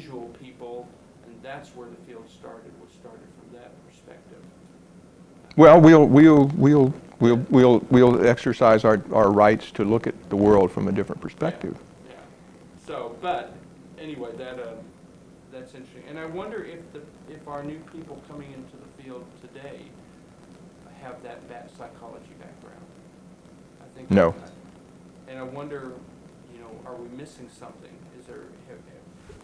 visual people, and that's where the field started, was started from that perspective. Well, we'll exercise our rights to look at the world from a different perspective. Yeah. So, but anyway, that's interesting. And I wonder if our new people coming into the field today have that psychology background. I think No. And I wonder, are we missing something? Is there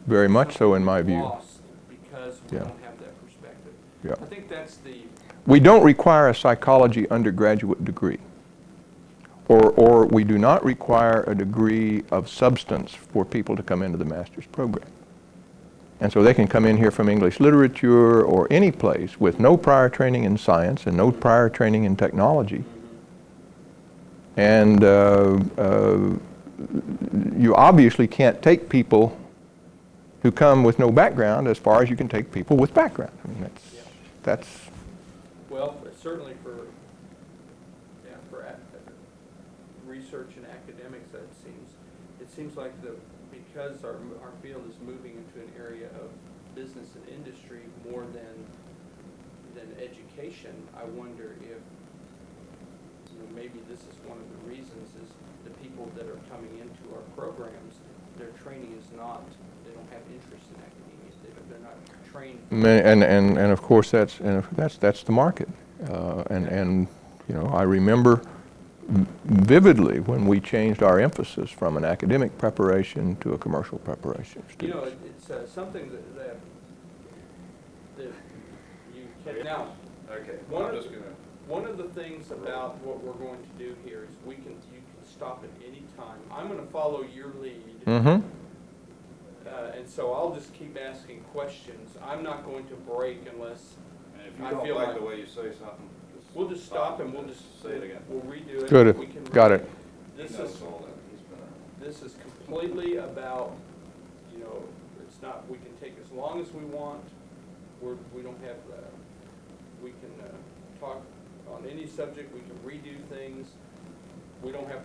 Very much so, in my view. Lost because we don't have that perspective. Yeah. I think that's the. We don't require a psychology undergraduate degree, or we do not require a degree of substance for people to come into the master's program. And so they can come in here from English literature or any place with no prior training in science and no prior training in technology. And you obviously can't take people who come with no background as far as you can take people with background. I mean, that's Well, certainly for research and academics, it seems like because our field is moving into an area of business and industry more than education. I wonder if maybe this is one of the reasons is the people that are coming into our programs, their training is not. They don't have interest in academia. They're not trained. and of course that's the market. And I remember vividly when we changed our emphasis from an academic preparation to a commercial preparation. It's something that you can now. Okay. One of the things about what we're going to do here is you can stop at any time. I'm going to follow your lead. Mm-hmm. And so I'll just keep asking questions. I'm not going to break unless And if you don't like the way you say something, we'll just stop and we'll just say it again. We'll redo it. Good. We can Got it. This He knows is all that. He's been around. this is completely about it's not. We can take as long as we want. We don't have. We can talk on any subject. We can redo things. We don't have.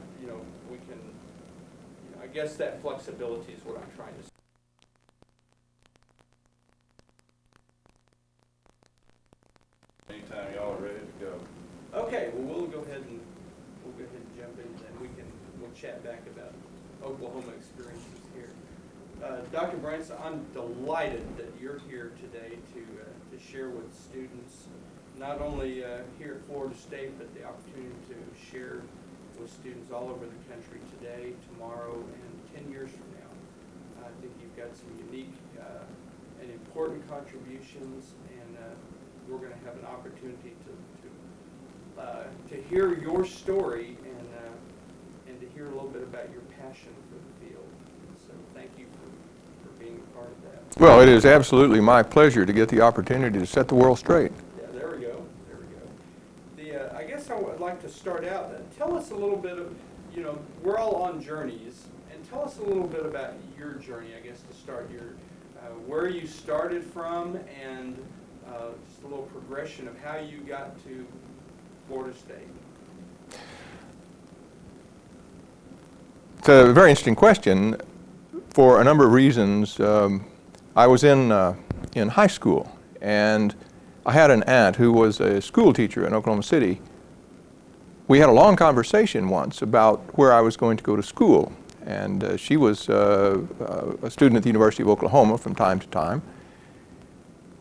We can. I guess that flexibility is what I'm trying to say. Anytime y'all are ready to go. Okay, well we'll go ahead and jump in, and we'll chat back about Oklahoma experiences here. Dr. Branson, I'm delighted that you're here today to share with students, not only here at Florida State, but the opportunity to share with students all over the country today, tomorrow, and 10 years from now. I think you've got some unique and important contributions, and we're going to have an opportunity to hear your story and to hear a little bit about your passion for the field. So thank you for being a part of that. Well, it is absolutely my pleasure to get the opportunity to set the world straight. Yeah, there we go. I guess I would like to start out. Tell us a little bit of, we're all on journeys, and tell us a little bit about your journey. I guess to start where you started from, and just a little progression of how you got to Florida State. It's a very interesting question for a number of reasons. I was in high school, and I had an aunt who was a school teacher in Oklahoma City. We had a long conversation once about where I was going to go to school, and she was a student at the University of Oklahoma from time to time.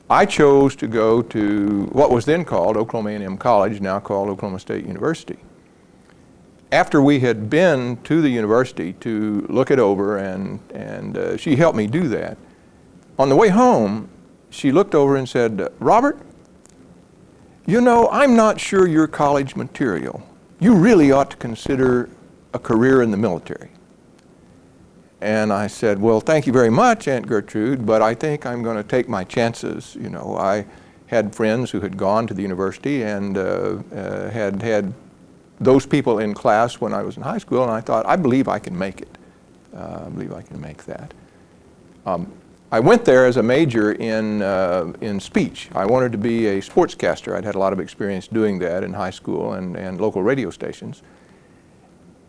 I chose to go to what was then called Oklahoma A&M College, now called Oklahoma State University. After we had been to the university to look it over, and she helped me do that, on the way home, she looked over and said, "Robert, I'm not sure you're college material. You really ought to consider a career in the military." And I said, "Well, thank you very much, Aunt Gertrude, but I think I'm going to take my chances." I had friends who had gone to the university and had those people in class when I was in high school, and I thought, I believe I can make it. I believe I can make that. I went there as a major in speech. I wanted to be a sportscaster. I'd had a lot of experience doing that in high school and local radio stations.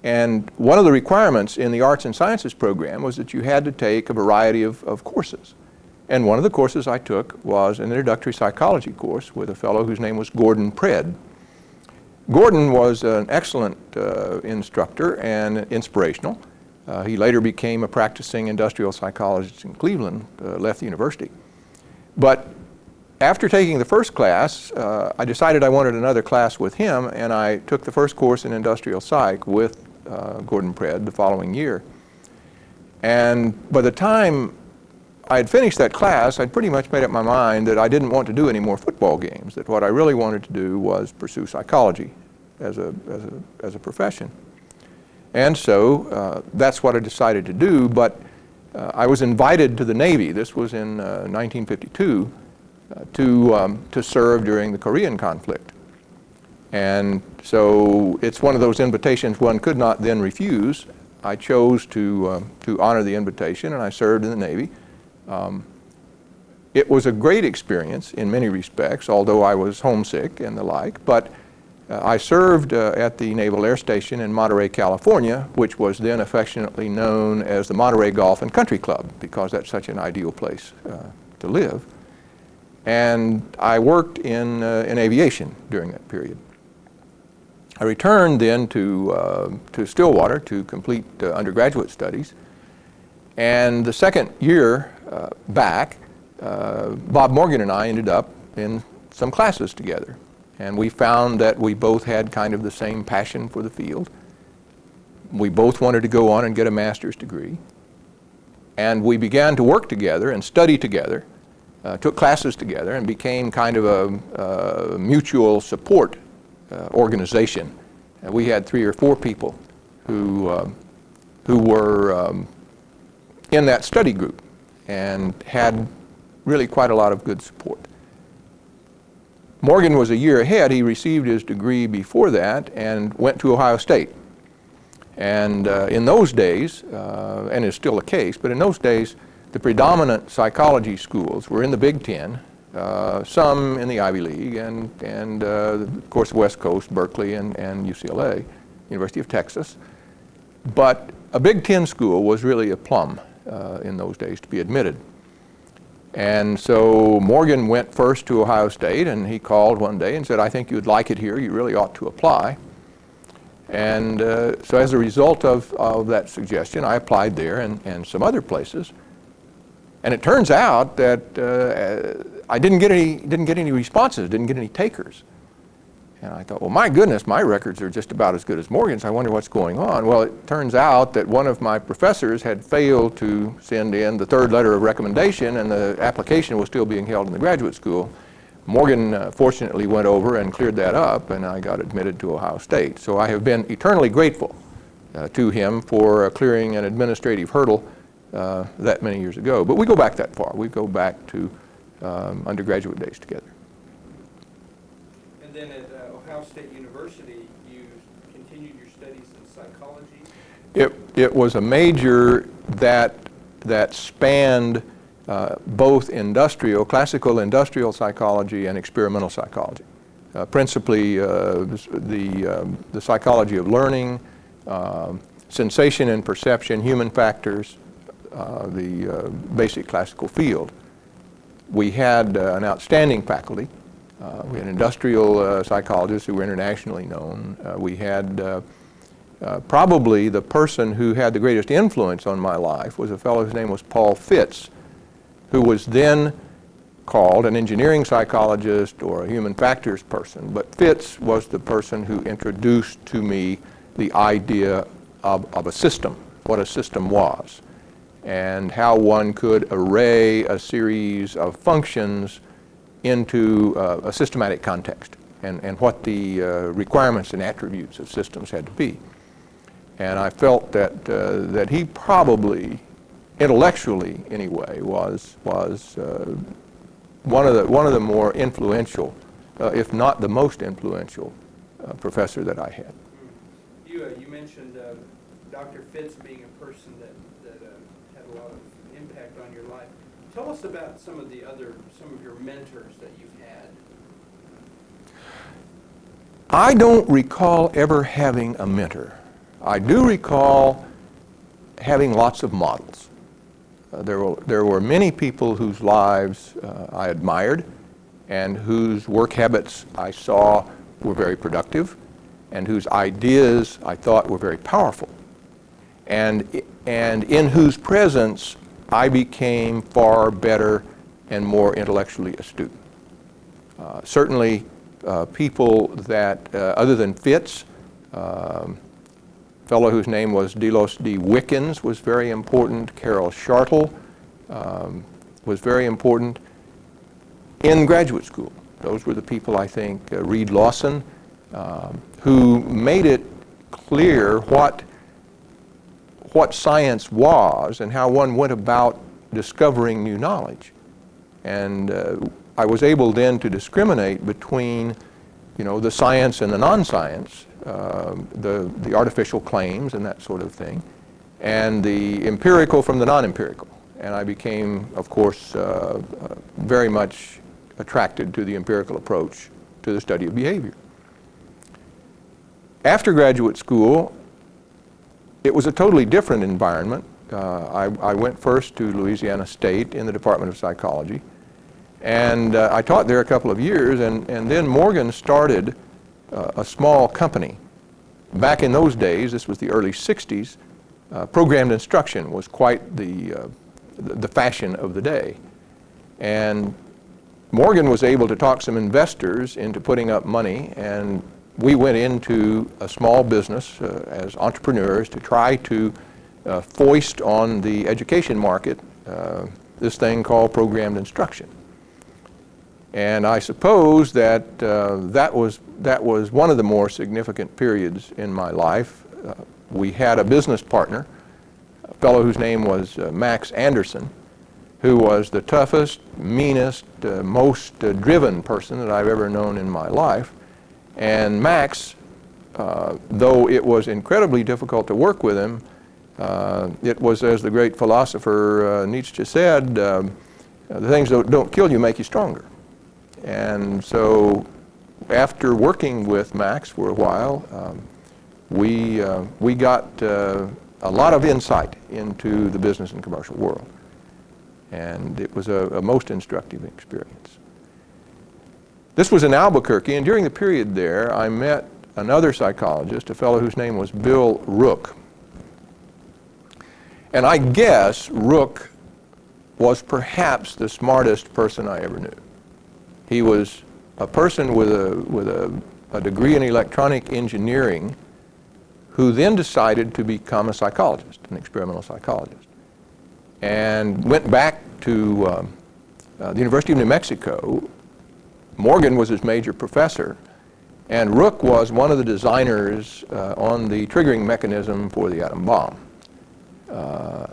And one of the requirements in the Arts and Sciences program was that you had to take a variety of courses. And one of the courses I took was an introductory psychology course with a fellow whose name was Gordon Pred. Gordon was an excellent instructor and inspirational. He later became a practicing industrial psychologist in Cleveland, left the university. But after taking the first class, I decided I wanted another class with him, and I took the first course in industrial psych with Gordon Pred the following year. And by the time I had finished that class, I'd pretty much made up my mind that I didn't want to do any more football games, that what I really wanted to do was pursue psychology as a profession. And so that's what I decided to do, but I was invited to the Navy. This was in 1952 to serve during the Korean conflict. And so it's one of those invitations one could not then refuse. I chose to honor the invitation, and I served in the Navy. It was a great experience in many respects, although I was homesick and the like, but I served at the Naval Air Station in Monterey, California, which was then affectionately known as the Monterey Golf and Country Club, because that's such an ideal place to live. And I worked in aviation during that period. I returned then to Stillwater to complete undergraduate studies. And the second year back, Bob Morgan and I ended up in some classes together. And we found that we both had kind of the same passion for the field. We both wanted to go on and get a master's degree. And we began to work together and study together, took classes together, and became kind of a mutual support organization. We had 3 or 4 people who were in that study group and had really quite a lot of good support. Morgan was a year ahead. He received his degree before that and went to Ohio State. And in those days, and it's still the case, but in those days, the predominant psychology schools were in the Big Ten, some in the Ivy League, and of course the West Coast, Berkeley and UCLA, University of Texas. But a Big Ten school was really a plum in those days to be admitted. And so Morgan went first to Ohio State, and he called one day and said, "I think you'd like it here. You really ought to apply." And so as a result of that suggestion, I applied there and some other places. And it turns out that I didn't get any responses, didn't get any takers. And I thought, well, my goodness, my records are just about as good as Morgan's. I wonder what's going on. Well, it turns out that one of my professors had failed to send in the 3rd letter of recommendation, and the application was still being held in the graduate school. Morgan fortunately went over and cleared that up, and I got admitted to Ohio State. So I have been eternally grateful to him for clearing an administrative hurdle that many years ago. But we go back that far. We go back to undergraduate days together. And then at Ohio State University, you continued your studies in psychology? It was a major that spanned both classical industrial psychology and experimental psychology. Principally the psychology of learning, sensation and perception, human factors, the basic classical field. We had an outstanding faculty. We had industrial psychologists who were internationally known. We had probably the person who had the greatest influence on my life was a fellow whose name was Paul Fitz, who was then called an engineering psychologist or a human factors person. But Fitz was the person who introduced to me the idea of a system, what a system was, and how one could array a series of functions into a systematic context, and what the requirements and attributes of systems had to be. And I felt that he probably, intellectually anyway, was one of the more influential, if not the most influential, professor that I had. You mentioned Dr. Fitz being a person that had a lot of impact on your life. Tell us about some of your mentors that you've had. I don't recall ever having a mentor. I do recall having lots of models. There were many people whose lives I admired and whose work habits I saw were very productive and whose ideas I thought were very powerful, and in whose presence I became far better and more intellectually astute. Certainly people that, other than Fitz, fellow whose name was Delos D. Wickens was very important. Carol Schartle was very important. In graduate school, those were the people, I think, Reed Lawson, who made it clear what science was and how one went about discovering new knowledge. And I was able then to discriminate between, the science and the non-science, the artificial claims and that sort of thing, and the empirical from the non-empirical. And I became, of course, very much attracted to the empirical approach to the study of behavior. After graduate school, it was a totally different environment. I went first to Louisiana State in the Department of Psychology, and I taught there a couple of years, and then Morgan started a small company. Back in those days, this was the early 60s, programmed instruction was quite the fashion of the day. And Morgan was able to talk some investors into putting up money, and we went into a small business as entrepreneurs to try to foist on the education market this thing called programmed instruction. And I suppose that that was one of the more significant periods in my life. We had a business partner, a fellow whose name was Max Anderson, who was the toughest, meanest, most driven person that I've ever known in my life. And Max, though it was incredibly difficult to work with him, it was, as the great philosopher Nietzsche said, the things that don't kill you make you stronger. And so after working with Max for a while, we got a lot of insight into the business and commercial world. And it was a most instructive experience. This was in Albuquerque, and during the period there, I met another psychologist, a fellow whose name was Bill Rook. And I guess Rook was perhaps the smartest person I ever knew. He was a person with a degree in electronic engineering who then decided to become a psychologist, an experimental psychologist, and went back to the University of New Mexico. Morgan was his major professor, and Rook was one of the designers on the triggering mechanism for the atom bomb,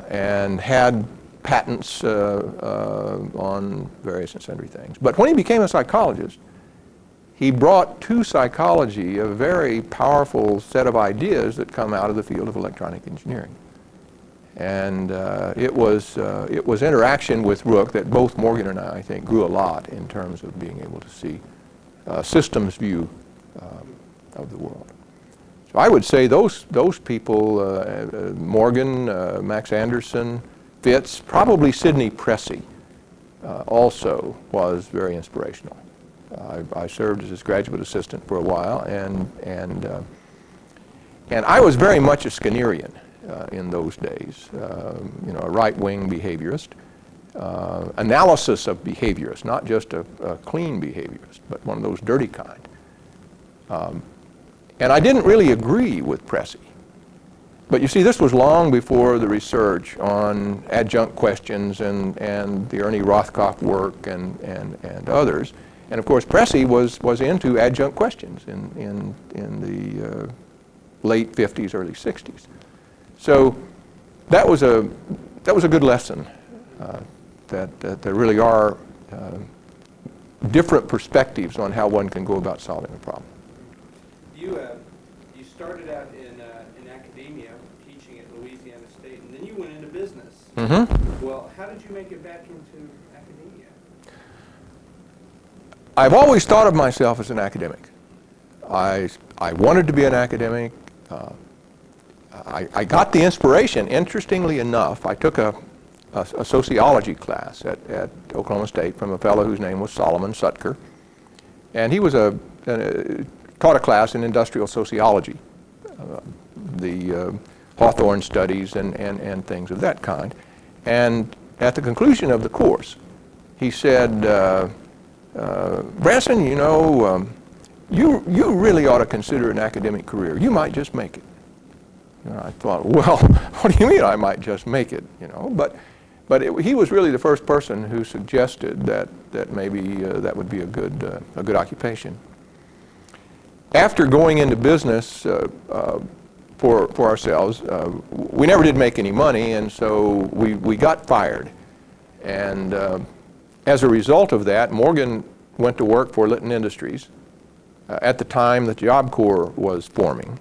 and had patents on various and sundry things. But when he became a psychologist, he brought to psychology a very powerful set of ideas that come out of the field of electronic engineering. And it was interaction with Rook that both Morgan and I think, grew a lot in terms of being able to see a systems view of the world. So I would say those people, Morgan, Max Anderson, Fitz, probably Sidney Pressey also was very inspirational. I served as his graduate assistant for a while, and I was very much a Skinnerian in those days, a right-wing behaviorist, analysis of behaviorists, not just a clean behaviorist, but one of those dirty kind. And I didn't really agree with Pressey. But you see, this was long before the research on adjunct questions and the Ernie Rothkopf work and others. And of course, Pressey was into adjunct questions in the late 50s, early 60s. So that was a good lesson that there really are different perspectives on how one can go about solving a problem. You started out in academia, teaching at Louisiana State, and then you went into business. Mm-hmm. Well, how did you make it back into academia? I've always thought of myself as an academic. I wanted to be an academic. I got the inspiration, interestingly enough. I took a a sociology class at Oklahoma State from a fellow whose name was Solomon Sutker. And he was taught a class in industrial sociology, the Hawthorne studies and things of that kind. And at the conclusion of the course, he said, Branson, you know, you really ought to consider an academic career. You might just make it. And I thought, well, what do you mean I might just make it? You know, but he was really the first person who suggested that maybe that would be a good occupation. After going into business for ourselves, we never did make any money, and so we got fired. And as a result of that, Morgan went to work for Litton Industries. At the time, the Job Corps was forming.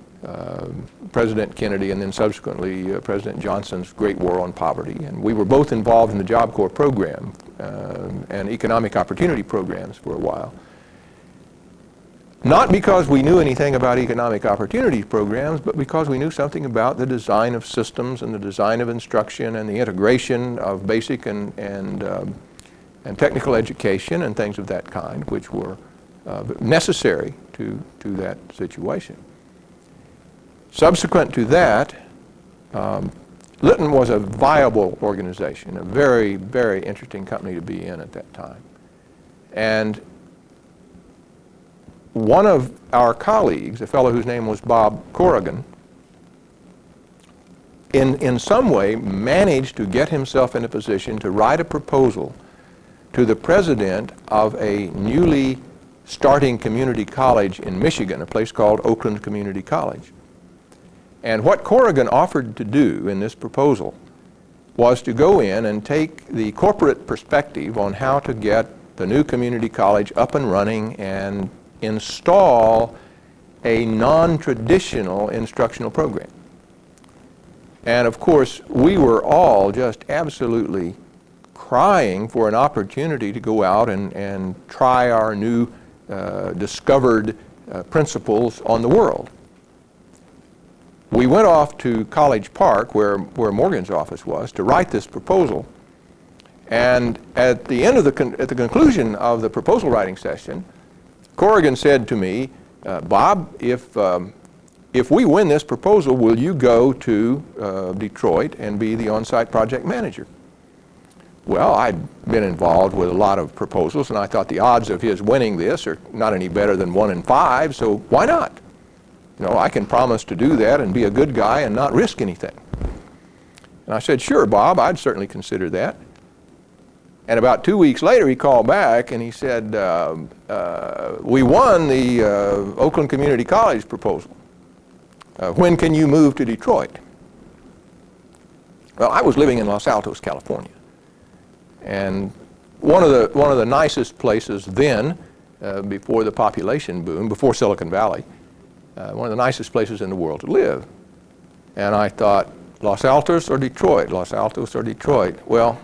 President Kennedy and then subsequently President Johnson's Great War on Poverty. And we were both involved in the Job Corps program and economic opportunity programs for a while. Not because we knew anything about economic opportunity programs, but because we knew something about the design of systems and the design of instruction and the integration of basic and technical education and things of that kind, which were necessary to that situation. Subsequent to that, Litton was a viable organization, a very, very interesting company to be in at that time. And one of our colleagues, a fellow whose name was Bob Corrigan, in some way managed to get himself in a position to write a proposal to the president of a newly starting community college in Michigan, a place called Oakland Community College. And what Corrigan offered to do in this proposal was to go in and take the corporate perspective on how to get the new community college up and running and install a non-traditional instructional program. And of course, we were all just absolutely crying for an opportunity to go out and try our new discovered principles on the world. We went off to College Park, where Morgan's office was, to write this proposal. And at the end of at the conclusion of the proposal writing session, Corrigan said to me, Bob, if we win this proposal, will you go to Detroit and be the on-site project manager? Well, I'd been involved with a lot of proposals, and I thought the odds of his winning this are not any better than 1 in 5, so why not? You know, I can promise to do that and be a good guy and not risk anything. And I said, sure, Bob, I'd certainly consider that. And about 2 weeks later, he called back and he said, we won the Oakland Community College proposal. When can you move to Detroit? Well, I was living in Los Altos, California. And one of the nicest places then, before the population boom, before Silicon Valley, one of the nicest places in the world to live. And I thought, Los Altos or Detroit? Los Altos or Detroit? Well,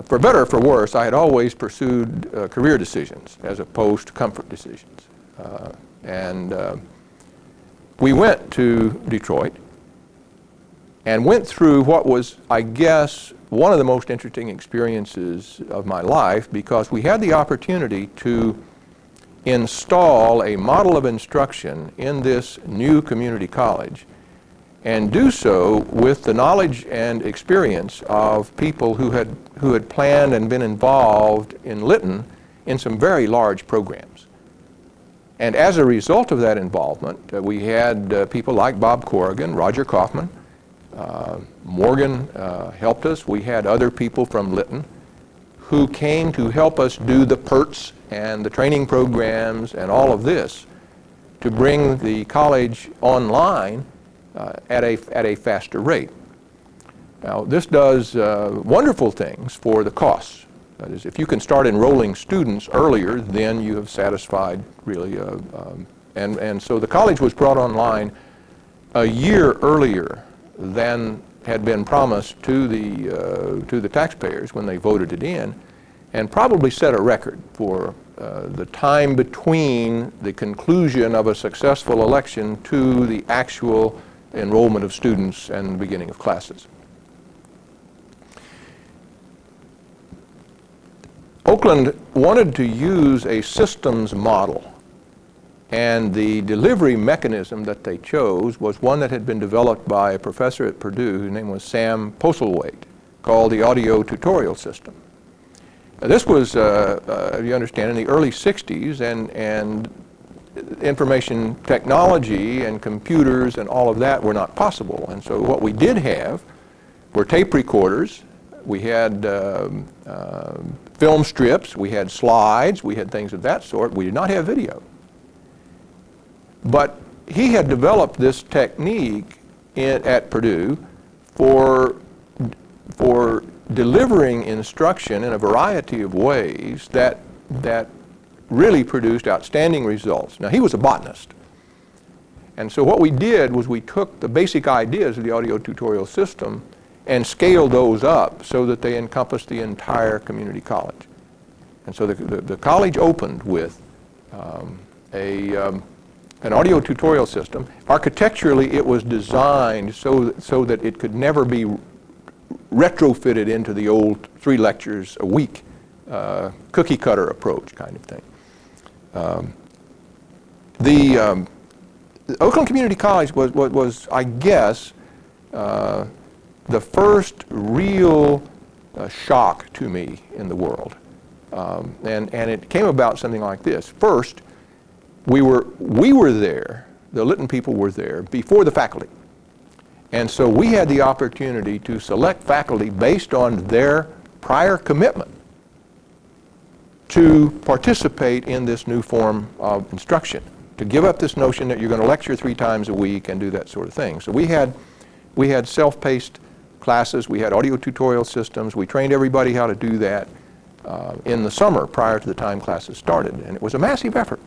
for better or for worse, I had always pursued career decisions as opposed to comfort decisions. We went to Detroit and went through what was, I guess, one of the most interesting experiences of my life, because we had the opportunity to install a model of instruction in this new community college and do so with the knowledge and experience of people who had planned and been involved in Litton in some very large programs. And as a result of that involvement, we had people like Bob Corrigan, Roger Kaufman, Morgan helped us. We had other people from Litton who came to help us do the PERTs and the training programs and all of this to bring the college online at a faster rate. Now, this does wonderful things for the costs. That is, if you can start enrolling students earlier, then you have satisfied really, and so the college was brought online a year earlier than had been promised to the taxpayers when they voted it in, and probably set a record for the time between the conclusion of a successful election to the actual enrollment of students and the beginning of classes. Oakland wanted to use a systems model, and the delivery mechanism that they chose was one that had been developed by a professor at Purdue whose name was Sam Postlethwaite, called the audio tutorial system. This was, you understand, in the early 60s, and information technology and computers and all of that were not possible. And so what we did have were tape recorders. We had film strips, we had slides, we had things of that sort. We did not have video. But he had developed this technique at Purdue for delivering instruction in a variety of ways that really produced outstanding results. Now, he was a botanist. And so what we did was we took the basic ideas of the audio tutorial system and scaled those up so that they encompassed the entire community college. And so the college opened with an audio tutorial system. Architecturally, it was designed so that it could never be retrofitted into the old 3 lectures a week cookie cutter approach kind of thing. The Oakland Community College was I guess, the first real shock to me in the world. And it came about something like this. First, we were there, the Lytton people were there before the faculty. And so we had the opportunity to select faculty based on their prior commitment to participate in this new form of instruction, to give up this notion that you're going to lecture 3 times a week and do that sort of thing. So we had self-paced classes, we had audio tutorial systems, we trained everybody how to do that in the summer prior to the time classes started, and it was a massive effort.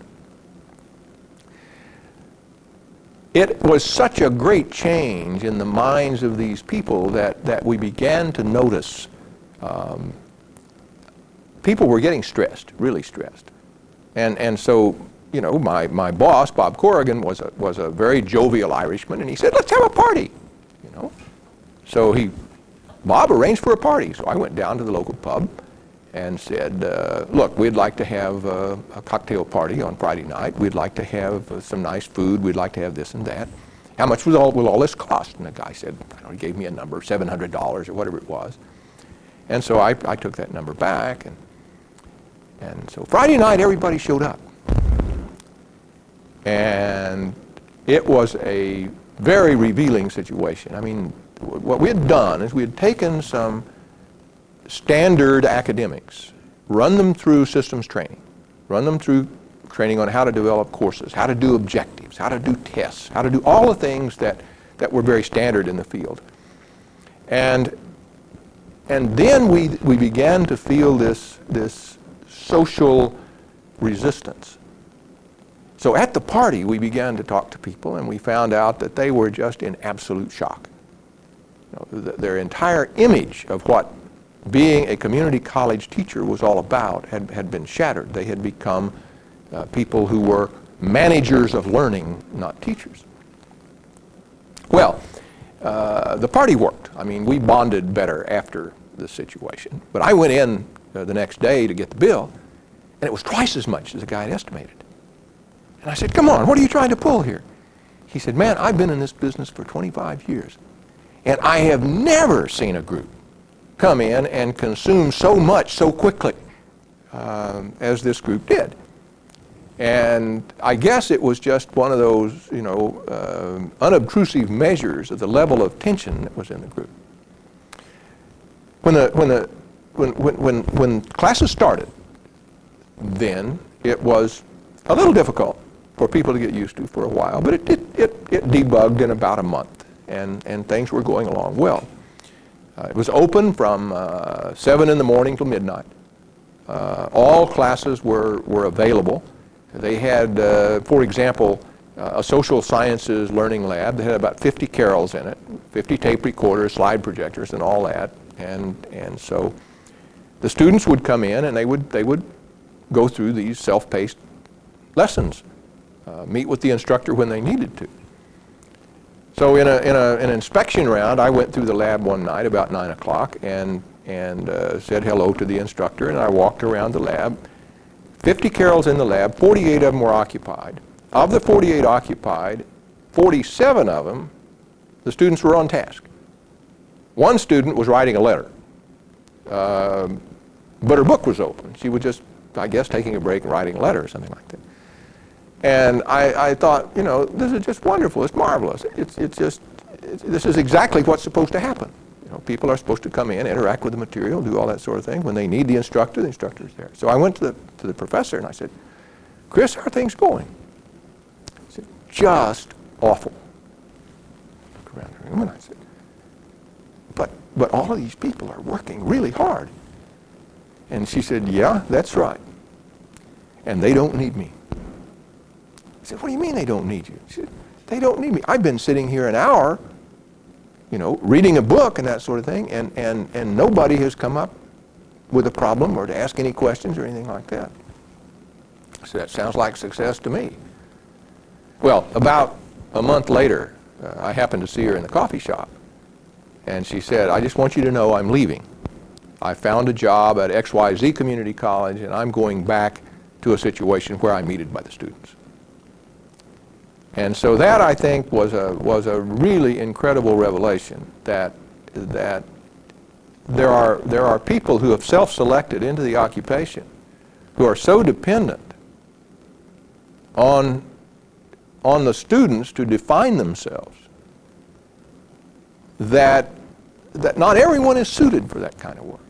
It was such a great change in the minds of these people that we began to notice people were getting stressed, really stressed. And so, you know, my boss, Bob Corrigan, was a very jovial Irishman, and he said, let's have a party, you know. So Bob arranged for a party. So I went down to the local pub and said, look, we'd like to have a cocktail party on Friday night. We'd like to have some nice food. We'd like to have this and that. How much will all this cost? And the guy said, I don't know, he gave me a number, $700 or whatever it was. And so I took that number back. And so Friday night, everybody showed up. And it was a very revealing situation. I mean, what we had done is we had taken some standard academics, run them through systems training, run them through training on how to develop courses, how to do objectives, how to do tests, how to do all the things that were very standard in the field. And then we began to feel this social resistance. So at the party, we began to talk to people, and we found out that they were just in absolute shock. You know, their entire image of what being a community college teacher was all about had been shattered. They had become people who were managers of learning, not teachers. Well, the party worked. I mean, we bonded better after the situation. But I went in the next day to get the bill, and it was twice as much as the guy had estimated. And I said, come on, what are you trying to pull here? He said, man, I've been in this business for 25 years, and I have never seen a group come in and consume so much so quickly as this group did. And I guess it was just one of those, you know, unobtrusive measures of the level of tension that was in the group. When classes started, then it was a little difficult for people to get used to for a while, but it debugged in about a month, and things were going along well. It was open from 7 in the morning till midnight. All classes were available. They had, for example, a social sciences learning lab. They had about 50 carols in it, 50 tape recorders, slide projectors, and all that. And so the students would come in, and they would go through these self-paced lessons, meet with the instructor when they needed to. So in an inspection round, I went through the lab one night about 9 o'clock, and and said hello to the instructor, and I walked around the lab. 50 carrels in the lab, 48 of them were occupied. Of the 48 occupied, 47 of them, the students were on task. One student was writing a letter, but her book was open. She was just, I guess, taking a break and writing a letter or something like that. And I thought, you know, this is just wonderful. It's marvelous. This is exactly what's supposed to happen. You know, people are supposed to come in, interact with the material, do all that sort of thing. When they need the instructor is there. So I went to the professor and I said, Chris, how are things going? He said, just awful. I looked around the room and I said, but all of these people are working really hard. And she said, yeah, that's right. And they don't need me. I said, what do you mean they don't need you? She said, they don't need me. I've been sitting here an hour, you know, reading a book and that sort of thing, and nobody has come up with a problem or to ask any questions or anything like that. So that sounds like success to me. Well, about a month later, I happened to see her in the coffee shop, and she said, I just want you to know I'm leaving. I found a job at XYZ Community College, and I'm going back to a situation where I'm needed by the students. And so that, I think, was a really incredible revelation that there are people who have self-selected into the occupation who are so dependent on the students to define themselves that not everyone is suited for that kind of work.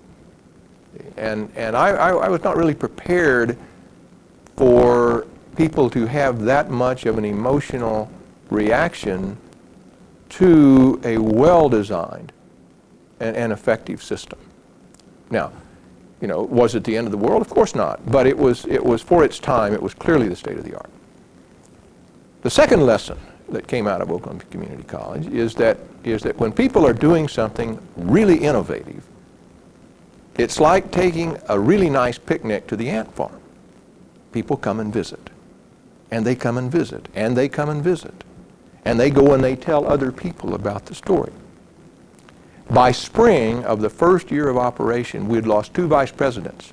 And I was not really prepared for people to have that much of an emotional reaction to a well-designed and effective system. Now, you know, was it the end of the world? Of course not. But it was for its time, it was clearly the state of the art. The second lesson that came out of Oklahoma Community College is that when people are doing something really innovative, it's like taking a really nice picnic to the ant farm. People come and visit, and they come and visit, and they come and visit, and they go and they tell other people about the story. By spring of the first year of operation, we had lost 2 vice presidents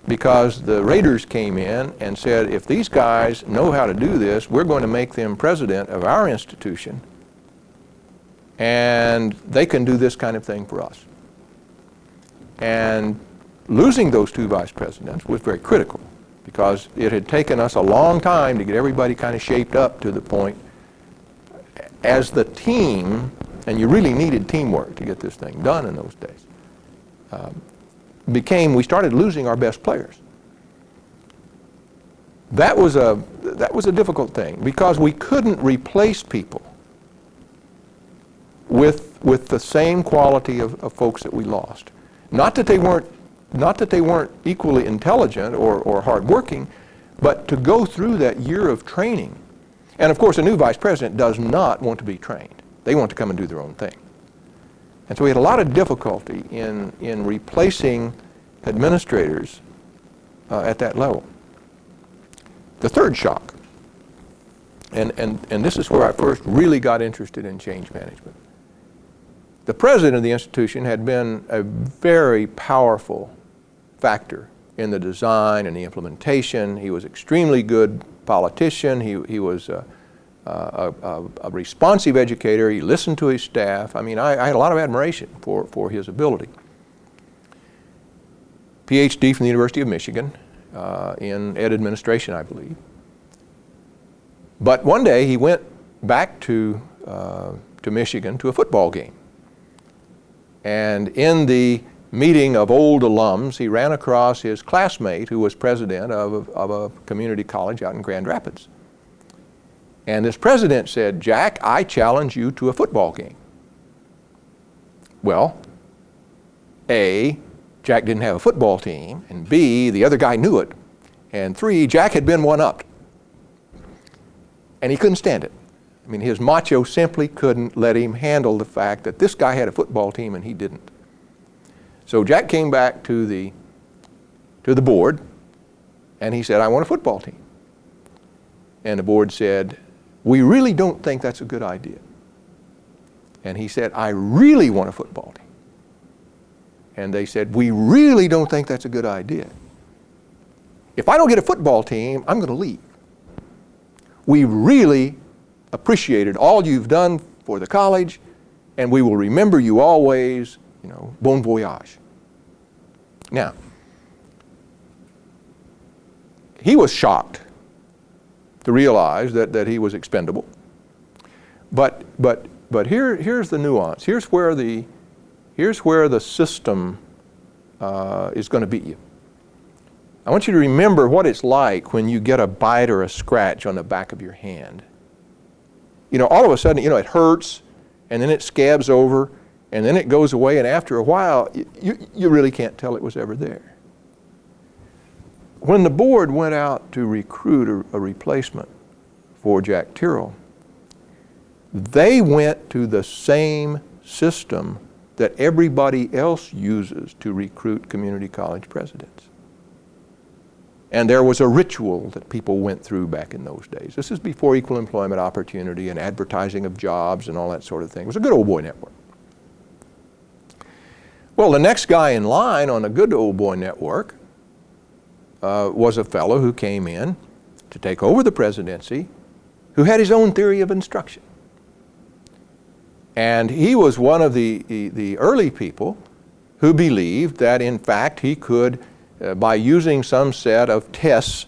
because the raiders came in and said, if these guys know how to do this, we're going to make them president of our institution, and they can do this kind of thing for us. And losing those 2 vice presidents was very critical because it had taken us a long time to get everybody kind of shaped up to the point as the team, and you really needed teamwork to get this thing done in those days, we started losing our best players. That was a difficult thing because we couldn't replace people with the same quality of folks that we lost. Not that they weren't equally intelligent or hardworking, but to go through that year of training. And of course, a new vice president does not want to be trained. They want to come and do their own thing. And so we had a lot of difficulty in replacing administrators at that level. The third shock, and this is where I first really got interested in change management. The president of the institution had been a very powerful factor in the design and the implementation. He was an extremely good politician. He was a responsive educator. He listened to his staff. I mean, I had a lot of admiration for his ability. PhD from the University of Michigan in ed administration, I believe. But one day he went back to Michigan to a football game. And in the meeting of old alums, he ran across his classmate who was president of a community college out in Grand Rapids. And this president said, Jack, I challenge you to a football game. Well, A, Jack didn't have a football team, and B, the other guy knew it, and 3, Jack had been one-upped. And he couldn't stand it. I mean, his macho simply couldn't let him handle the fact that this guy had a football team and he didn't. So Jack came back to the board and he said, I want a football team. And the board said, we really don't think that's a good idea. And he said, I really want a football team. and they said, we really don't think that's a good idea. If I don't get a football team, I'm going to leave. We really appreciated all you've done for the college, and we will remember you always, bon voyage. Now, he was shocked to realize that he was expendable. But here's the nuance. Here's where the system is going to beat you. I want you to remember what it's like when you get a bite or a scratch on the back of your hand. All of a sudden, it hurts, and then it scabs over, and then it goes away, and after a while, you really can't tell it was ever there. When the board went out to recruit a replacement for Jack Tyrrell, they went to the same system that everybody else uses to recruit community college presidents. And there was a ritual that people went through back in those days. This is before equal employment opportunity and advertising of jobs and all that sort of thing. It was a good old boy network. Well, the next guy in line on a good old boy network was a fellow who came in to take over the presidency, who had his own theory of instruction. And he was one of the early people who believed that, in fact, he could, by using some set of tests,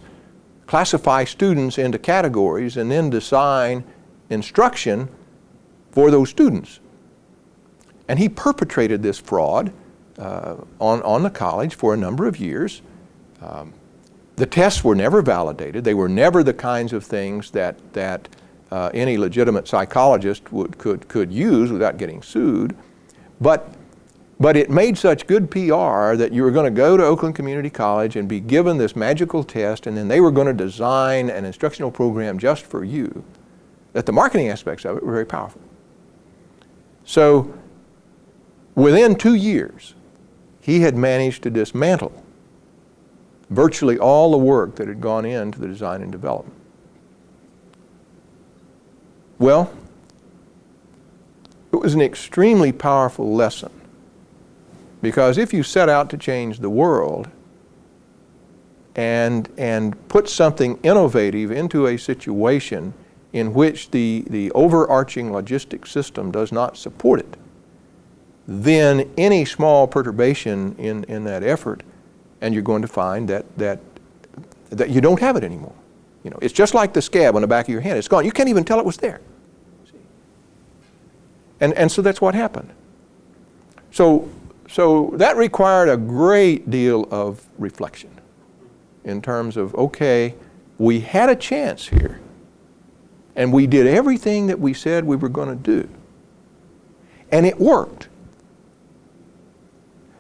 classify students into categories and then design instruction for those students. And he perpetrated this fraud on the college for a number of years. The tests were never validated. They were never the kinds of things that any legitimate psychologist could use without getting sued. But it made such good PR that you were going to go to Oakland Community College and be given this magical test, and then they were going to design an instructional program just for you, that the marketing aspects of it were very powerful. So within 2 years, he had managed to dismantle virtually all the work that had gone into the design and development. Well, it was an extremely powerful lesson, because if you set out to change the world and put something innovative into a situation in which the overarching logistic system does not support it, then any small perturbation in that effort, and you're going to find that you don't have it anymore. It's just like the scab on the back of your hand. It's gone. You can't even tell it was there. See? And so that's what happened. So that required a great deal of reflection in terms of, okay, we had a chance here, and we did everything that we said we were going to do, and it worked.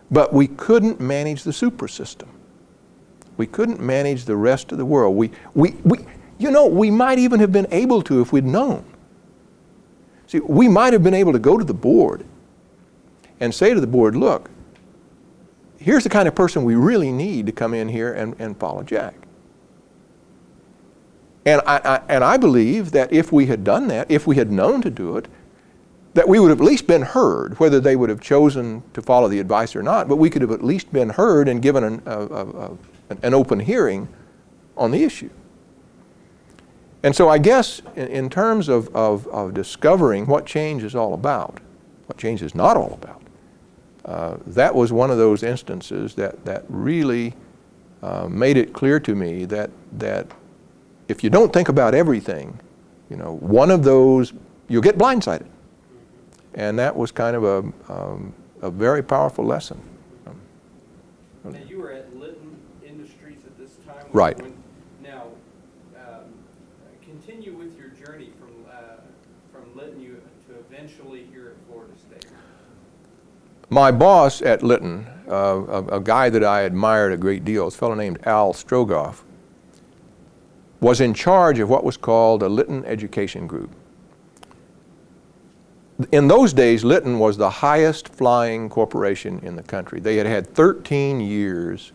But we couldn't manage the super system. We couldn't manage the rest of the world. We might even have been able to if we'd known. See, we might have been able to go to the board and say to the board, look, here's the kind of person we really need to come in here and follow Jack. And I believe that if we had done that, if we had known to do it, that we would have at least been heard, whether they would have chosen to follow the advice or not, but we could have at least been heard and given an open hearing on the issue. And so I guess in terms of discovering what change is all about, what change is not all about, that was one of those instances that really made it clear to me that if you don't think about everything, one of those, you'll get blindsided. And that was kind of a very powerful lesson. Now, you were at Litton Industries at this time? Right. Now, continue with your journey from Litton to eventually here at Florida State. My boss at Litton, a guy that I admired a great deal, a fellow named Al Strogoff, was in charge of what was called a Litton Education Group. In those days, Litton was the highest flying corporation in the country. They had 13 years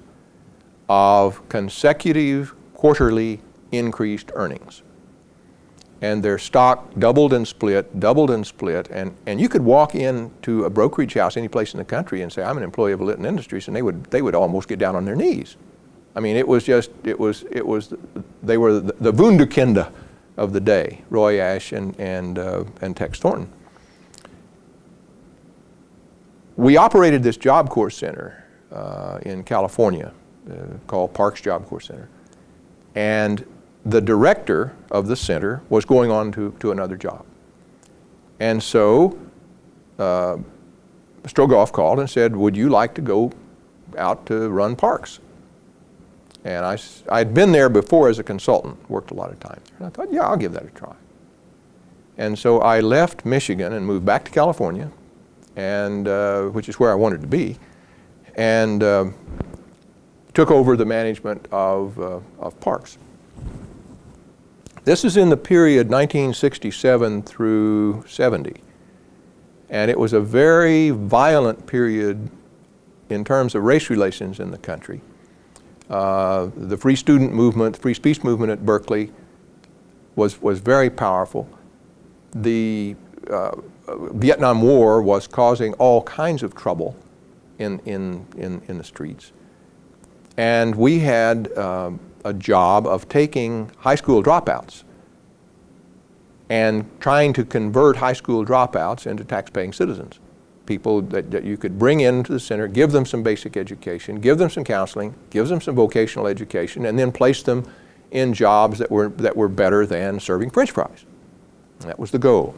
of consecutive quarterly increased earnings. and their stock doubled and split, and you could walk into a brokerage house any place in the country and say, I'm an employee of Litton Industries, and they would almost get down on their knees. I mean, they were the Wunderkinder of the day, Roy Ash and Tex Thornton. We operated this Job Corps Center in California called Parks Job Corps Center. And the director of the center was going on to another job. And so Strogoff called and said, would you like to go out to run parks? And I'd been there before as a consultant, worked a lot of times. And I thought, yeah, I'll give that a try. And so I left Michigan and moved back to California, and which is where I wanted to be, and took over the management of parks. This is in the period 1967 through 70, and it was a very violent period in terms of race relations in the country. The free student movement, free speech movement at Berkeley was very powerful. The Vietnam War was causing all kinds of trouble in the streets. And we had a job of taking high school dropouts and trying to convert high school dropouts into tax-paying citizens. People that you could bring into the center, give them some basic education, give them some counseling, give them some vocational education, and then place them in jobs that were better than serving French fries. That was the goal.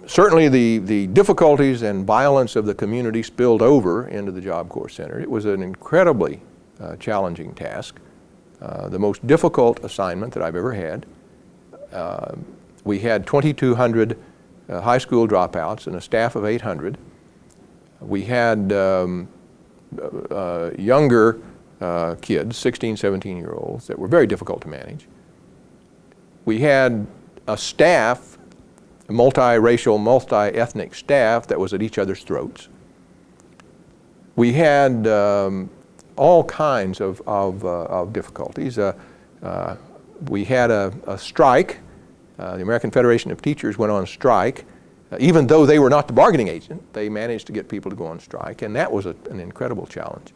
Certainly the difficulties and violence of the community spilled over into the Job Corps Center. It was an incredibly challenging task, the most difficult assignment that I've ever had. We had 2,200 high school dropouts and a staff of 800. We had younger kids, 16, 17-year-olds, that were very difficult to manage. We had a staff, a multiracial, multi-ethnic staff that was at each other's throats. We had all kinds of difficulties. We had a strike. The American Federation of Teachers went on strike. Even though they were not the bargaining agent, they managed to get people to go on strike, and that was an incredible challenge.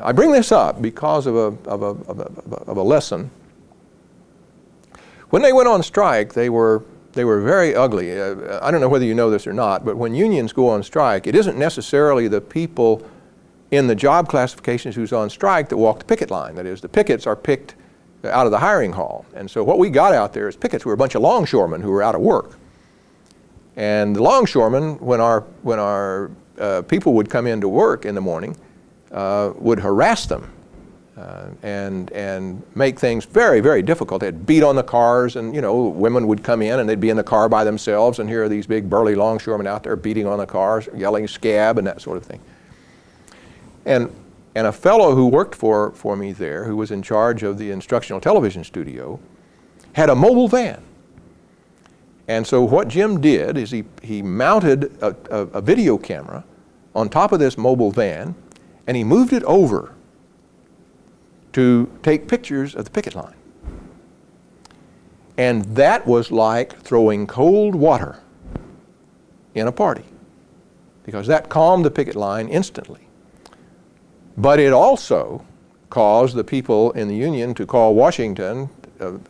I bring this up because of a lesson. When they went on strike, they were very ugly. I don't know whether you know this or not, but when unions go on strike, it isn't necessarily the people in the job classifications who's on strike that walk the picket line. That is, the pickets are picked out of the hiring hall. And so what we got out there as pickets were a bunch of longshoremen who were out of work. And the longshoremen, when our people would come into work in the morning, would harass them and make things very, very difficult. They'd beat on the cars, and women would come in and they'd be in the car by themselves, and here are these big burly longshoremen out there beating on the cars, yelling scab and that sort of thing. And a fellow who worked for me there, who was in charge of the instructional television studio, had a mobile van. And so what Jim did is he mounted a video camera on top of this mobile van, and he moved it over to take pictures of the picket line. And that was like throwing cold water in a party, because that calmed the picket line instantly. But it also caused the people in the union to call Washington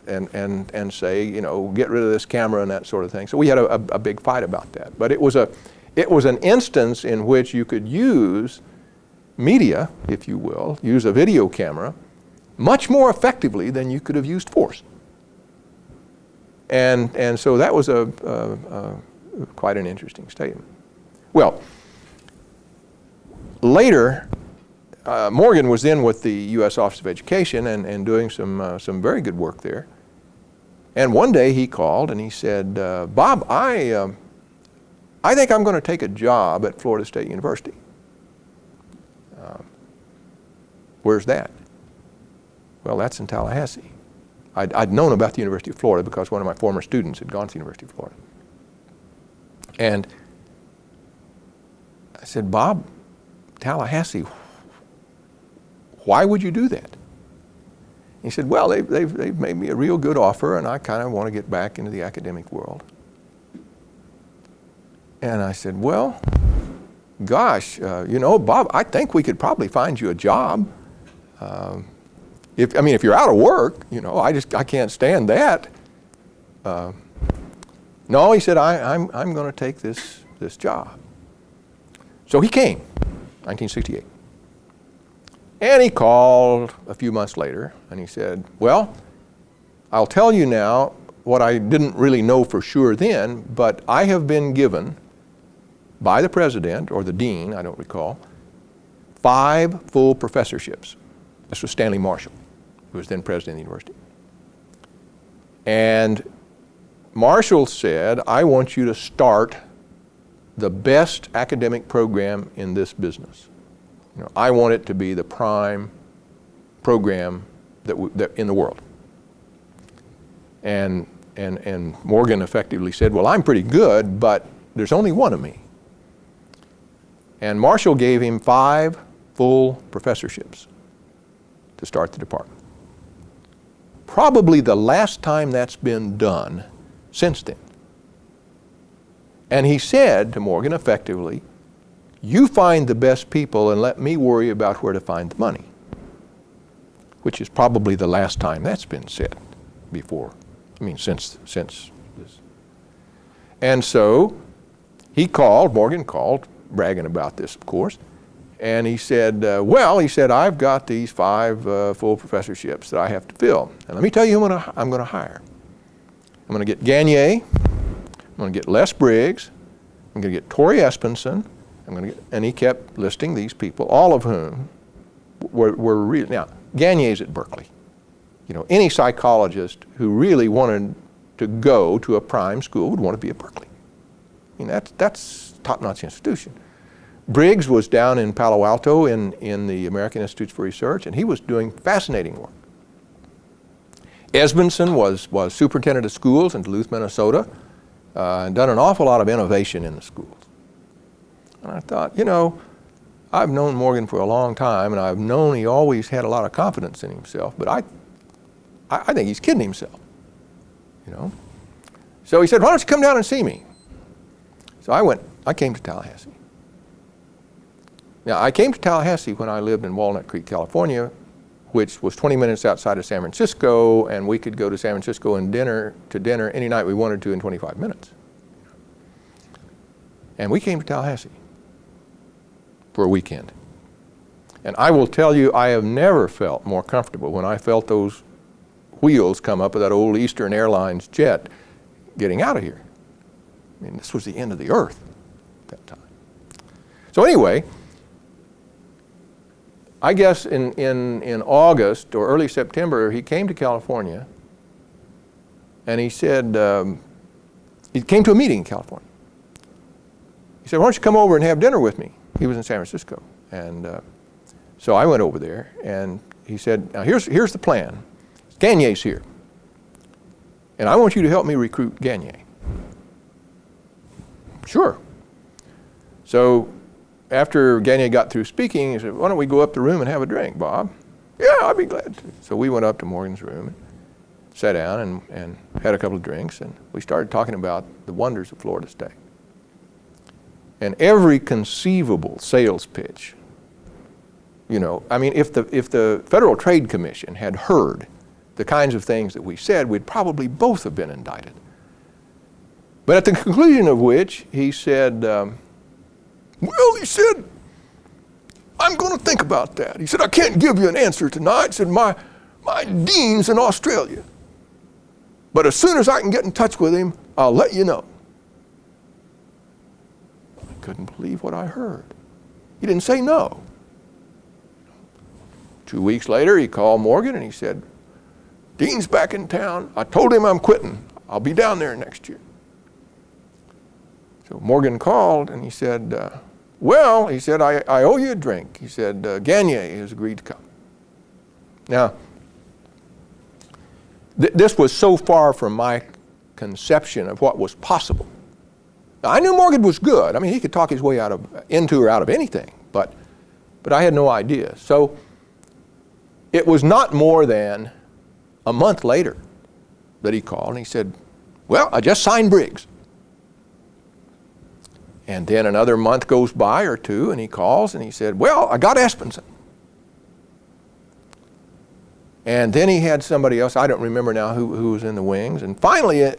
and say, get rid of this camera and that sort of thing. So we had a big fight about that. But it was an instance in which you could use media, if you will, use a video camera much more effectively than you could have used force. And so that was quite an interesting statement. Well, later, Morgan was then with the U.S. Office of Education and doing some very good work there. And one day he called and he said, Bob, I think I'm going to take a job at Florida State University. Where's that? Well, that's in Tallahassee. I'd known about the University of Florida because one of my former students had gone to the University of Florida. And I said, Bob, Tallahassee, why would you do that? He said, well, they've made me a real good offer, and I kind of want to get back into the academic world. And I said, well, gosh, you know, Bob, I think we could probably find you a job. If you're out of work, you know, I can't stand that. No, he said, I'm going to take this job. So he came, 1968. And he called a few months later, and he said, well, I'll tell you now what I didn't really know for sure then, but I have been given by the president or the dean, I don't recall, 5 full professorships. This was Stanley Marshall, who was then president of the university. And Marshall said, I want you to start the best academic program in this business. You know, I want it to be the prime program that in the world. And Morgan effectively said, well, I'm pretty good, but there's only one of me. And Marshall gave him 5 full professorships to start the department. Probably the last time that's been done since then. And he said to Morgan effectively, you find the best people and let me worry about where to find the money, which is probably the last time that's been said before. I mean, since this. And so Morgan called, bragging about this, of course, and he said, I've got these 5 full professorships that I have to fill. And let me tell you who I'm going to hire. I'm going to get Gagne, I'm going to get Les Briggs, I'm going to get Tori Espenson, and he kept listing these people, all of whom were really, now, Gagne's at Berkeley. You know, any psychologist who really wanted to go to a prime school would want to be at Berkeley. I mean, that's top-notch institution. Briggs was down in Palo Alto in the American Institutes for Research, and he was doing fascinating work. Esbenson was superintendent of schools in Duluth, Minnesota, and done an awful lot of innovation in the schools. And I thought, you know, I've known Morgan for a long time, and I've known he always had a lot of confidence in himself, but I think he's kidding himself, you know. So he said, why don't you come down and see me? So I came to Tallahassee. Now, I came to Tallahassee when I lived in Walnut Creek, California, which was 20 minutes outside of San Francisco, and we could go to San Francisco and dinner any night we wanted to in 25 minutes. And we came to Tallahassee for a weekend. And I will tell you, I have never felt more comfortable when I felt those wheels come up of that old Eastern Airlines jet getting out of here. I mean, this was the end of the earth at that time. So anyway, I guess in August or early September, he came to California, and he said, he came to a meeting in California. He said, why don't you come over and have dinner with me? He was in San Francisco. And so I went over there, and he said, now here's the plan. Gagne's here, and I want you to help me recruit Gagne. Sure. So after Gagne got through speaking, he said, why don't we go up the room and have a drink, Bob? Yeah, I'd be glad to. So we went up to Morgan's room and sat down and had a couple of drinks, and we started talking about the wonders of Florida State. And every conceivable sales pitch, you know, I mean, if the Federal Trade Commission had heard the kinds of things that we said, we'd probably both have been indicted. But at the conclusion of which, he said, well, he said, I'm going to think about that. He said, I can't give you an answer tonight. He said, my dean's in Australia. But as soon as I can get in touch with him, I'll let you know. I couldn't believe what I heard. He didn't say no. 2 weeks later, he called Morgan and he said, Dean's back in town. I told him I'm quitting. I'll be down there next year. So Morgan called and he said, well, he said, I owe you a drink. He said, Gagne has agreed to come. Now, this was so far from my conception of what was possible. Now, I knew Morgan was good. I mean, he could talk his way into or out of anything, but I had no idea. So it was not more than a month later that he called and he said, well, I just signed Briggs. And then another month goes by or two and he calls and he said, well, I got Espenson. And then he had somebody else, I don't remember now who was in the wings. And finally,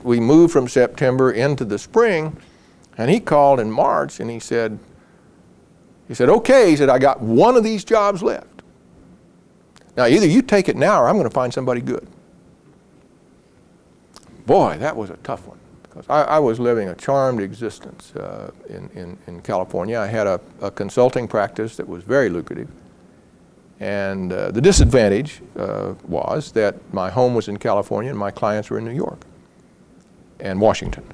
we moved from September into the spring, and he called in March and he said, okay, he said, I got one of these jobs left. Now, either you take it now or I'm going to find somebody good. Boy, that was a tough one, because I was living a charmed existence in California. I had a consulting practice that was very lucrative. And the disadvantage was that my home was in California and my clients were in New York and Washington.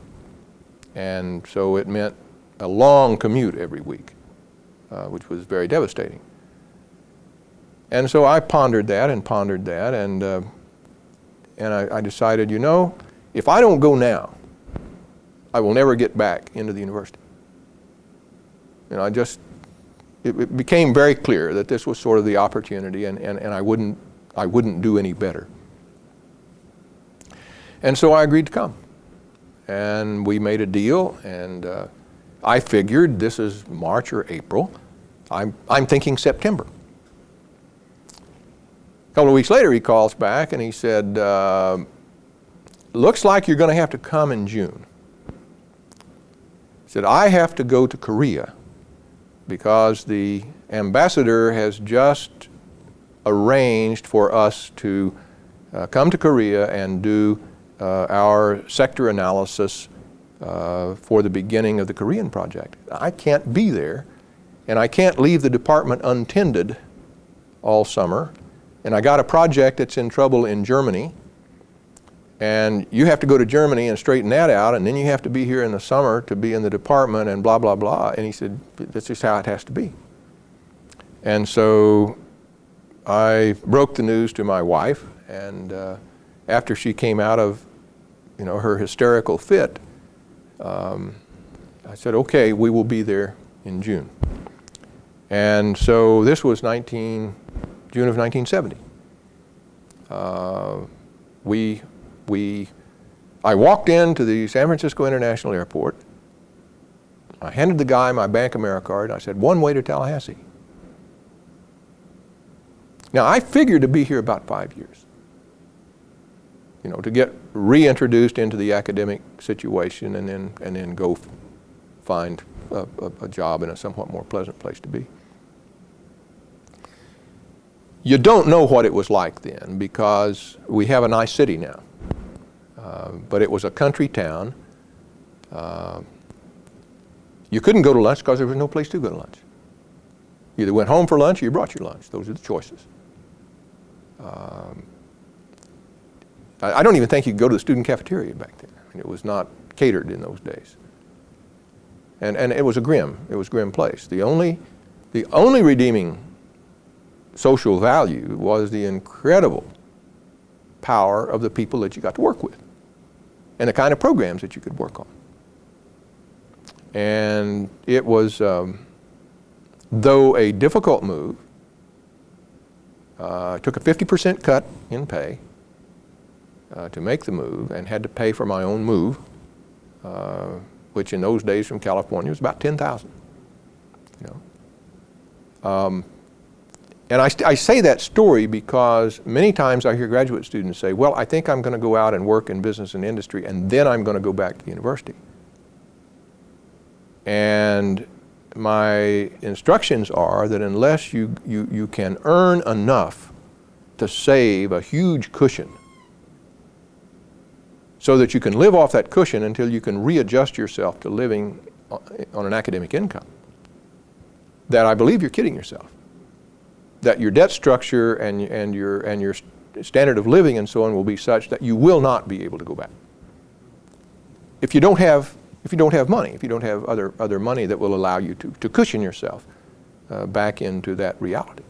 And so it meant a long commute every week, which was very devastating. And so I pondered that, and I decided, you know, if I don't go now, I will never get back into the university. You know, it became very clear that this was sort of the opportunity, and I wouldn't do any better. And so I agreed to come. And we made a deal, and I figured this is March or April. I'm thinking September. A couple of weeks later, he calls back and he said, looks like you're going to have to come in June. He said, I have to go to Korea because the ambassador has just arranged for us to come to Korea and do our sector analysis for the beginning of the Korean project. I can't be there, and I can't leave the department untended all summer, and I got a project that's in trouble in Germany, and you have to go to Germany and straighten that out, and then you have to be here in the summer to be in the department and blah, blah, blah. And he said, that's just how it has to be. And so I broke the news to my wife, and after she came out of, you know, her hysterical fit, I said, okay, we will be there in June. And so this was June of 1970. I walked into the San Francisco International Airport. I handed the guy my Bank of America card. I said, one way to Tallahassee. Now, I figured to be here about 5 years, you know, to get reintroduced into the academic situation and then go find a job in a somewhat more pleasant place to be. You don't know what it was like then, because we have a nice city now. But it was a country town. You couldn't go to lunch because there was no place to go to lunch. You either went home for lunch or you brought your lunch. Those are the choices. I don't even think you could go to the student cafeteria back then. I mean, it was not catered in those days. And it was a grim place. The only redeeming social value was the incredible power of the people that you got to work with and the kind of programs that you could work on. And it was, though a difficult move, I took a 50% cut in pay to make the move, and had to pay for my own move, which in those days from California was about $10,000. You know? And I say that story because many times I hear graduate students say, well, I think I'm going to go out and work in business and industry, and then I'm going to go back to the university. And my instructions are that unless you can earn enough to save a huge cushion so that you can live off that cushion until you can readjust yourself to living on an academic income, that I believe you're kidding yourself. That your debt structure and your standard of living and so on will be such that you will not be able to go back. If you don't have money, if you don't have other money that will allow you to cushion yourself back into that reality.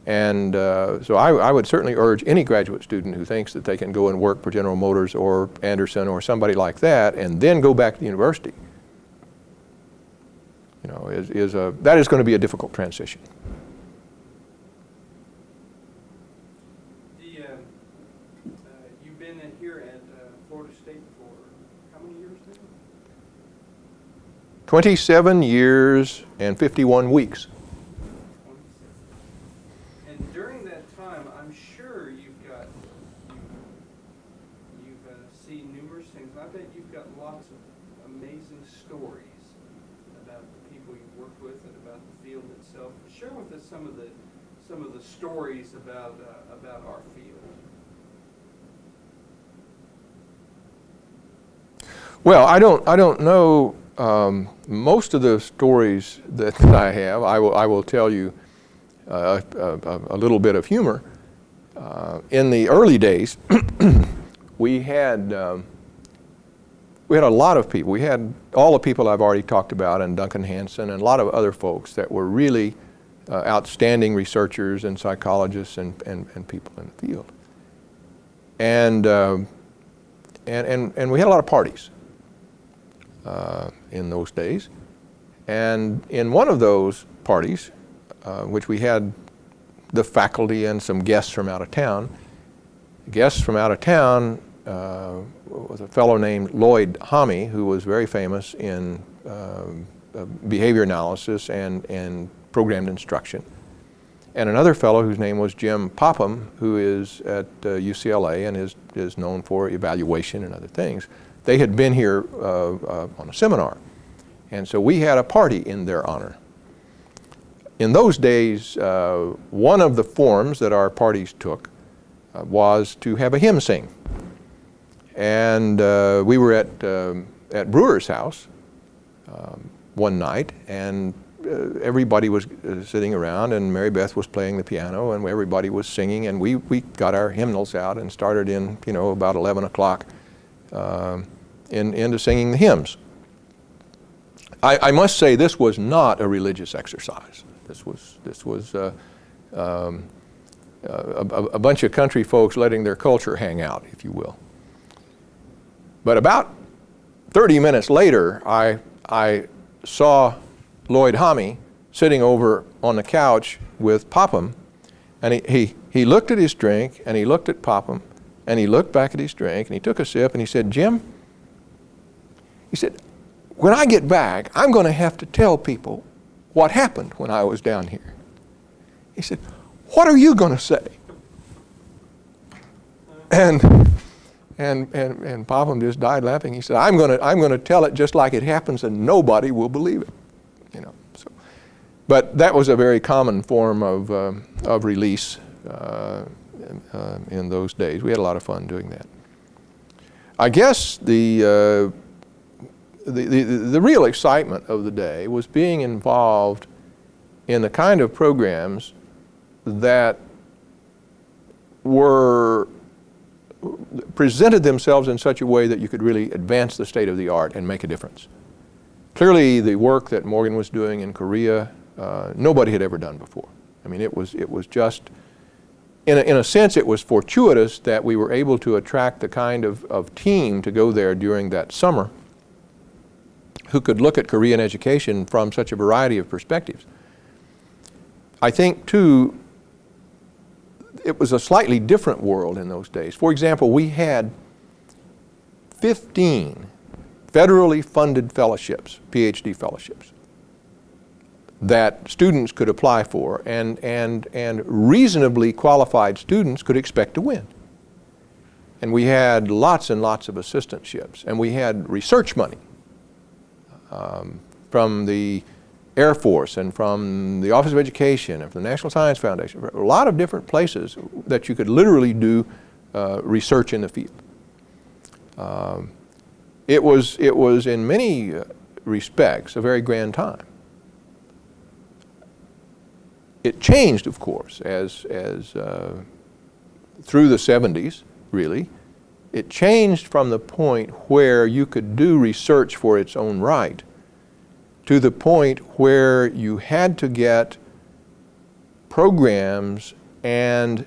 And so I would certainly urge any graduate student who thinks that they can go and work for General Motors or Anderson or somebody like that and then go back to the university, you know, that is going to be a difficult transition. 27 years and 51 weeks. 27. And during that time, I'm sure you've seen numerous things. I bet you've got lots of amazing stories about the people you've worked with and about the field itself. Share with us some of the stories about our field. Well, I don't know most of the stories that I have. I will tell you a little bit of humor. In the early days, we had a lot of people. We had all the people I've already talked about, and Duncan Hansen, and a lot of other folks that were really outstanding researchers and psychologists and people in the field. And we had a lot of parties in those days. And in one of those parties, which we had the faculty and some guests from out of town, was a fellow named Lloyd Homme, who was very famous in behavior analysis and programmed instruction. And another fellow whose name was Jim Popham, who is at UCLA and is known for evaluation and other things. They had been here on a seminar. And so we had a party in their honor. In those days, one of the forms that our parties took was to have a hymn sing. And we were at Brewer's house one night, and everybody was sitting around, and Mary Beth was playing the piano, and everybody was singing, and we got our hymnals out and started in, about 11 o'clock into singing the hymns. I must say this was not a religious exercise. This was a bunch of country folks letting their culture hang out, if you will. But about 30 minutes later, I saw Lloyd Homme sitting over on the couch with Popham, and he looked at his drink, and he looked at Popham, and he looked back at his drink, and he took a sip, and he said, "Jim," he said, "when I get back, I'm going to have to tell people what happened when I was down here." He said, "What are you going to say?" And Popham just died laughing. He said, I'm going to tell it just like it happens, and nobody will believe it." So, but that was a very common form of release in those days. We had a lot of fun doing that. I guess the real excitement of the day was being involved in the kind of programs that presented themselves in such a way that you could really advance the state of the art and make a difference. Clearly, the work that Morgan was doing in Korea, nobody had ever done before. I mean, it was just, in a sense, it was fortuitous that we were able to attract the kind of team to go there during that summer who could look at Korean education from such a variety of perspectives. I think, too, it was a slightly different world in those days. For example, we had 15 federally funded fellowships, PhD fellowships, that students could apply for, and reasonably qualified students could expect to win. And we had lots and lots of assistantships, and we had research money from the Air Force and from the Office of Education and from the National Science Foundation, a lot of different places that you could literally do research in the field. It was in many respects a very grand time. It changed, of course, as through the 70s, really. It changed from the point where you could do research for its own right to the point where you had to get programs and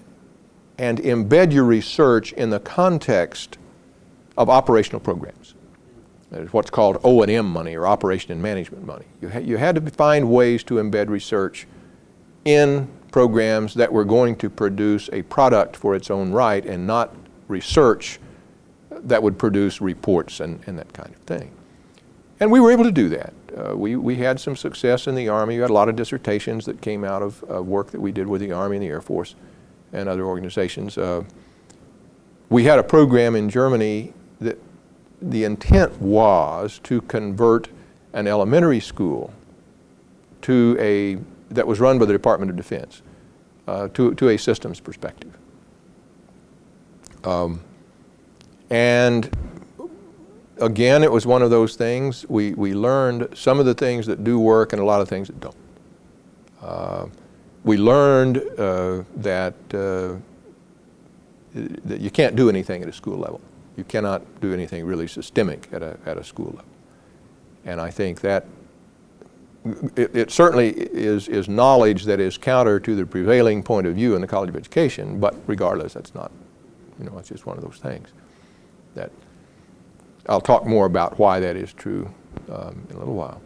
embed your research in the context of operational programs. That is what's called O&M money, or operation and management money. You had to find ways to embed research in programs that were going to produce a product for its own right, and not research that would produce reports and that kind of thing. And we were able to do that. We had some success in the Army. We had a lot of dissertations that came out of work that we did with the Army and the Air Force and other organizations. We had a program in Germany that the intent was to convert an elementary school that was run by the Department of Defense to a systems perspective. And again, it was one of those things. We learned some of the things that do work and a lot of things that don't. We learned that you can't do anything at a school level. You cannot do anything really systemic at a school level. And I think that it certainly is knowledge that is counter to the prevailing point of view in the College of Education, but regardless, that's not, it's just one of those things that I'll talk more about why that is true in a little while.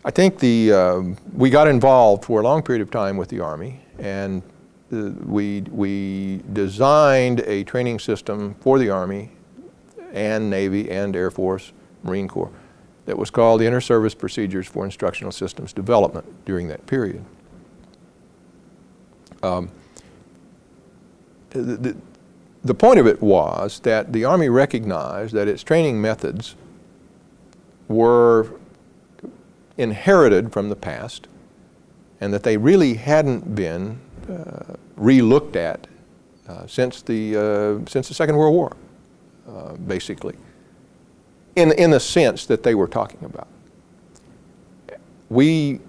I think we got involved for a long period of time with the Army, and we designed a training system for the Army and Navy and Air Force, Marine Corps, that was called the Inter-Service Procedures for Instructional Systems Development during that period. The point of it was that the Army recognized that its training methods were inherited from the past and that they really hadn't been re-looked at since the Second World War, basically, in the sense that they were talking about. We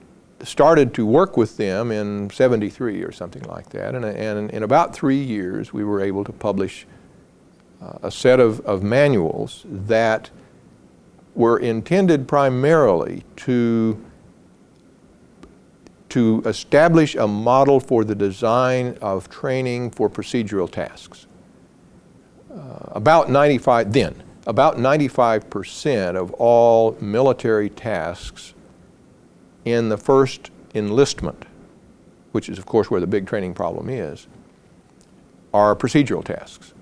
started to work with them in '73 or something like that, and in about 3 years we were able to publish a set of manuals that were intended primarily to establish a model for the design of training for procedural tasks. About 95% of all military tasks in the first enlistment, which is of course where the big training problem is, are procedural tasks.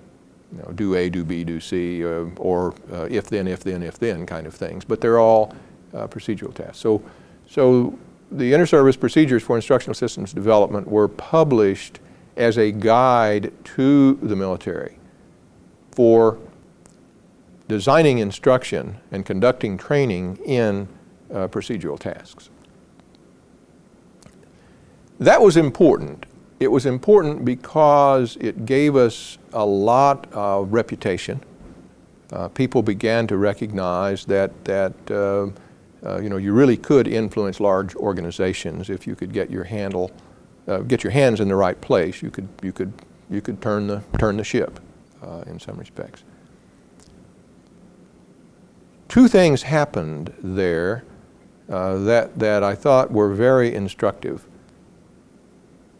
Do A, do B, do C, or if then kind of things, but they're all procedural tasks. So the Inter-Service Procedures for Instructional Systems Development were published as a guide to the military for designing instruction and conducting training in procedural tasks. That was important. It was important because it gave us a lot of reputation. People began to recognize that you really could influence large organizations if you could get your hands in the right place. You could turn the ship in some respects. Two things happened there that I thought were very instructive.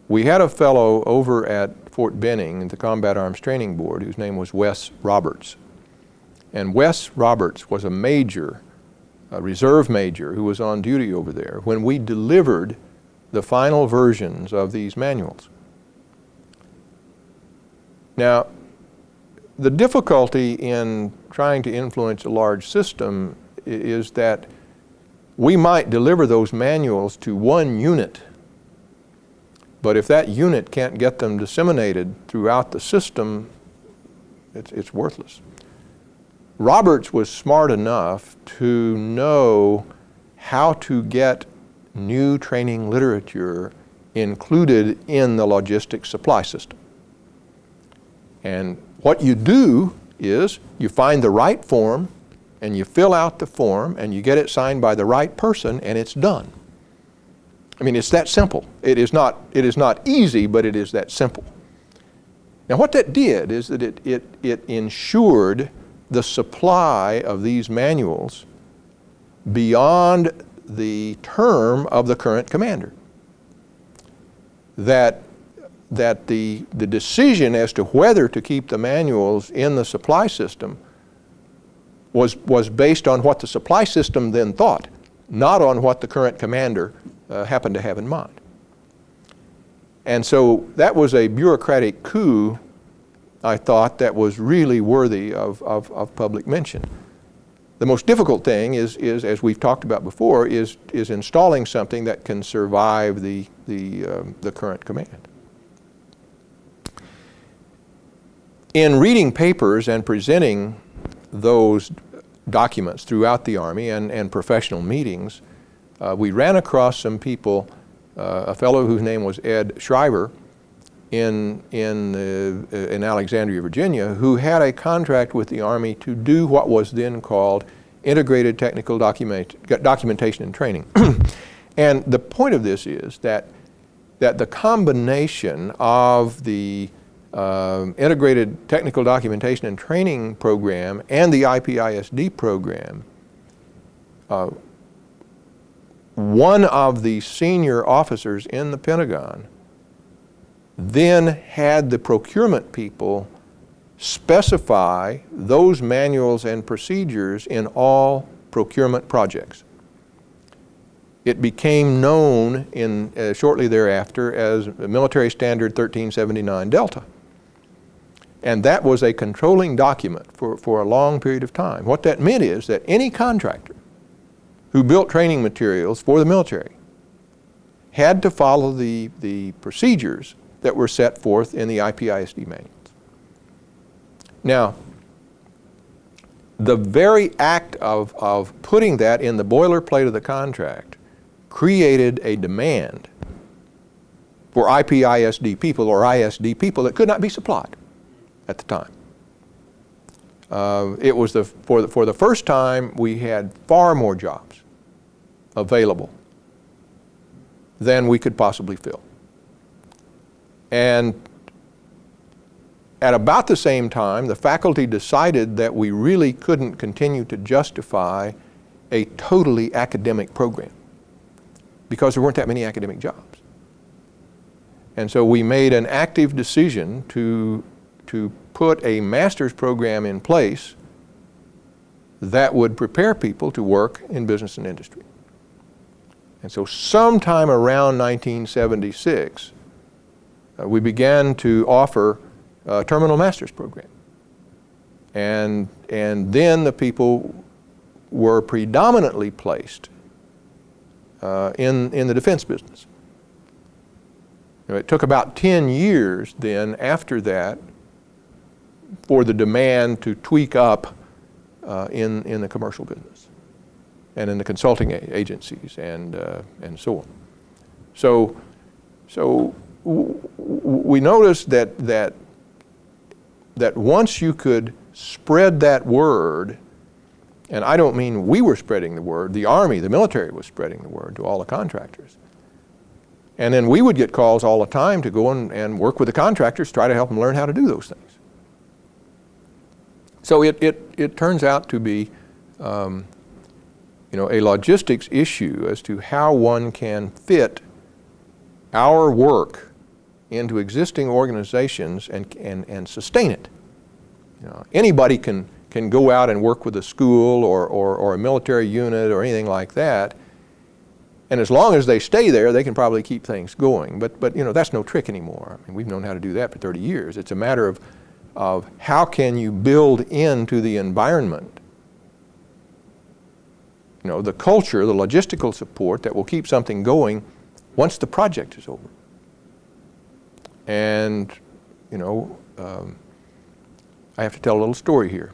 We had a fellow over at Fort Benning at the Combat Arms Training Board whose name was Wes Roberts. And Wes Roberts was a major, a reserve major who was on duty over there when we delivered the final versions of these manuals. Now, the difficulty in trying to influence a large system is that we might deliver those manuals to one unit, but if that unit can't get them disseminated throughout the system, it's worthless. Roberts was smart enough to know how to get new training literature included in the logistics supply system. And what you do is you find the right form and you fill out the form and you get it signed by the right person and it's done. I mean, it's that simple. It is not easy, but it is that simple. Now what that did is that it ensured the supply of these manuals beyond the term of the current commander. That the decision as to whether to keep the manuals in the supply system was based on what the supply system then thought, not on what the current commander happened to have in mind. And so that was a bureaucratic coup, I thought, that was really worthy of public mention. The most difficult thing is, as we've talked about before, is installing something that can survive the current command. In reading papers and presenting those documents throughout the Army and professional meetings, we ran across some people, a fellow whose name was Ed Shriver in Alexandria, Virginia, who had a contract with the Army to do what was then called Integrated Technical Documentation and Training. And the point of this is that the combination of the Integrated Technical Documentation and Training program and the IPISD program, one of the senior officers in the Pentagon then had the procurement people specify those manuals and procedures in all procurement projects. It became known shortly thereafter as Military Standard 1379 Delta. And that was a controlling document for a long period of time. What that meant is that any contractor who built training materials for the military had to follow the procedures that were set forth in the IPISD manuals. Now, the very act of putting that in the boilerplate of the contract created a demand for IPISD people or ISD people that could not be supplied at the time. It was for the first time we had far more jobs available than we could possibly fill. And at about the same time, the faculty decided that we really couldn't continue to justify a totally academic program because there weren't that many academic jobs. And so we made an active decision to put a master's program in place that would prepare people to work in business and industry. And so sometime around 1976, we began to offer a terminal master's program. And then the people were predominantly placed in the defense business. It took about 10 years then after that for the demand to tweak up in the commercial business and in the consulting agencies and so on. So we noticed that once you could spread that word, and I don't mean we were spreading the word, the Army, the military was spreading the word to all the contractors. And then we would get calls all the time to go and work with the contractors, try to help them learn how to do those things. So it turns out to be a logistics issue as to how one can fit our work into existing organizations and sustain it. Anybody can go out and work with a school or a military unit or anything like that, and as long as they stay there, they can probably keep things going. But that's no trick anymore. I mean, we've known how to do that for 30 years. It's a matter of how can you build into the environment the culture, the logistical support that will keep something going once the project is over. And I have to tell a little story here.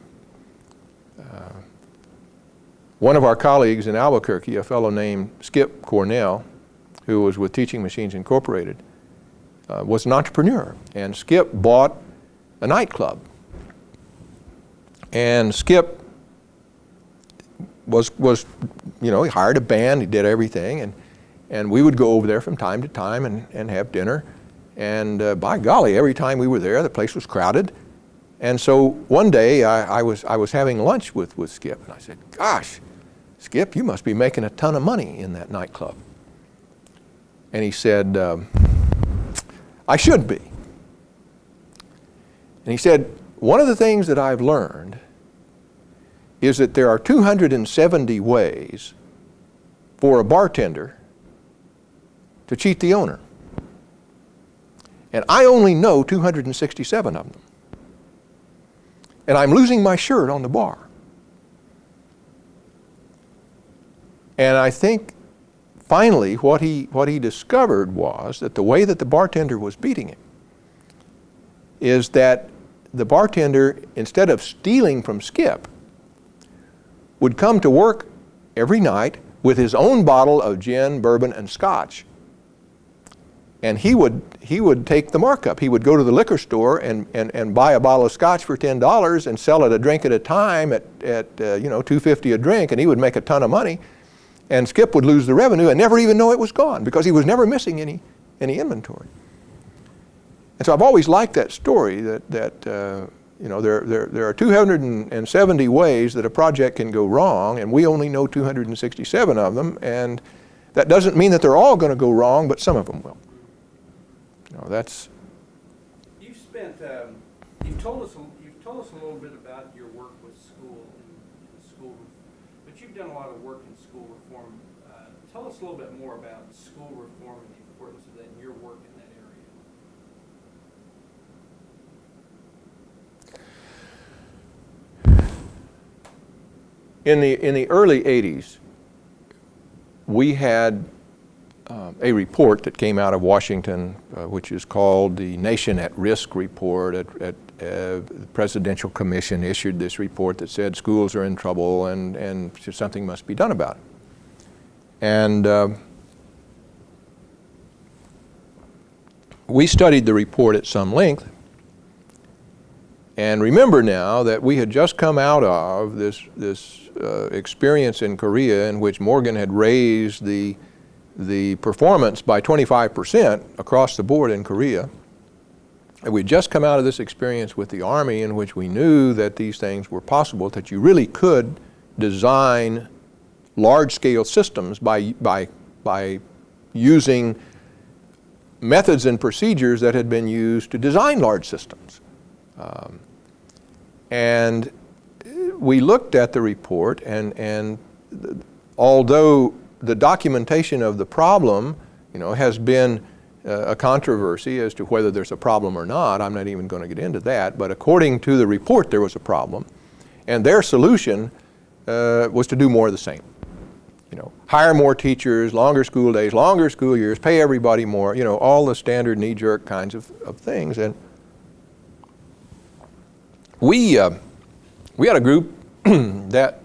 One of our colleagues in Albuquerque, a fellow named Skip Cornell, who was with Teaching Machines Incorporated, was an entrepreneur. And Skip bought a nightclub. And Skip was he hired a band, he did everything, and we would go over there from time to time and have dinner. And by golly, every time we were there, the place was crowded. And so one day I was having lunch with Skip, and I said, "Gosh, Skip, you must be making a ton of money in that nightclub." And he said, "I should be." And he said, "One of the things that I've learned is that there are 270 ways for a bartender to cheat the owner. And I only know 267 of them. And I'm losing my shirt on the bar." And I think finally what he discovered was that the way that the bartender was beating him is that the bartender, instead of stealing from Skip, would come to work every night with his own bottle of gin, bourbon, and scotch. And he would take the markup. He would go to the liquor store and buy a bottle of scotch for $10 and sell it a drink at a time at $2.50 a drink, and he would make a ton of money. And Skip would lose the revenue and never even know it was gone because he was never missing any inventory. And so I've always liked that story that there are 270 ways that a project can go wrong, and we only know 267 of them. And that doesn't mean that they're all going to go wrong, but some of them will. That's. You've told us a little bit about your work with school and school, but you've done a lot of work in school reform. Tell us a little bit more about school reform and the importance of that in your work in that area. In the early 80s, we had a report that came out of Washington, which is called the Nation at Risk Report. The Presidential Commission issued this report that said schools are in trouble and something must be done about it. And we studied the report at some length. And remember now that we had just come out of this experience in Korea in which Morgan had raised the performance by 25% across the board in Korea. And we'd just come out of this experience with the Army in which we knew that these things were possible, that you really could design large-scale systems by using methods and procedures that had been used to design large systems. And we looked at the report, and although the documentation of the problem, has been a controversy as to whether there's a problem or not. I'm not even going to get into that. But according to the report, there was a problem, and their solution was to do more of the same. Hire more teachers, longer school days, longer school years, pay everybody more. All the standard knee-jerk kinds of things. And we had a group that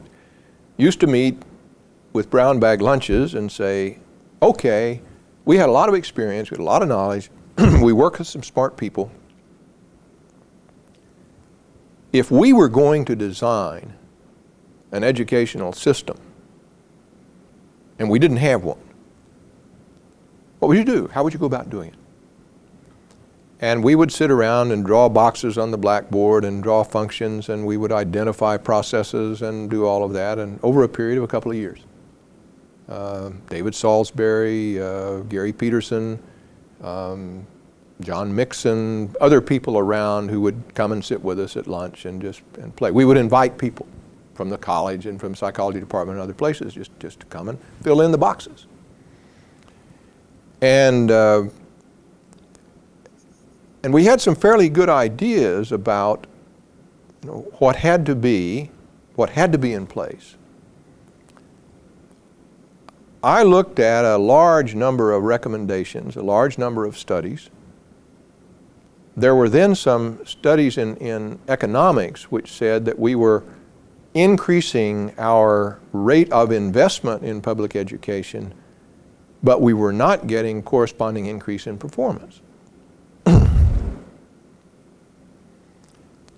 used to meet with brown bag lunches and say, okay, we had a lot of experience, we had a lot of knowledge, we work with some smart people. If we were going to design an educational system and we didn't have one, what would you do? How would you go about doing it? And we would sit around and draw boxes on the blackboard and draw functions, and we would identify processes and do all of that, and over a period of a couple of years. David Salisbury, Gary Peterson, John Mixon, other people around who would come and sit with us at lunch and play. We would invite people from the college and from the psychology department and other places just to come and fill in the boxes. And we had some fairly good ideas about what had to be in place. I looked at a large number of recommendations, a large number of studies. There were then some studies in economics which said that we were increasing our rate of investment in public education, but we were not getting corresponding increase in performance.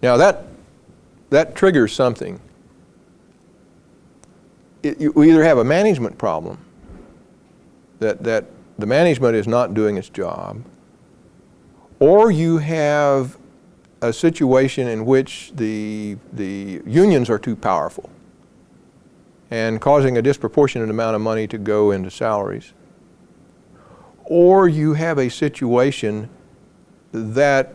Now that triggers something. We either have a management problem, that the management is not doing its job, or you have a situation in which the unions are too powerful and causing a disproportionate amount of money to go into salaries, or you have a situation that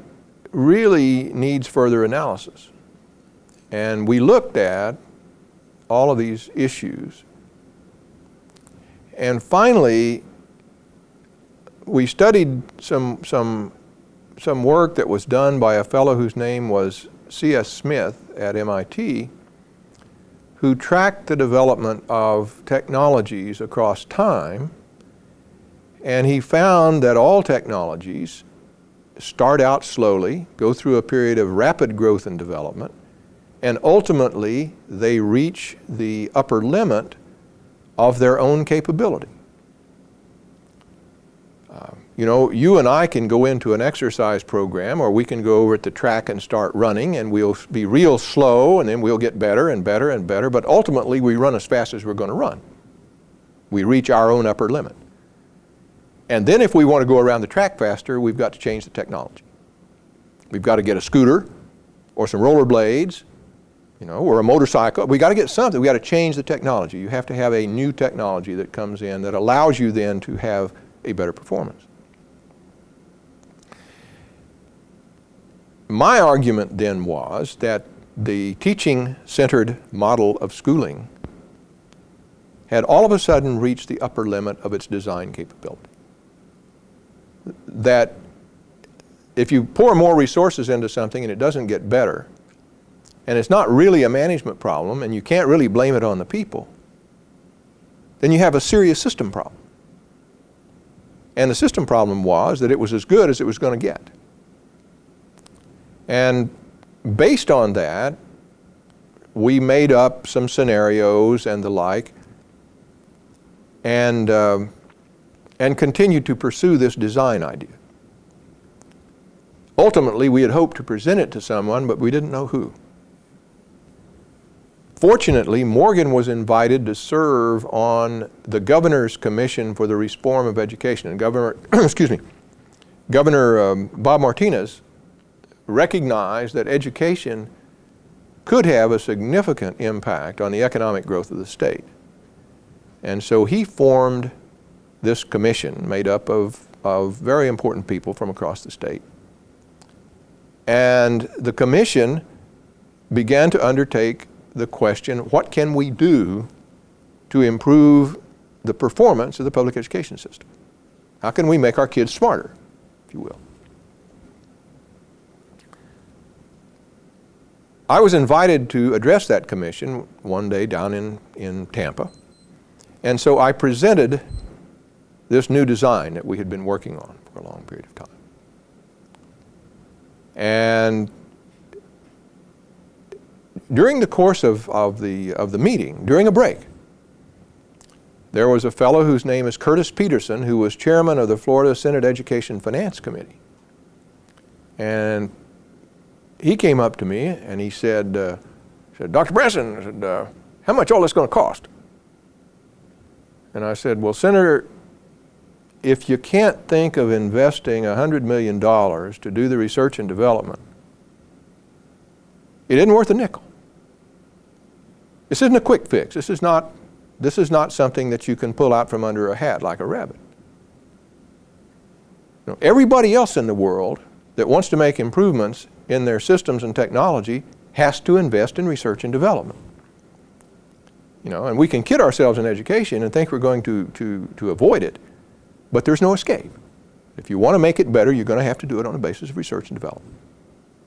really needs further analysis. And we looked at all of these issues. And finally, we studied some work that was done by a fellow whose name was C.S. Smith at MIT, who tracked the development of technologies across time, and he found that all technologies start out slowly, go through a period of rapid growth and development, and ultimately they reach the upper limit of their own capability. You know, you and I can go into an exercise program, or we can go over at the track and start running, and we'll be real slow, and then we'll get better and better and better, but ultimately we run as fast as we're going to run. We reach our own upper limit. And then if we want to go around the track faster, we've got to change the technology. We've got to get a scooter or some rollerblades, you know, or a motorcycle. We've got to get something. We've got to change the technology. You have to have a new technology that comes in that allows you then to have a better performance. My argument then was that the teaching-centered model of schooling had all of a sudden reached the upper limit of its design capability. That if you pour more resources into something and it doesn't get better, and it's not really a management problem, and you can't really blame it on the people, then you have a serious system problem. And the system problem was that it was as good as it was going to get. And based on that, we made up some scenarios and the like, and continued to pursue this design idea. Ultimately, we had hoped to present it to someone, but we didn't know who. Fortunately, Morgan was invited to serve on the Governor's Commission for the Reform of Education. And Governor Bob Martinez recognized that education could have a significant impact on the economic growth of the state. And so he formed this commission made up of very important people from across the state. And the commission began to undertake the question, what can we do to improve the performance of the public education system? How can we make our kids smarter, if you will? I was invited to address that commission one day down in Tampa. And so I presented this new design that we had been working on for a long period of time. And during the course of the meeting, during a break, there was a fellow whose name is Curtis Peterson, who was chairman of the Florida Senate Education Finance Committee. And he came up to me and he said, Dr. Branson, I said, how much all this going to cost? And I said, well, Senator, if you can't think of investing $100 million to do the research and development, it isn't worth a nickel. This isn't a quick fix. This is not something that you can pull out from under a hat like a rabbit. You know, everybody else in the world that wants to make improvements in their systems and technology has to invest in research and development. You know, and we can kid ourselves in education and think we're going to avoid it, but there's no escape. If you want to make it better, you're going to have to do it on the basis of research and development.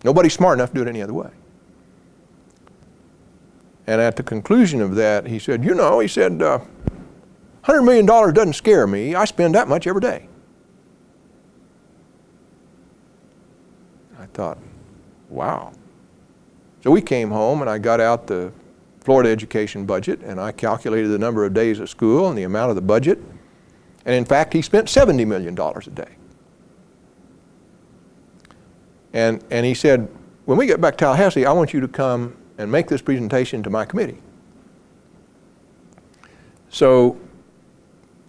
Nobody's smart enough to do it any other way. And at the conclusion of that, he said, $100 million doesn't scare me. I spend that much every day. I thought, wow. So we came home and I got out the Florida education budget and I calculated the number of days of school and the amount of the budget. And in fact, he spent $70 million a day. And he said, when we get back to Tallahassee, I want you to come and make this presentation to my committee. So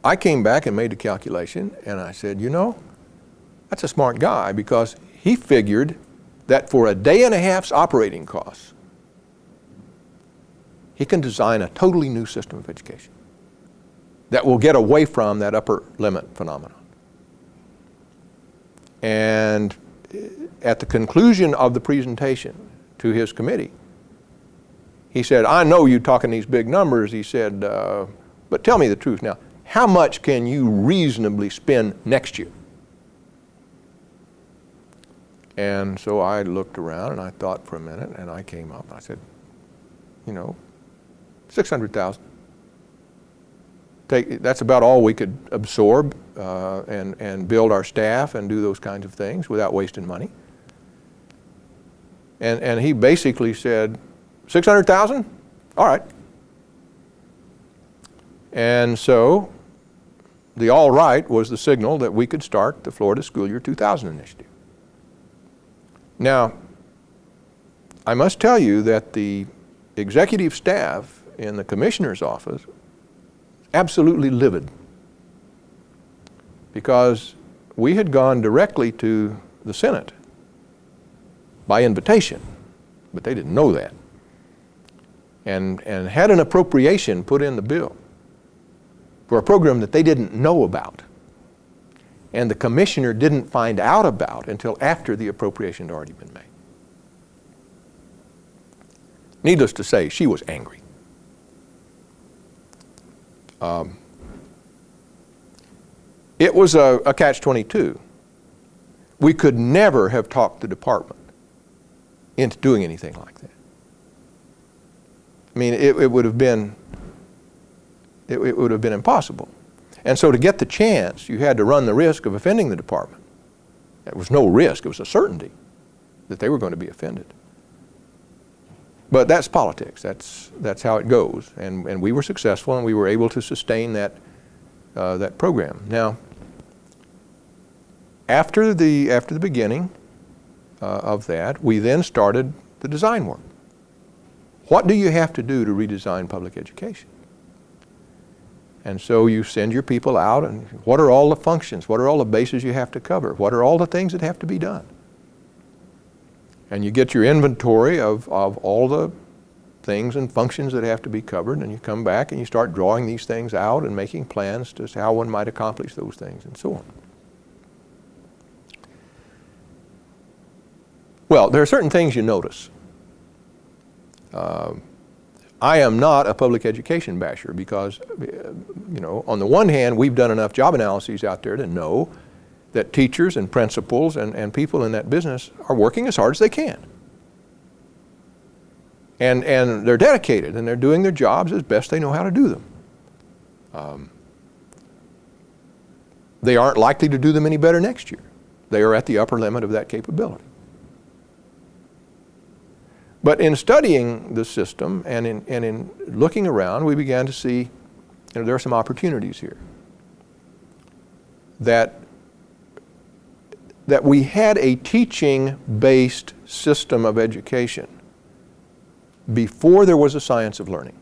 I came back and made the calculation and I said, that's a smart guy, because he figured that for a day and a half's operating costs, he can design a totally new system of education that will get away from that upper limit phenomenon. And at the conclusion of the presentation to his committee, he said, I know you're talking these big numbers. He said, but tell me the truth now. How much can you reasonably spend next year? And so I looked around and I thought for a minute and I came up and I said, $600,000. That's about all we could absorb and build our staff and do those kinds of things without wasting money. And he basically said, 600,000? All right. And so the all right was the signal that we could start the Florida School Year 2000 initiative. Now, I must tell you that the executive staff in the commissioner's office absolutely livid, because we had gone directly to the Senate by invitation, but they didn't know that, and had an appropriation put in the bill for a program that they didn't know about, and the commissioner didn't find out about until after the appropriation had already been made. Needless to say, she was angry. It was a catch-22. We could never have talked the department into doing anything like that. I mean, it would have been impossible. And so to get the chance, you had to run the risk of offending the department. It was no risk, it was a certainty that they were going to be offended. But that's politics, that's how it goes. And we were successful, and we were able to sustain that program. Now, after the beginning of that, we then started the design work. What do you have to do to redesign public education? And so you send your people out, and what are all the functions? What are all the bases you have to cover? What are all the things that have to be done? And you get your inventory of all the things and functions that have to be covered, and you come back and you start drawing these things out and making plans to how one might accomplish those things and so on. Well, there are certain things you notice. I am not a public education basher because, you know, on the one hand, we've done enough job analyses out there to know that teachers and principals and people in that business are working as hard as they can. And they're dedicated, and they're doing their jobs as best they know how to do them. They aren't likely to do them any better next year. They are at the upper limit of that capability. But in studying the system and in looking around, we began to see, you know, there are some opportunities here. That we had a teaching-based system of education before there was a science of learning.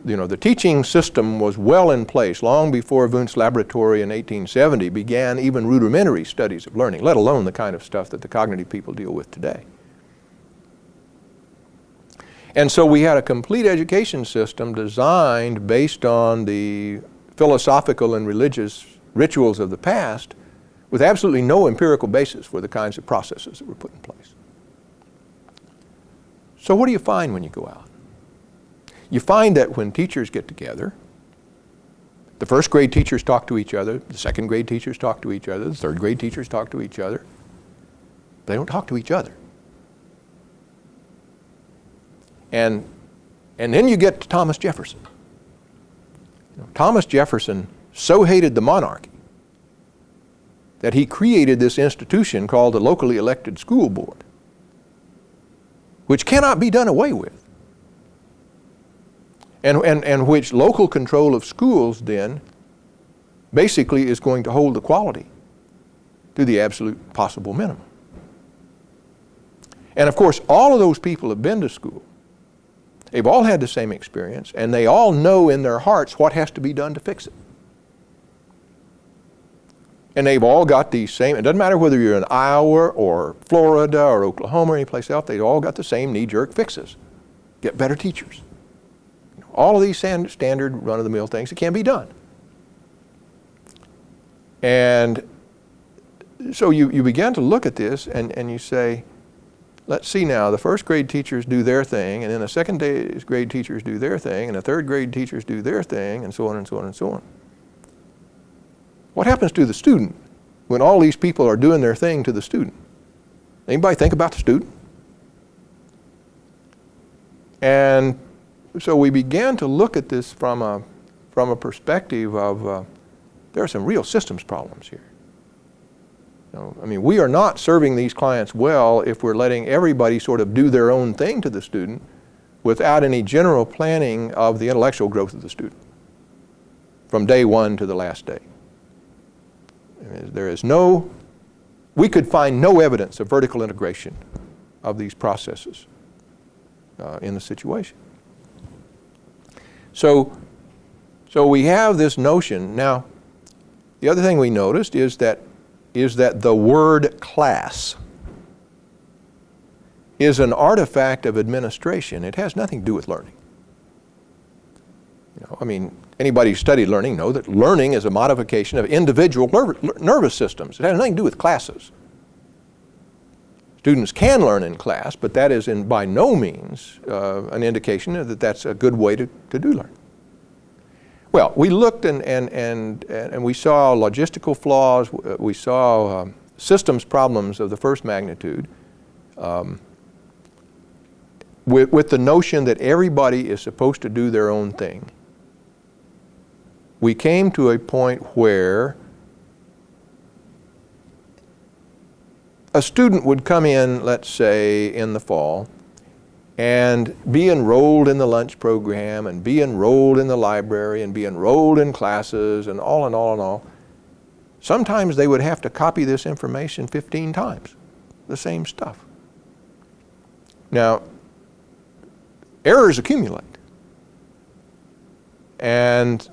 You know, the teaching system was well in place long before Wundt's laboratory in 1870 began even rudimentary studies of learning, let alone the kind of stuff that the cognitive people deal with today. And so we had a complete education system designed based on the philosophical and religious rituals of the past with absolutely no empirical basis for the kinds of processes that were put in place. So what do you find when you go out? You find that when teachers get together, the first grade teachers talk to each other, the second grade teachers talk to each other, the third grade teachers talk to each other. They don't talk to each other. And then you get to Thomas Jefferson. You know, Thomas Jefferson so hated the monarchy that he created this institution called the locally elected school board, which cannot be done away with, and which local control of schools then basically is going to hold the quality to the absolute possible minimum. And of course, all of those people have been to school. They've all had the same experience, and they all know in their hearts what has to be done to fix it. And they've all got these same, it doesn't matter whether you're in Iowa or Florida or Oklahoma or any place else, they've all got the same knee-jerk fixes. Get better teachers. All of these standard run-of-the-mill things that can be done. And so you begin to look at this and you say, let's see now, the first grade teachers do their thing, and then the second grade teachers do their thing, and the third grade teachers do their thing, and so on and so on and so on. What happens to the student when all these people are doing their thing to the student? Anybody think about the student? And so we began to look at this from a perspective of there are some real systems problems here. I mean, we are not serving these clients well if we're letting everybody sort of do their own thing to the student without any general planning of the intellectual growth of the student from day one to the last day. There is no, we could find no evidence of vertical integration of these processes in the situation. So we have this notion. Now, the other thing we noticed is that the word class is an artifact of administration. It has nothing to do with learning. I mean, anybody who studied learning know that learning is a modification of individual nervous systems. It has nothing to do with classes. Students can learn in class, but that is by no means an indication that that's a good way to do learning. Well, we looked and we saw logistical flaws. We saw systems problems of the first magnitude with the notion that everybody is supposed to do their own thing. We came to a point where a student would come in, let's say, in the fall, and be enrolled in the lunch program and be enrolled in the library and be enrolled in classes and all and all and all. Sometimes they would have to copy this information 15 times, the same stuff. Now, errors accumulate. And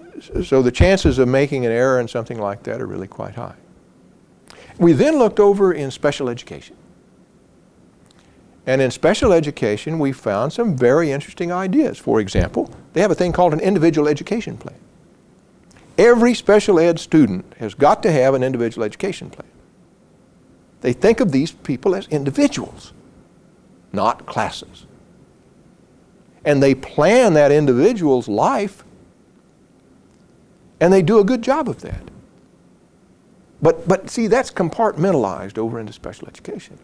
so the chances of making an error in something like that are really quite high. We then looked over in special education. And in special education, we found some very interesting ideas. For example, they have a thing called an individual education plan. Every special ed student has got to have an individual education plan. They think of these people as individuals, not classes. And they plan that individual's life, and they do a good job of that. But see, that's compartmentalized over into special education.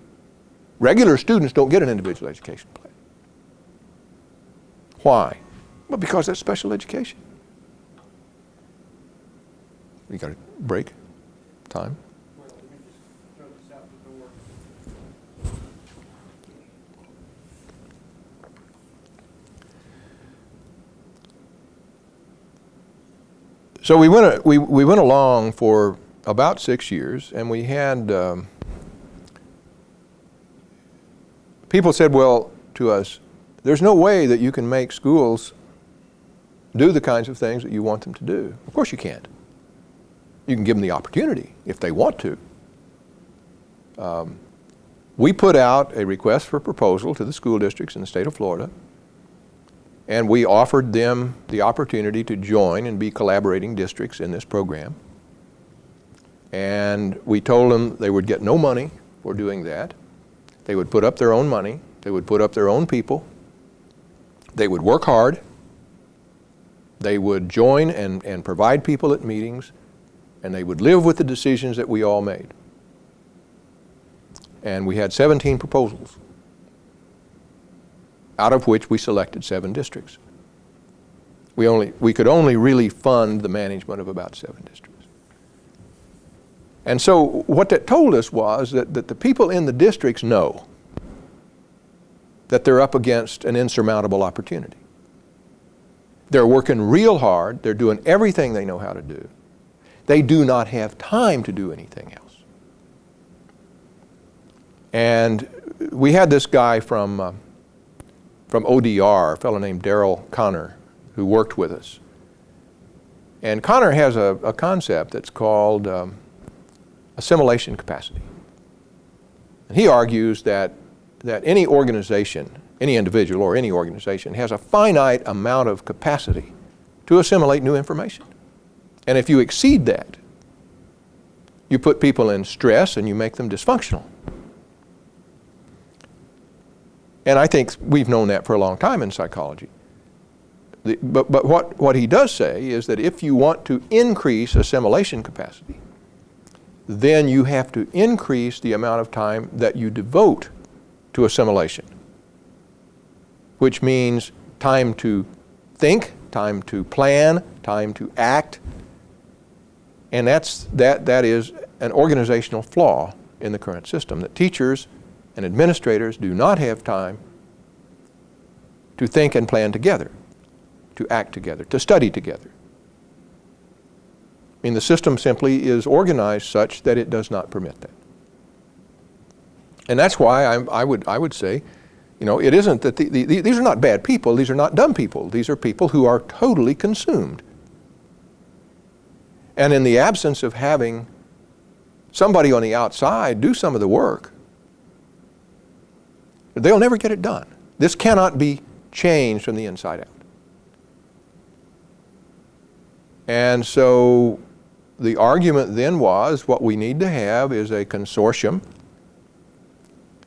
Regular students don't get an individual education plan. Why? Well, because that's special education. You got a break? Time? Well, let me just throw this out the door. So we went along for about 6 years, and we had people said, well, to us, there's no way that you can make schools do the kinds of things that you want them to do. Of course you can't. You can give them the opportunity if they want to. We put out a request for proposal to the school districts in the state of Florida, and we offered them the opportunity to join and be collaborating districts in this program. And we told them they would get no money for doing that. They would put up their own money. They would put up their own people. They would work hard. They would join and provide people at meetings, and they would live with the decisions that we all made. And we had 17 proposals, out of which we selected 7 districts. We could only really fund the management of about 7 districts. And so what that told us was that the people in the districts know that they're up against an insurmountable opportunity. They're working real hard. They're doing everything they know how to do. They do not have time to do anything else. And we had this guy from ODR, a fellow named Darrell Connor, who worked with us. And Connor has a concept that's called Assimilation Capacity. And he argues that any organization, any individual or any organization has a finite amount of capacity to assimilate new information. And if you exceed that, you put people in stress and you make them dysfunctional. And I think we've known that for a long time in psychology. But what he does say is that if you want to increase assimilation capacity, then you have to increase the amount of time that you devote to assimilation, which means time to think, time to plan, time to act. And that is an organizational flaw in the current system, that teachers and administrators do not have time to think and plan together, to act together, to study together. I mean, the system simply is organized such that it does not permit that. And that's why I would say, you know, it isn't that these are not bad people, these are not dumb people, these are people who are totally consumed. And in the absence of having somebody on the outside do some of the work, they'll never get it done. This cannot be changed from the inside out. And so the argument then was, what we need to have is a consortium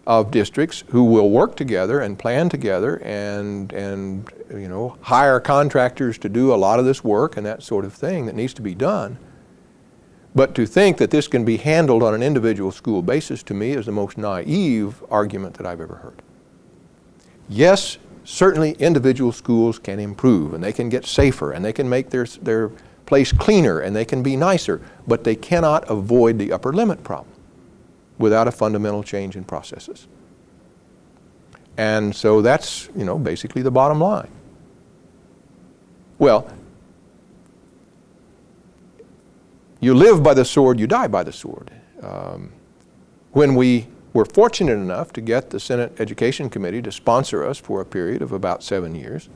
of districts who will work together and plan together and you know, hire contractors to do a lot of this work and that sort of thing that needs to be done. But to think that this can be handled on an individual school basis, to me, is the most naive argument that I've ever heard. Yes, certainly individual schools can improve, and they can get safer, and they can make their place cleaner, and they can be nicer, but they cannot avoid the upper limit problem without a fundamental change in processes. And so that's, you know, basically the bottom line. Well, you live by the sword, you die by the sword. When we were fortunate enough to get the Senate Education Committee to sponsor us for a period of about 7 years,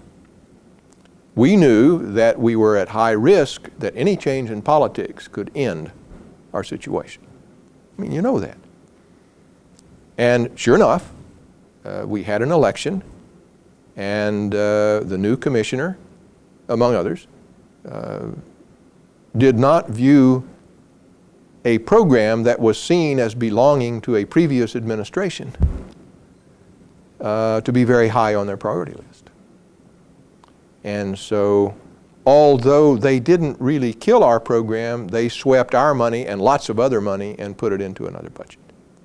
we knew that we were at high risk that any change in politics could end our situation. I mean, you know that. And sure enough, we had an election, and the new commissioner, among others, did not view a program that was seen as belonging to a previous administration to be very high on their priority list. And so, although they didn't really kill our program, they swept our money and lots of other money and put it into another budget.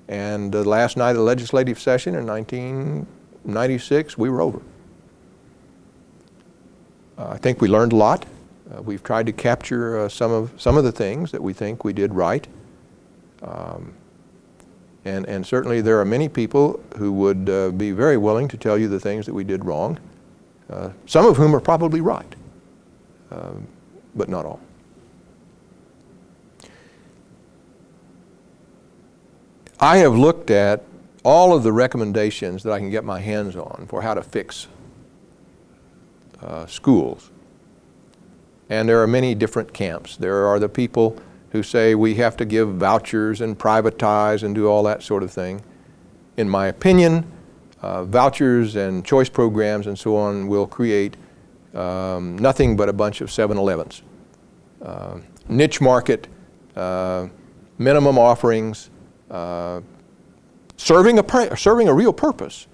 And the last night of the legislative session in 1996, we were over. I think we learned a lot. We've tried to capture some of the things that we think we did right. And certainly there are many people who would be very willing to tell you the things that we did wrong, some of whom are probably right, but not all. I have looked at all of the recommendations that I can get my hands on for how to fix schools. And there are many different camps. There are the people who say we have to give vouchers and privatize and do all that sort of thing. In my opinion, vouchers and choice programs and so on will create nothing but a bunch of 7-Elevens. Niche market, minimum offerings, serving a real purpose,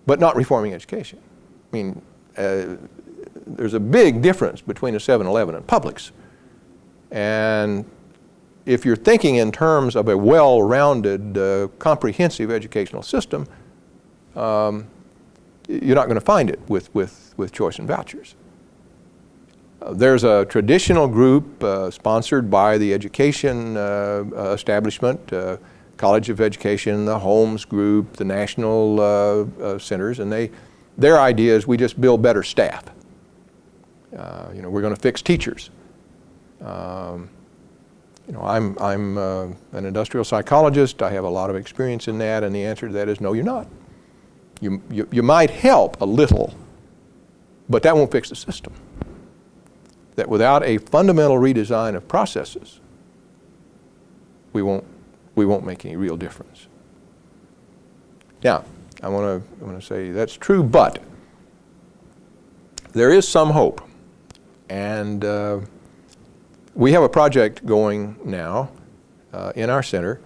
but not reforming education. I mean, there's a big difference between a 7-Eleven and Publix. And if you're thinking in terms of a well-rounded, comprehensive educational system, you're not going to find it with choice and vouchers. There's a traditional group sponsored by the education establishment, College of Education, the Holmes Group, the national centers, and their idea is we just build better staff. You know, we're going to fix teachers. You know, I'm an industrial psychologist. I have a lot of experience in that, and the answer to that is no, you're not. You might help a little, but that won't fix the system. That without a fundamental redesign of processes, we won't make any real difference. Now, I want to say that's true, but there is some hope. And we have a project going now in our center,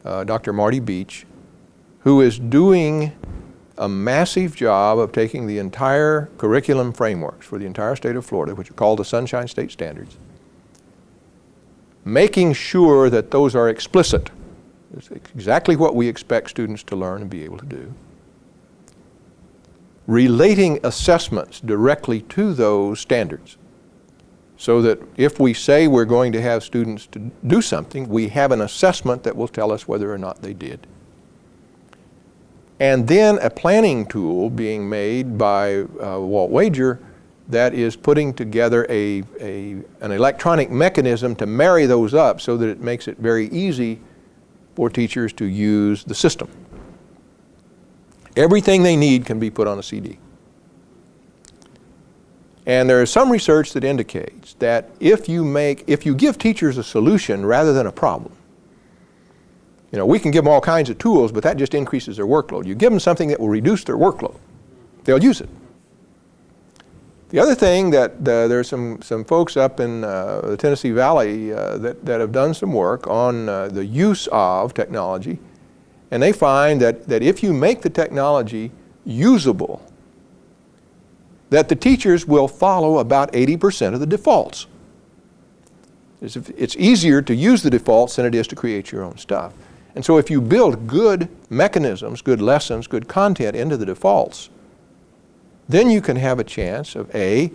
Dr. Marty Beach, who is doing a massive job of taking the entire curriculum frameworks for the entire state of Florida, which are called the Sunshine State Standards, making sure that those are explicit. It's exactly what we expect students to learn and be able to do. relating assessments directly to those standards, so that if we say we're going to have students to do something, we have an assessment that will tell us whether or not they did. And then a planning tool being made by Walt Wager that is putting together an electronic mechanism to marry those up so that it makes it very easy for teachers to use the system. Everything they need can be put on a CD. And there is some research that indicates that if you give teachers a solution rather than a problem, you know, we can give them all kinds of tools, but that just increases their workload. You give them something that will reduce their workload, they'll use it. The other thing that there's some folks up in the Tennessee Valley that have done some work on the use of technology, and they find that if you make the technology usable, that the teachers will follow about 80% of the defaults. It's easier to use the defaults than it is to create your own stuff. And so if you build good mechanisms, good lessons, good content into the defaults, then you can have a chance of A,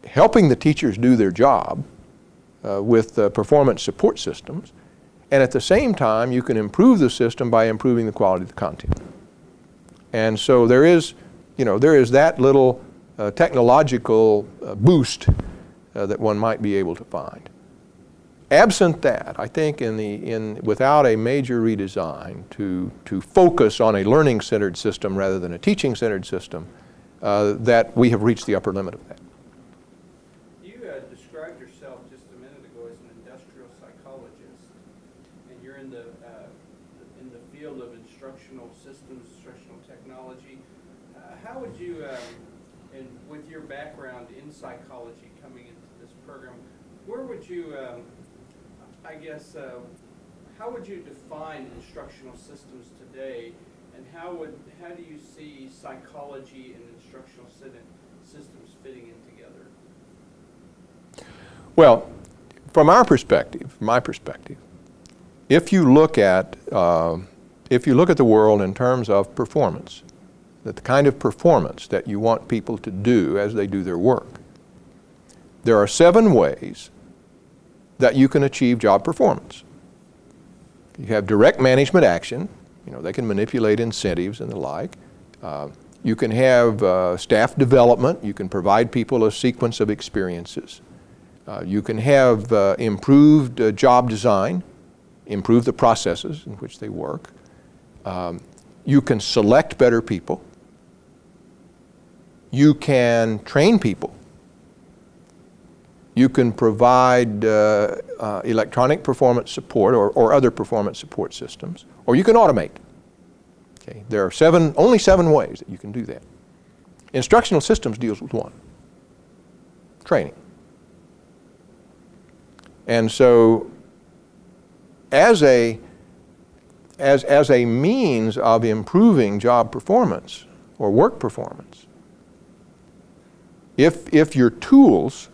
helping the teachers do their job with performance support systems, and at the same time you can improve the system by improving the quality of the content. And so there is that little technological boost that one might be able to find. Absent that, I think without a major redesign to focus on a learning-centered system rather than a teaching-centered system, that we have reached the upper limit of that. You described yourself just a minute ago as an industrial psychologist, and you're in the field of instructional systems, instructional technology. How would you, and with your background in psychology coming into this program, where would you, how would you define instructional systems today, and how do you see psychology and instructional systems fitting in together? Well, from my perspective, if you look at the world in terms of performance, that the kind of performance that you want people to do as they do their work, there are 7 ways that you can achieve job performance. You have direct management action. You know, they can manipulate incentives and the like. You can have staff development. You can provide people a sequence of experiences. You can have improved job design, improve the processes in which they work. You can select better people. You can train people. You can provide electronic performance support or other performance support systems, or you can automate. Okay? There are only 7 ways that you can do that. Instructional systems deals with 1, training. And so as a means of improving job performance or work performance, if your tools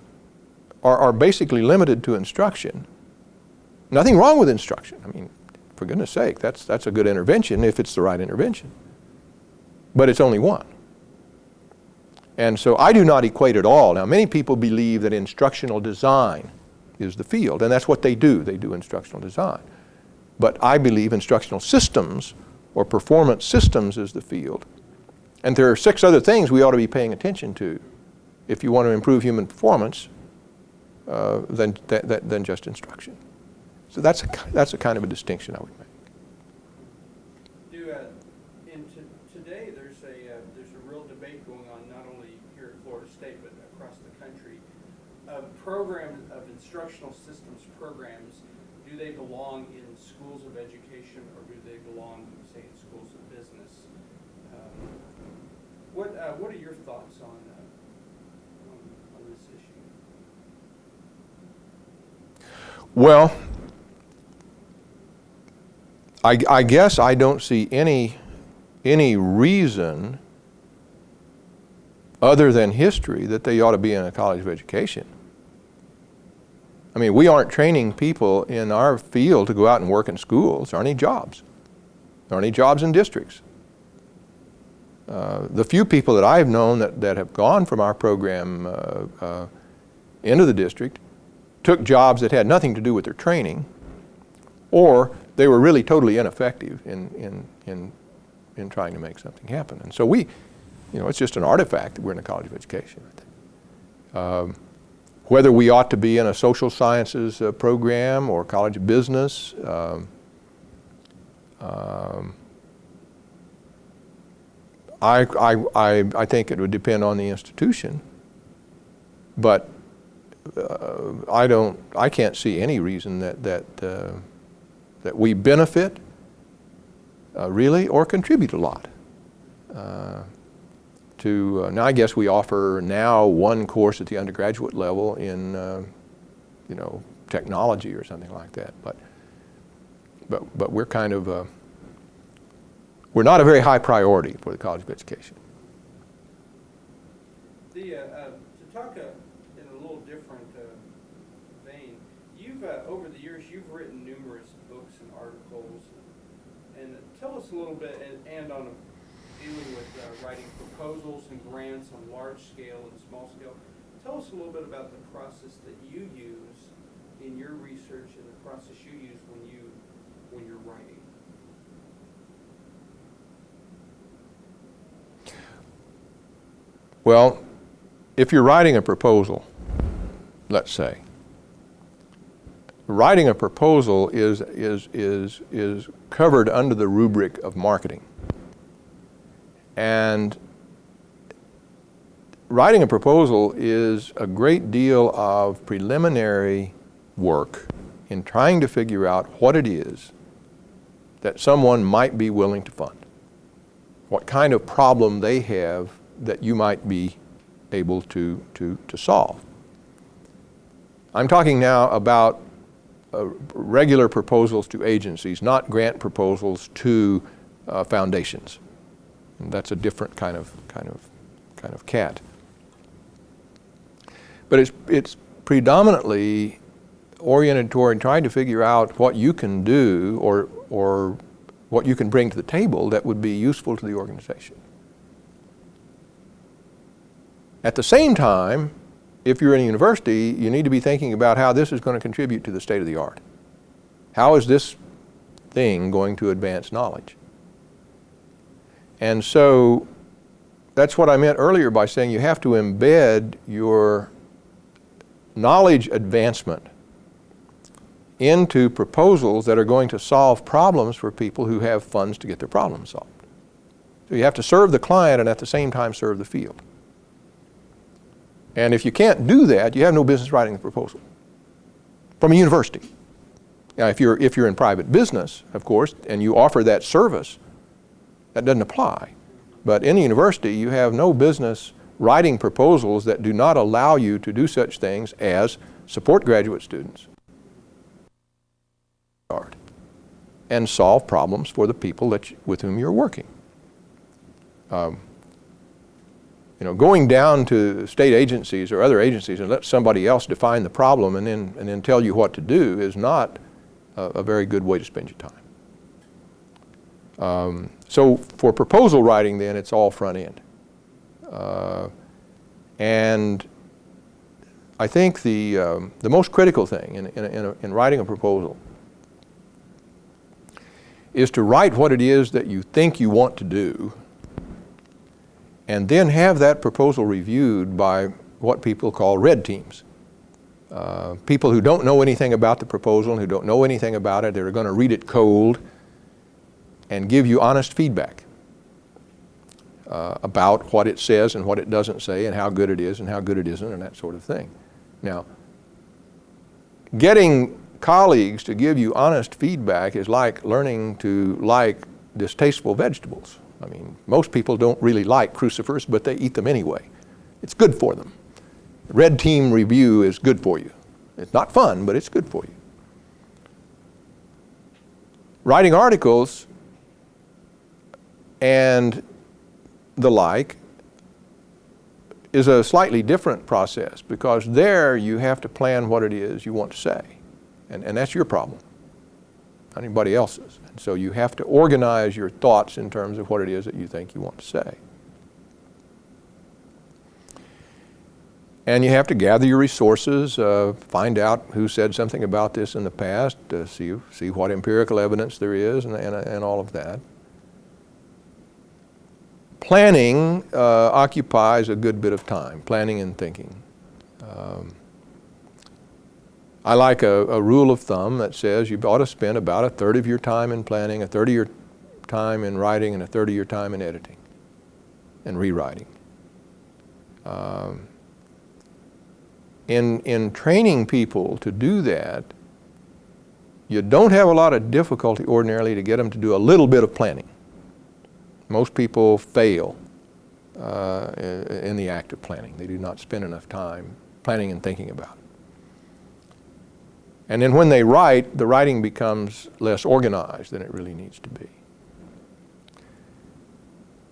are basically limited to instruction, nothing wrong with instruction. I mean, for goodness sake, that's a good intervention if it's the right intervention. But it's only 1. And so I do not equate at all. Now, many people believe that instructional design is the field, and that's what they do. They do instructional design. But I believe instructional systems or performance systems is the field. And there are 6 other things we ought to be paying attention to if you want to improve human performance than just instruction. So that's a kind of a distinction I would make. Today there's a real debate going on not only here at Florida State but across the country. Programs of instructional systems programs, do they belong in schools of education or do they belong, say, in schools of business? What are your thoughts on this issue? Well, I guess I don't see any reason other than history that they ought to be in a college of education. I mean, we aren't training people in our field to go out and work in schools. There aren't any jobs. There aren't any jobs in districts. The few people that I've known that have gone from our program into the district took jobs that had nothing to do with their training, or they were really totally ineffective in trying to make something happen. And so it's just an artifact that we're in a college of education, I think. Whether we ought to be in a social sciences program or college of business, I think it would depend on the institution, but I can't see any reason that we benefit really or contribute a lot now I guess we offer now one course at the undergraduate level in technology or something like that, but we're kind of we're not a very high priority for the College of Education. To talk in a little different vein, you've over the years you've written numerous books and articles, and tell us a little bit, and on dealing with writing proposals and grants on large scale and small scale. Tell us a little bit about the process that you use in your research and the process you use when you're writing. Well, if you're writing a proposal, let's say, writing a proposal is covered under the rubric of marketing. And writing a proposal is a great deal of preliminary work in trying to figure out what it is that someone might be willing to fund, what kind of problem they have that you might be able to solve. I'm talking now about regular proposals to agencies, not grant proposals to foundations. And that's a different kind of cat. But it's predominantly oriented toward trying to figure out what you can do or what you can bring to the table that would be useful to the organization. At the same time, if you're in a university, you need to be thinking about how this is going to contribute to the state of the art. How is this thing going to advance knowledge? And so that's what I meant earlier by saying you have to embed your knowledge advancement into proposals that are going to solve problems for people who have funds to get their problems solved. So you have to serve the client and at the same time serve the field. And if you can't do that, you have no business writing the proposal from a university. Now, if you're in private business, of course, and you offer that service, that doesn't apply. But in a university, you have no business writing proposals that do not allow you to do such things as support graduate students and solve problems for the people with whom you're working. Going down to state agencies or other agencies and let somebody else define the problem and then tell you what to do is not a very good way to spend your time. So for proposal writing, then, it's all front end. And I think the most critical thing in writing a proposal is to write what it is that you think you want to do, and then have that proposal reviewed by what people call red teams. People who don't know anything about the proposal and who don't know anything about it, they're going to read it cold and give you honest feedback about what it says and what it doesn't say and how good it is and how good it isn't and that sort of thing. Now, getting colleagues to give you honest feedback is like learning to like distasteful vegetables. I mean, most people don't really like crucifers, but they eat them anyway. It's good for them. Red team review is good for you. It's not fun, but it's good for you. Writing articles and the like is a slightly different process because there you have to plan what it is you want to say. And that's your problem, not anybody else's. And so you have to organize your thoughts in terms of what it is that you think you want to say. And you have to gather your resources, find out who said something about this in the past, see what empirical evidence there is, and all of that. Planning occupies a good bit of time, planning and thinking. I like a rule of thumb that says you ought to spend about a third of your time in planning, a third of your time in writing, and a third of your time in editing and rewriting. In training people to do that, you don't have a lot of difficulty ordinarily to get them to do a little bit of planning. Most people fail in the act of planning. They do not spend enough time planning and thinking about it. And then when they write, the writing becomes less organized than it really needs to be.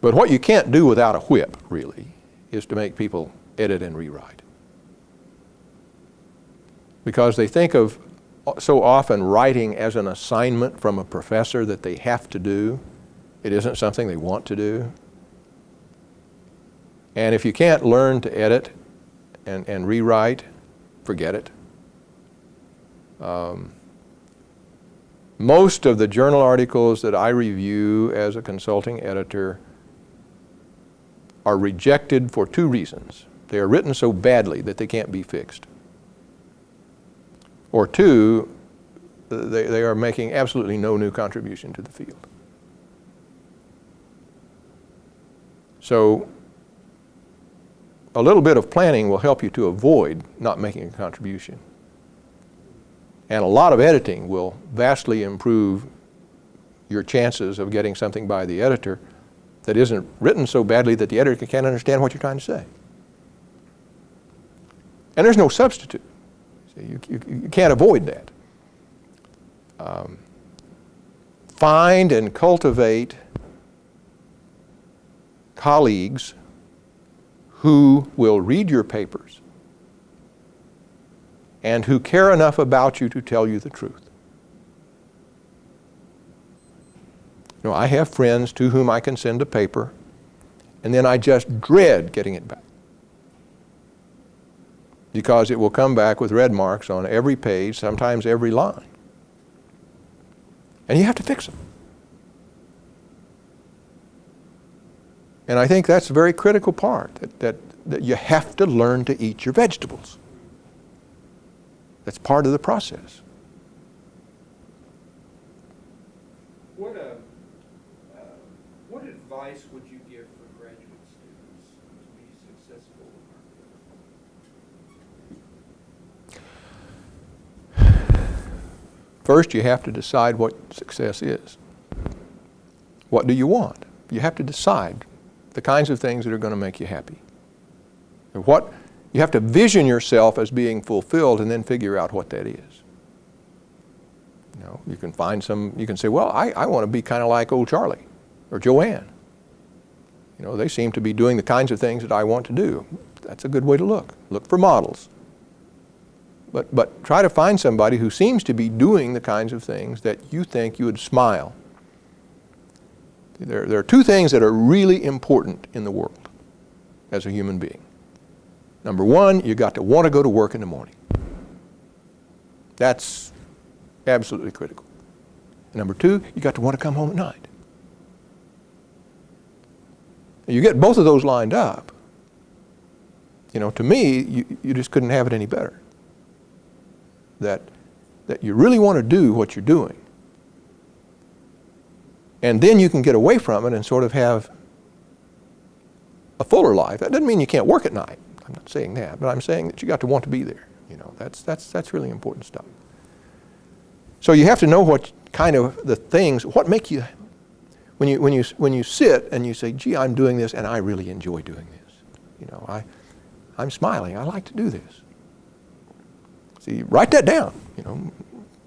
But what you can't do without a whip, really, is to make people edit and rewrite. Because they think of so often writing as an assignment from a professor that they have to do. It isn't something they want to do. And if you can't learn to edit and rewrite, forget it. Most of the journal articles that I review as a consulting editor are rejected for two reasons. They are written so badly that they can't be fixed. Or two, they are making absolutely no new contribution to the field. So a little bit of planning will help you to avoid not making a contribution. And a lot of editing will vastly improve your chances of getting something by the editor that isn't written so badly that the editor can't understand what you're trying to say. And there's no substitute. See, you can't avoid that. Find and cultivate colleagues who will read your papers and who care enough about you to tell you the truth. You know, I have friends to whom I can send a paper, and then I just dread getting it back, because it will come back with red marks on every page, sometimes every line. And you have to fix them. And I think that's a very critical part, that you have to learn to eat your vegetables. That's part of the process. What advice would you give for graduate students to be successful in our field? First, you have to decide what success is. What do you want? You have to decide the kinds of things that are going to make you happy. And you have to vision yourself as being fulfilled and then figure out what that is. You know, you can say, well, I want to be kind of like old Charlie or Joanne. You know, they seem to be doing the kinds of things that I want to do. That's a good way to look. Look for models. But try to find somebody who seems to be doing the kinds of things that you think you would smile. There are two things that are really important in the world as a human being. Number one, you got to want to go to work in the morning. That's absolutely critical. And number two, you got to want to come home at night. You get both of those lined up, you know, to me, you just couldn't have it any better. That you really want to do what you're doing. And then you can get away from it and sort of have a fuller life. That doesn't mean you can't work at night. I'm not saying that, but I'm saying that you got to want to be there. You know, that's really important stuff. So you have to know what kind of the things, what make you, when you sit and you say, gee, I'm doing this and I really enjoy doing this. You know, I'm smiling. I like to do this. See, write that down. You know,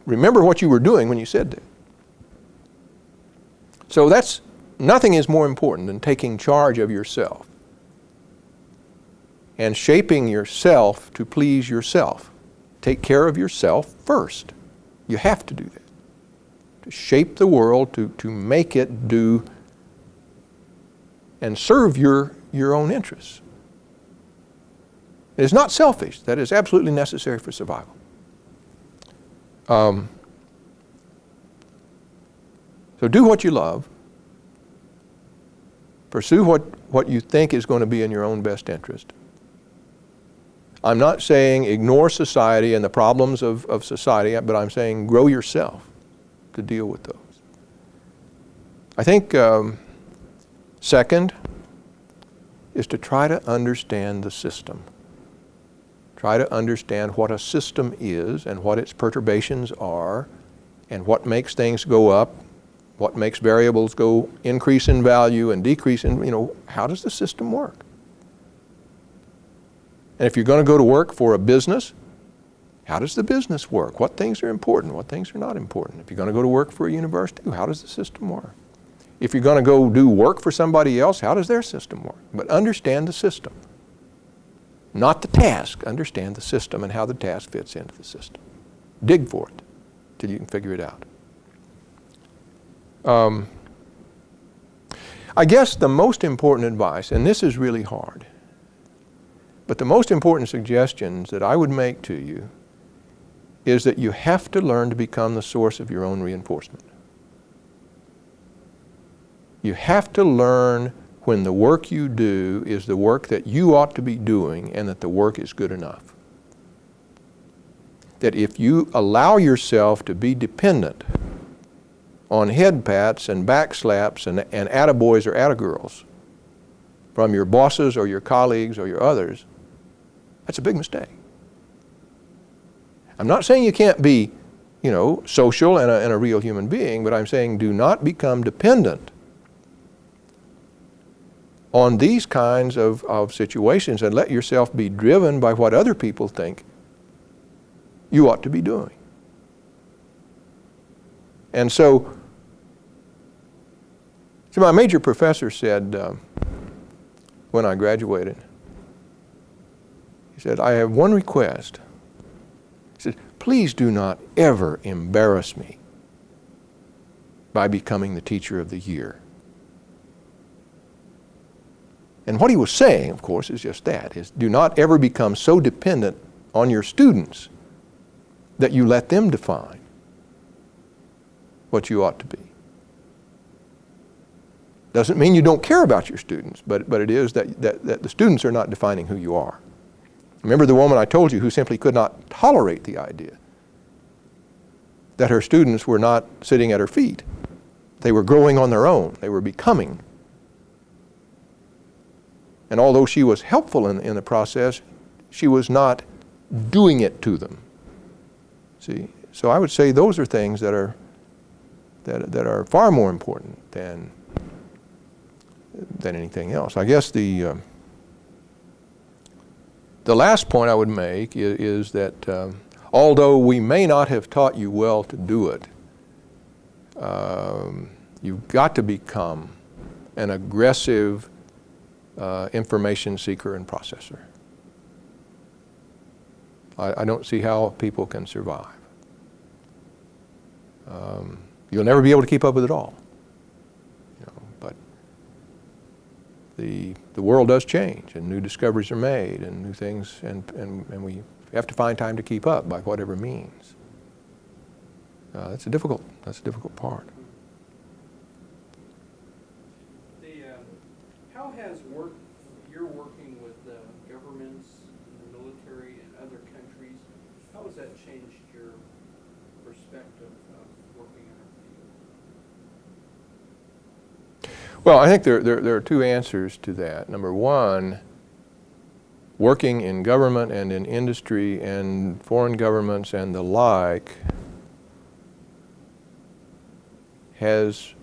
remember what you were doing when you said that. So nothing is more important than taking charge of yourself and shaping yourself to please yourself. Take care of yourself first. You have to do that. To shape the world, to make it do and serve your own interests. It is not selfish. That is absolutely necessary for survival. So do what you love. Pursue what you think is going to be in your own best interest. I'm not saying ignore society and the problems of society, but I'm saying grow yourself to deal with those. I think second is to try to understand the system. Try to understand what a system is and what its perturbations are and what makes things go up, what makes variables go increase in value and decrease in, how does the system work? And if you're going to go to work for a business, how does the business work? What things are important? What things are not important? If you're going to go to work for a university, how does the system work? If you're going to go do work for somebody else, how does their system work? But understand the system. Not the task. Understand the system and how the task fits into the system. Dig for it till you can figure it out. I guess the most important advice, and this is really hard, but the most important suggestions that I would make to you is that you have to learn to become the source of your own reinforcement. You have to learn when the work you do is the work that you ought to be doing and that the work is good enough. That if you allow yourself to be dependent on head pats and back slaps and attaboys or attagirls from your bosses or your colleagues or your others, that's a big mistake. I'm not saying you can't be, social and a real human being, but I'm saying do not become dependent on these kinds of situations and let yourself be driven by what other people think you ought to be doing. And so my major professor said when I graduated, he said, I have one request. He said, please do not ever embarrass me by becoming the teacher of the year. And what he was saying, of course, is just that, is do not ever become so dependent on your students that you let them define what you ought to be. Doesn't mean you don't care about your students, but it is that the students are not defining who you are. Remember the woman I told you who simply could not tolerate the idea that her students were not sitting at her feet. They were growing on their own. They were becoming. And although she was helpful in the process, she was not doing it to them. See? So I would say those are things that are far more important than anything else. I guess the last point I would make is that although we may not have taught you well to do it, you've got to become an aggressive information seeker and processor. I don't see how people can survive. You'll never be able to keep up with it all. But the world does change and new discoveries are made and new things and we have to find time to keep up by whatever means. That's a difficult part. How has you're working with governments, the military, and other countries, how has that changed your perspective of working in our field? Well, I think there are two answers to that. Number one, working in government and in industry and foreign governments and the like has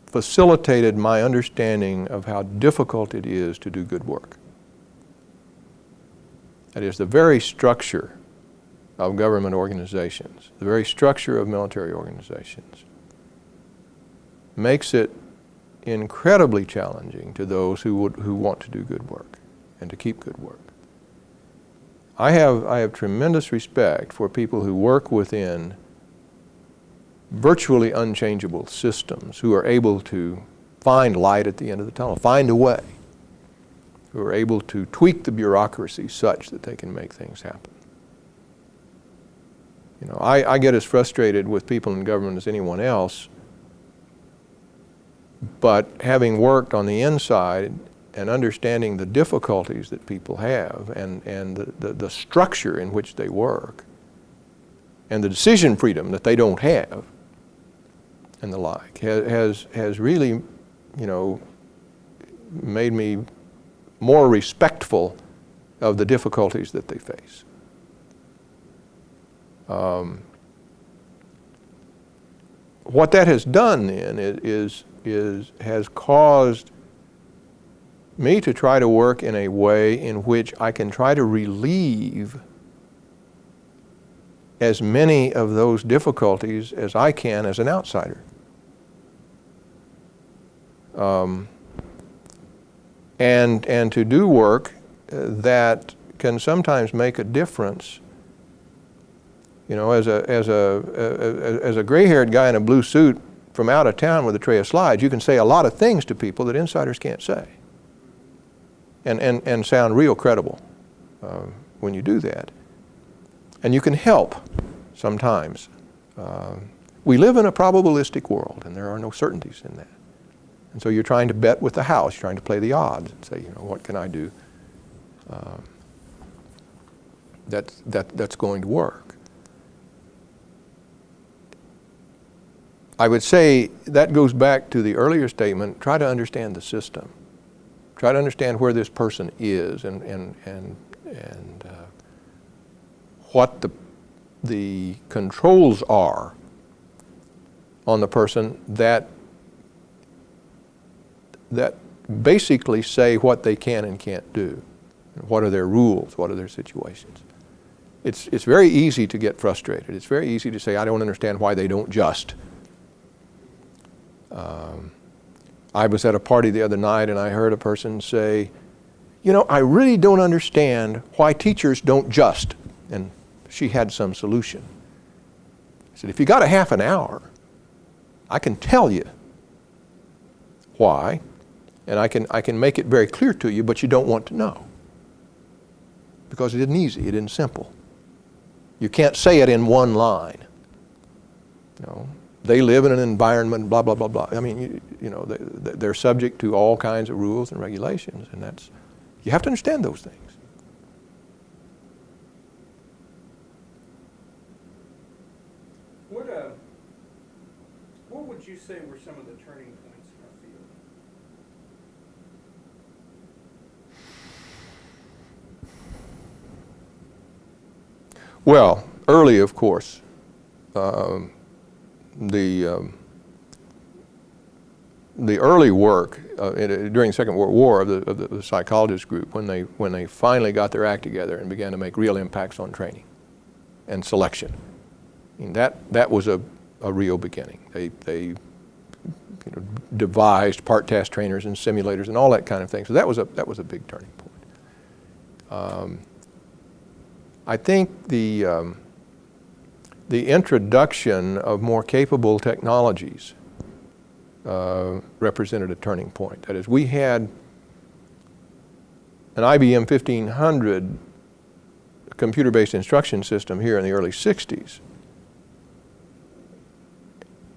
facilitated my understanding of how difficult it is to do good work. That is, the very structure of government organizations, the very structure of military organizations, makes it incredibly challenging to those who want to do good work and to keep good work. I have tremendous respect for people who work within virtually unchangeable systems, who are able to find light at the end of the tunnel, find a way, who are able to tweak the bureaucracy such that they can make things happen. You know, I get as frustrated with people in government as anyone else, but having worked on the inside and understanding the difficulties that people have and the structure in which they work and the decision freedom that they don't have and the like has really, you know, made me more respectful of the difficulties that they face. What that has done then has caused me to try to work in a way in which I can try to relieve as many of those difficulties as I can as an outsider. And to do work that can sometimes make a difference. You know, as a gray-haired guy in a blue suit from out of town with a tray of slides, you can say a lot of things to people that insiders can't say, and sound real credible when you do that. And you can help sometimes. We live in a probabilistic world, and there are no certainties in that. And so you're trying to bet with the house, you're trying to play the odds and say, you know, what can I do that's going to work? I would say that goes back to the earlier statement, try to understand the system. Try to understand where this person is and what the controls are on the person that basically say what they can and can't do. What are their rules? What are their situations? It's very easy to get frustrated. It's very easy to say, I don't understand why they don't just. I was at a party the other night and I heard a person say, you know, I really don't understand why teachers don't just. And she had some solution. I said, if you got a half an hour, I can tell you why, and I can make it very clear to you, but you don't want to know. Because it isn't easy, it isn't simple. You can't say it in one line. You know, they live in an environment, blah, blah, blah, blah. I mean, you know, they're subject to all kinds of rules and regulations, and you have to understand those things. What would you say were some of the turning points in our field? Well, early, of course, the early work during the Second World War of the psychologist group, when they finally got their act together and began to make real impacts on training and selection, I mean, that was a real beginning. They devised part task trainers and simulators and all that kind of thing. So that was a big turning point. I think the introduction of more capable technologies represented a turning point. That is, we had an IBM 1500 computer-based instruction system here in the early 60s.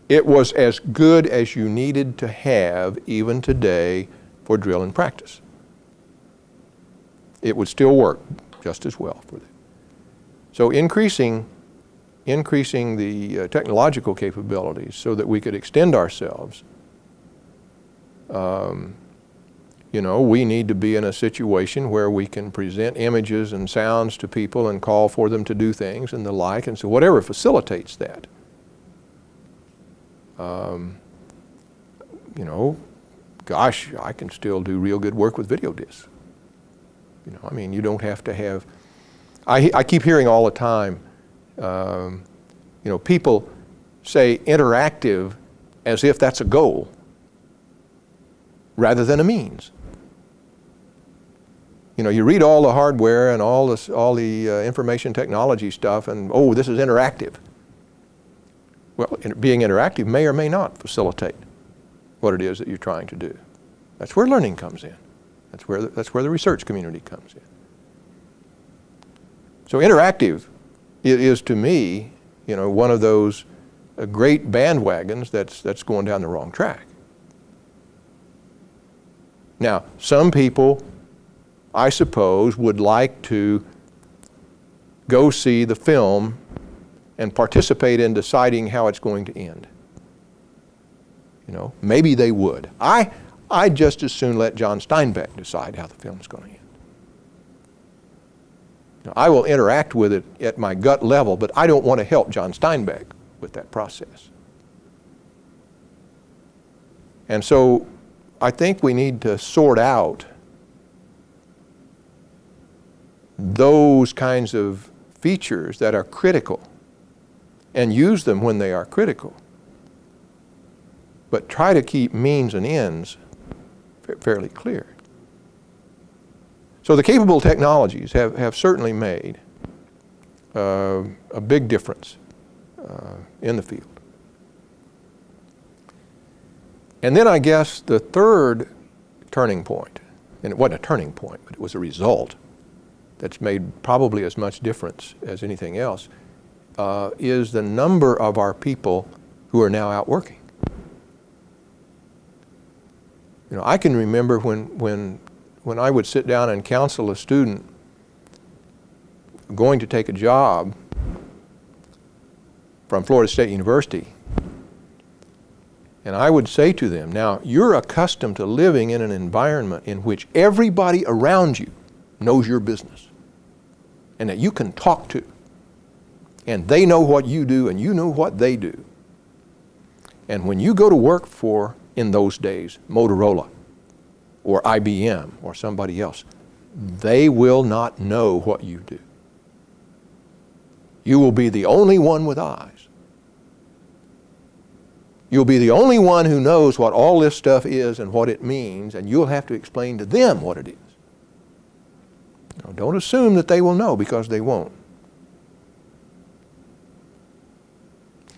It was as good as you needed to have even today for drill and practice. It would still work just as well for them. So increasing the technological capabilities so that we could extend ourselves, you know, we need to be in a situation where we can present images and sounds to people and call for them to do things and the like, and so whatever facilitates that. You know, gosh, I can still do real good work with video discs. You know, I mean, you don't have to have, I keep hearing all the time, you know, people say interactive as if that's a goal rather than a means. You know, you read all the hardware and all the information technology stuff and, oh, this is interactive. Well, being interactive may or may not facilitate what it is that you're trying to do. That's where learning comes in. That's where the research community comes in. So interactive is to me, one of those great bandwagons that's going down the wrong track. Now, some people, I suppose, would like to go see the film and participate in deciding how it's going to end. Maybe they would. I'd just as soon let John Steinbeck decide how the film's going to end. I will interact with it at my gut level, but I don't want to help John Steinbeck with that process. And so I think we need to sort out those kinds of features that are critical and use them when they are critical, but try to keep means and ends fairly clear. So the capable technologies have certainly made a big difference in the field. And then I guess the third turning point, and it wasn't a turning point, but it was a result that's made probably as much difference as anything else, is the number of our people who are now out working. I can remember when I would sit down and counsel a student going to take a job from Florida State University, and I would say to them, now, you're accustomed to living in an environment in which everybody around you knows your business and that you can talk to, and they know what you do and you know what they do. And when you go to work for, in those days, Motorola or IBM or somebody else, they will not know what you do. You will be the only one with eyes. You'll be the only one who knows what all this stuff is and what it means, and you'll have to explain to them what it is. Don't assume that they will know, because they won't.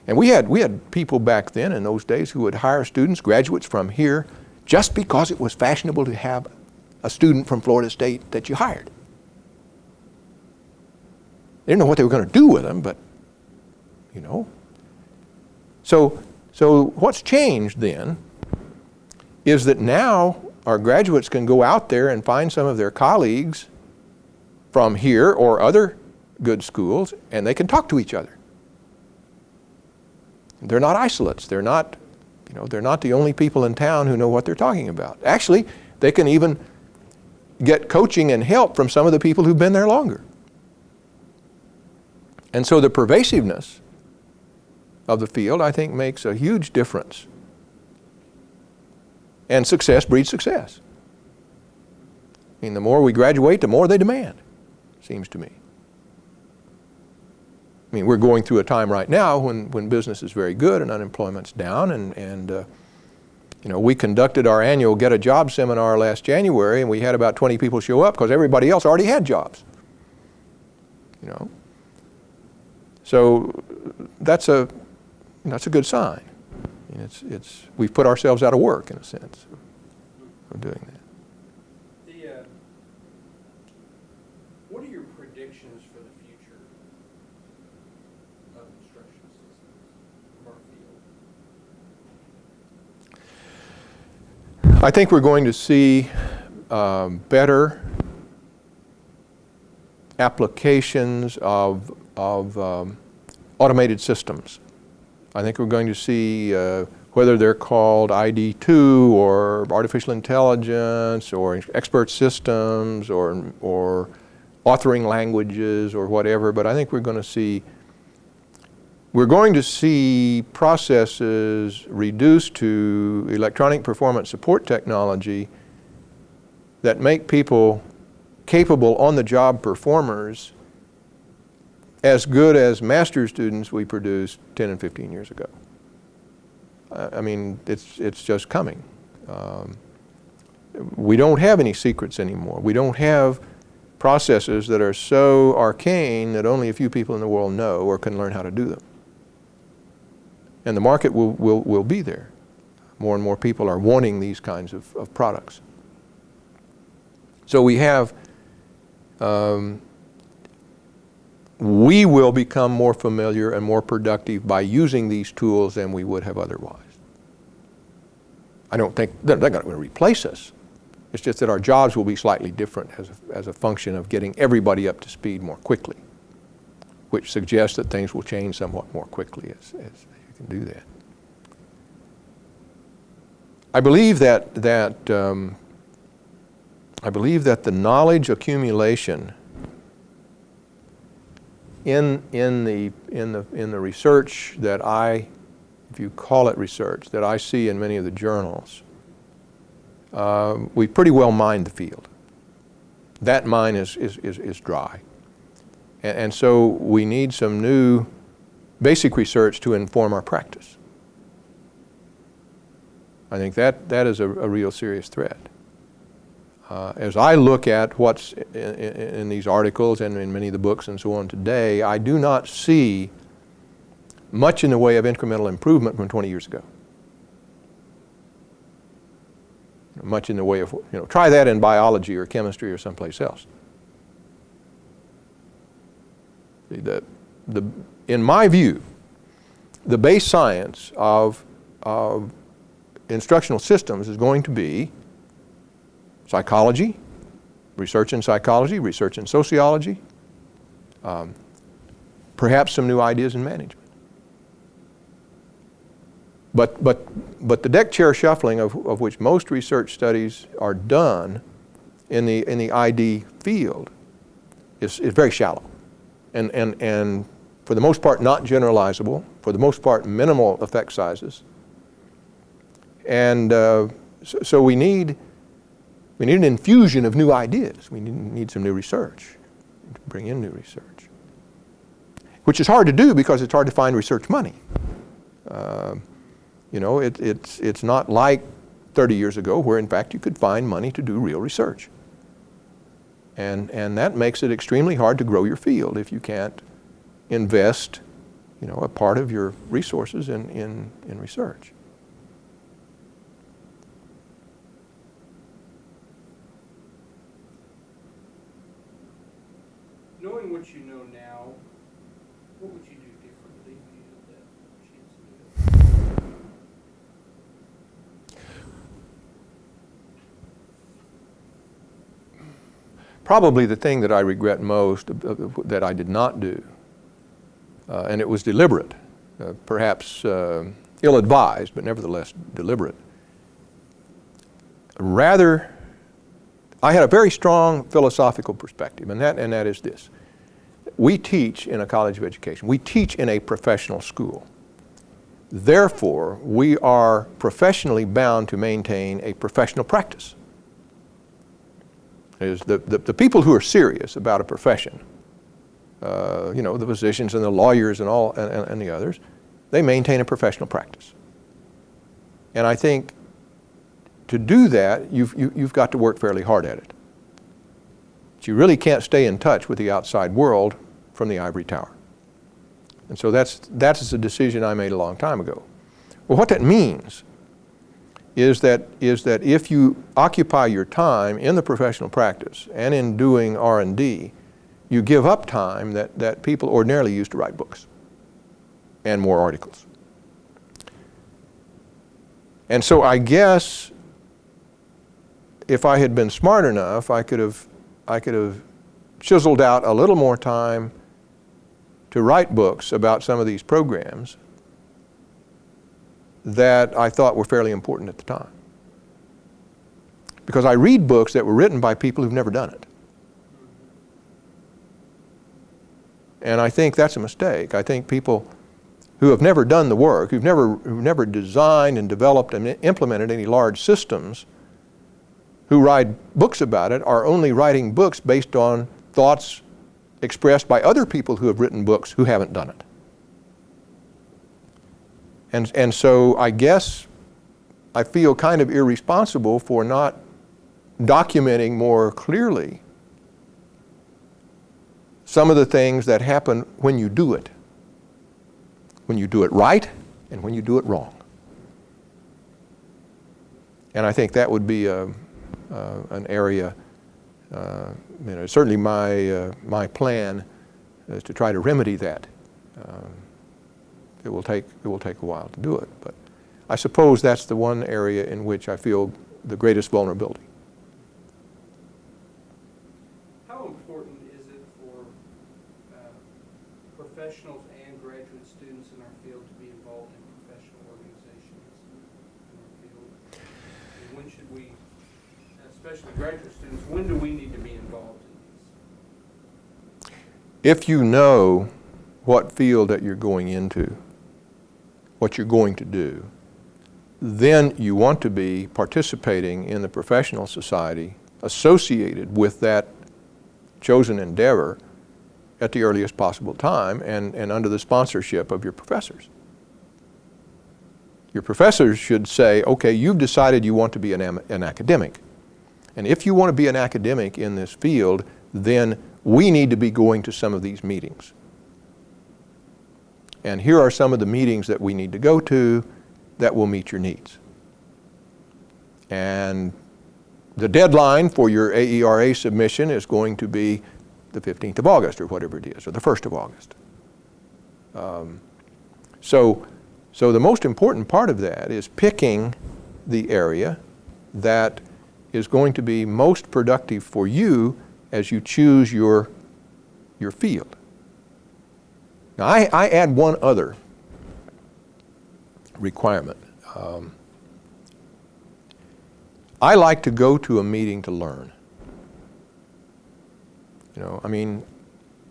And we had people back then in those days who would hire students, graduates from here, just because it was fashionable to have a student from Florida State that you hired. They didn't know what they were going to do with them, but, So what's changed then is that now our graduates can go out there and find some of their colleagues from here or other good schools, and they can talk to each other. They're not isolates. They're not the only people in town who know what they're talking about. Actually, they can even get coaching and help from some of the people who've been there longer. And so the pervasiveness of the field, I think, makes a huge difference. And success breeds success. The more we graduate, the more they demand, seems to me. We're going through a time right now when business is very good and unemployment's down, and we conducted our annual Get a Job seminar last January, and we had about 20 people show up because everybody else already had jobs. So that's a good sign. We've put ourselves out of work, in a sense, of doing that. What are your predictions for the future of instruction systems from our field? I think we're going to see better applications of automated systems. I think we're going to see, whether they're called ID2 or artificial intelligence or expert systems or authoring languages or whatever, but I think we're going to see processes reduced to electronic performance support technology that make people capable on-the-job performers as good as master's students we produced 10 and 15 years ago. It's just coming. We don't have any secrets anymore. We don't have processes that are so arcane that only a few people in the world know or can learn how to do them. And the market will be there. More and more people are wanting these kinds of products. So we have, we will become more familiar and more productive by using these tools than we would have otherwise. I don't think they're not going to replace us. It's just that our jobs will be slightly different as a function of getting everybody up to speed more quickly, which suggests that things will change somewhat more quickly as you can do that. I believe that the knowledge accumulation in the research that if you call it research, that I see in many of the journals, we pretty well mined the field. That mine is dry. And so we need some new basic research to inform our practice. I think that is a real serious threat. As I look at what's in these articles and in many of the books and so on today, I do not see much in the way of incremental improvement from 20 years ago. Much in the way of, try that in biology or chemistry or someplace else. In my view, the base science of instructional systems is going to be psychology, research in psychology, research in sociology, perhaps some new ideas in management. But the deck chair shuffling of which most research studies are done in the ID field is very shallow, and for the most part not generalizable. For the most part, minimal effect sizes. And so we need an infusion of new ideas. We need some new research, to bring in new research, which is hard to do because it's hard to find research money. It's not like 30 years ago where in fact you could find money to do real research. And that makes it extremely hard to grow your field if you can't invest, a part of your resources in research. Knowing what you know now, what would you do differently if you had that chance to do it? Probably the thing that I regret most that I did not do, and it was deliberate, perhaps ill-advised, but nevertheless deliberate. Rather, I had a very strong philosophical perspective, and that is this. We teach in a college of education. We teach in a professional school. Therefore, we are professionally bound to maintain a professional practice. Is the people who are serious about a profession, the physicians and the lawyers and all and the others, they maintain a professional practice. And I think to do that, you've got to work fairly hard at it. But you really can't stay in touch with the outside world from the ivory tower. And so that's a decision I made a long time ago. Well, what that means is that if you occupy your time in the professional practice and in doing R&D, you give up time that people ordinarily use to write books and more articles. And so I guess if I had been smart enough, I could have chiseled out a little more time to write books about some of these programs that I thought were fairly important at the time. Because I read books that were written by people who've never done it. And I think that's a mistake. I think people who have never done the work, who've never designed and developed and implemented any large systems, who write books about it, are only writing books based on thoughts expressed by other people who have written books who haven't done it. And so I guess I feel kind of irresponsible for not documenting more clearly some of the things that happen when you do it right and when you do it wrong. And I think that would be an area, certainly my plan is to try to remedy that. It will take a while to do it, but I suppose that's the one area in which I feel the greatest vulnerability. How important is it for professionals and graduate students in our field to be involved in professional organizations in our field? And when should we, especially graduate students, when do we need to be involved in these? If you know what field that you're going into, what you're going to do, then you want to be participating in the professional society associated with that chosen endeavor at the earliest possible time and under the sponsorship of your professors. Your professors should say, okay, you've decided you want to be an academic. And if you want to be an academic in this field, then we need to be going to some of these meetings. And here are some of the meetings that we need to go to that will meet your needs. And the deadline for your AERA submission is going to be the 15th of August or whatever it is, or the 1st of August. So the most important part of that is picking the area that is going to be most productive for you as you choose your field. Now I add one other requirement. I like to go to a meeting to learn.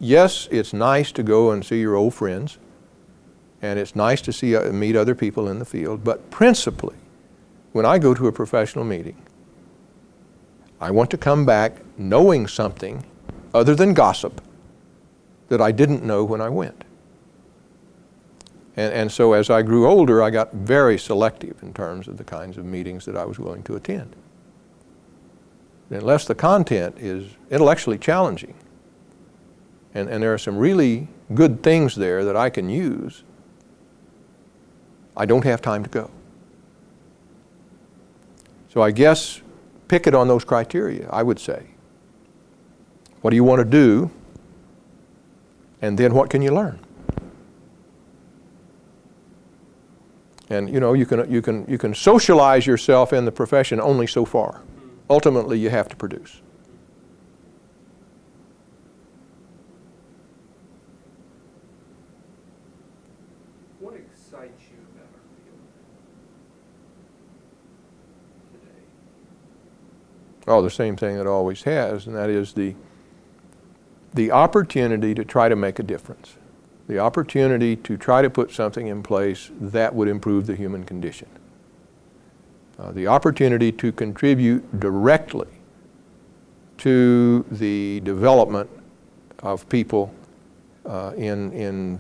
Yes, it's nice to go and see your old friends, and it's nice to meet other people in the field, but principally, when I go to a professional meeting, I want to come back knowing something other than gossip that I didn't know when I went. And so as I grew older, I got very selective in terms of the kinds of meetings that I was willing to attend. Unless the content is intellectually challenging, and there are some really good things there that I can use, I don't have time to go. So I guess pick it on those criteria, I would say. What do you want to do? And then what can you learn? And you can socialize yourself in the profession only so far. Ultimately, you have to produce. What excites you about our field today? Oh, the same thing it always has, and that is the opportunity to try to make a difference. The opportunity to try to put something in place that would improve the human condition. The opportunity to contribute directly to the development of people in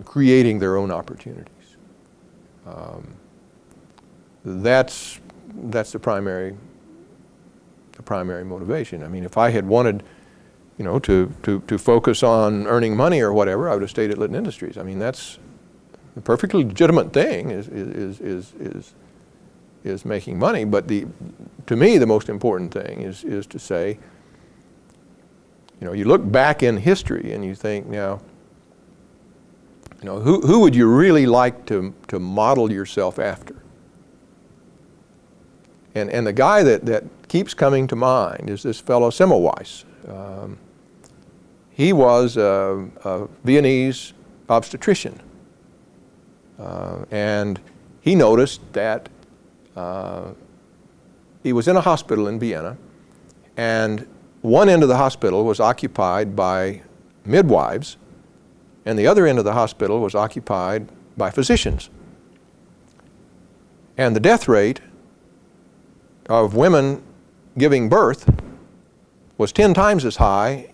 creating their own opportunities. That's the primary motivation. I mean, if I had wanted to focus on earning money or whatever, I would have stayed at Litton Industries. I mean, that's a perfectly legitimate thing is making money. But to me, the most important thing is to say, you look back in history and you think, now, who would you really like to model yourself after? And the guy that keeps coming to mind is this fellow Semmelweis. He was a Viennese obstetrician, and he noticed that he was in a hospital in Vienna, and one end of the hospital was occupied by midwives, and the other end of the hospital was occupied by physicians. And the death rate of women giving birth was 10 times as high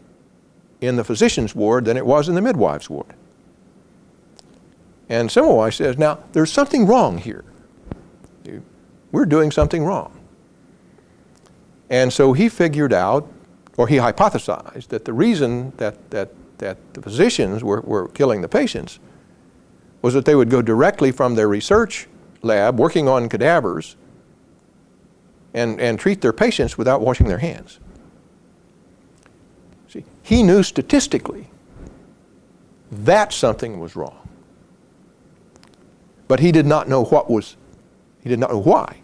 in the physician's ward than it was in the midwife's ward. And Semmelweis says, now, there's something wrong here. We're doing something wrong. And so he figured out, or he hypothesized, that the reason that the physicians were killing the patients was that they would go directly from their research lab working on cadavers and treat their patients without washing their hands. See, he knew statistically that something was wrong. But he did not know he did not know why.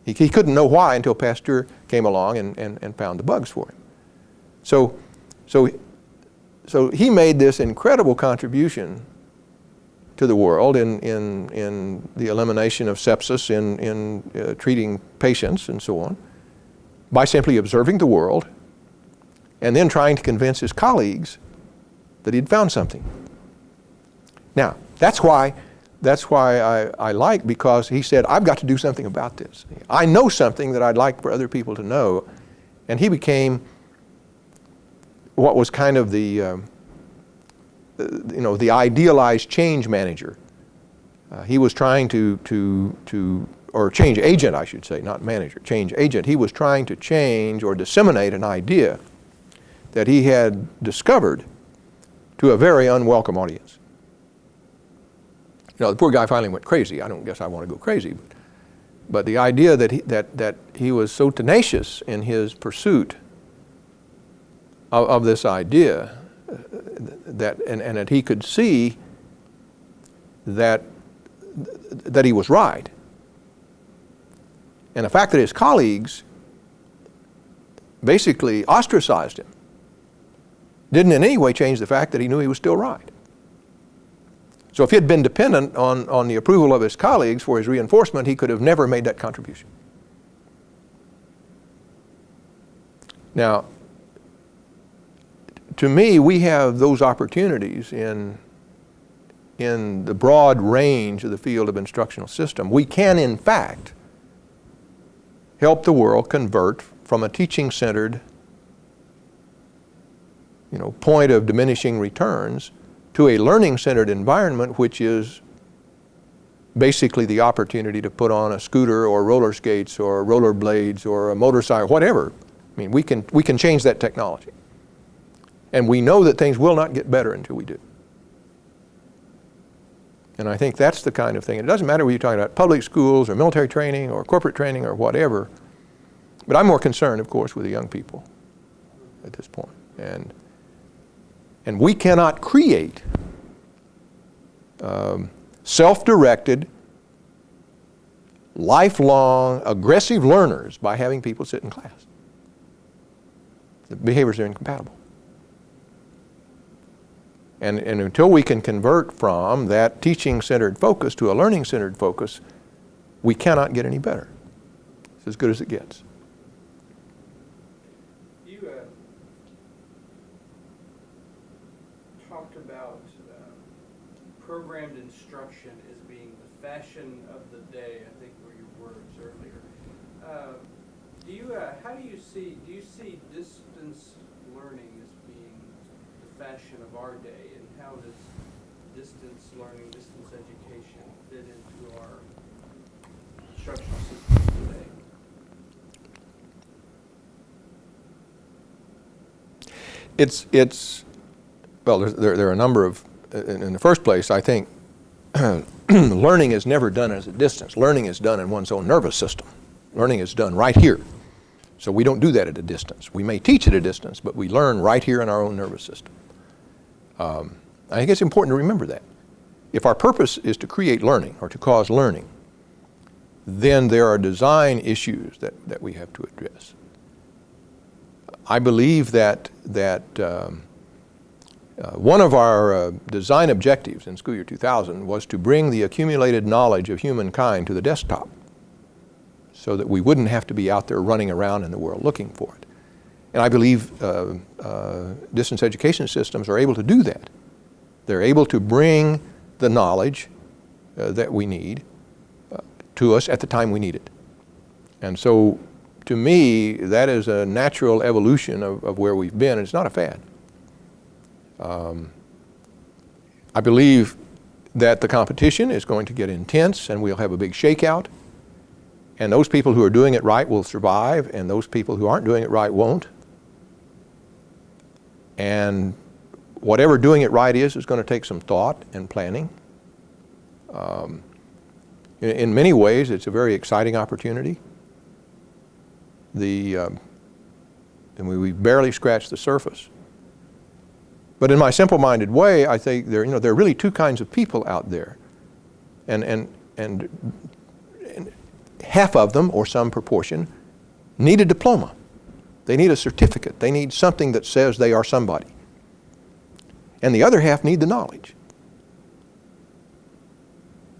He couldn't know why until Pasteur came along and found the bugs for him. So he made this incredible contribution to the world in the elimination of sepsis, in treating patients and so on, by simply observing the world and then trying to convince his colleagues that he'd found something. Now, that's why I like, because he said, I've got to do something about this. I know something that I'd like for other people to know. And he became what was kind of the idealized change manager. He was trying or change agent, I should say, not manager, change agent. He was trying to change or disseminate an idea that he had discovered to a very unwelcome audience. The poor guy finally went crazy. I don't guess I want to go crazy, but the idea that he was so tenacious in his pursuit of this idea, and that he could see that he was right, and the fact that his colleagues basically ostracized him didn't in any way change the fact that he knew he was still right. So if he had been dependent on the approval of his colleagues for his reinforcement, he could have never made that contribution. Now, to me, we have those opportunities in the broad range of the field of instructional system. We can, in fact, help the world convert from a teaching-centered point of diminishing returns to a learning-centered environment, which is basically the opportunity to put on a scooter or roller skates or roller blades or a motorcycle, whatever. I mean, we can change that technology. And we know that things will not get better until we do. And I think that's the kind of thing. It doesn't matter whether you're talking about public schools or military training or corporate training or whatever, but I'm more concerned, of course, with the young people at this point. And we cannot create self-directed, lifelong, aggressive learners by having people sit in class. The behaviors are incompatible. And until we can convert from that teaching-centered focus to a learning-centered focus, we cannot get any better. It's as good as it gets. You talked about programmed instruction as being the fashion of the day, I think were your words earlier. How do you see distance learning as being the fashion of our day, and how does distance learning, distance education fit into our instructional system today? Well, there are a number of, in the first place, I think learning is never done as a distance. Learning is done in one's own nervous system. Learning is done right here. So we don't do that at a distance. We may teach at a distance, but we learn right here in our own nervous system. I think it's important to remember that. If our purpose is to create learning or to cause learning, then there are design issues that we have to address. I believe that one of our design objectives in school year 2000 was to bring the accumulated knowledge of humankind to the desktop so that we wouldn't have to be out there running around in the world looking for it. And I believe distance education systems are able to do that. They're able to bring the knowledge that we need to us at the time we need it. And so, to me, that is a natural evolution of where we've been, and it's not a fad. I believe that the competition is going to get intense, and we'll have a big shakeout. And those people who are doing it right will survive, and those people who aren't doing it right won't. And whatever doing it right is going to take some thought and planning. In many ways, it's a very exciting opportunity. And we've barely scratched the surface. But in my simple-minded way, I think there are really two kinds of people out there. And half of them, or some proportion, need a diploma. They need a certificate. They need something that says they are somebody. And the other half need the knowledge.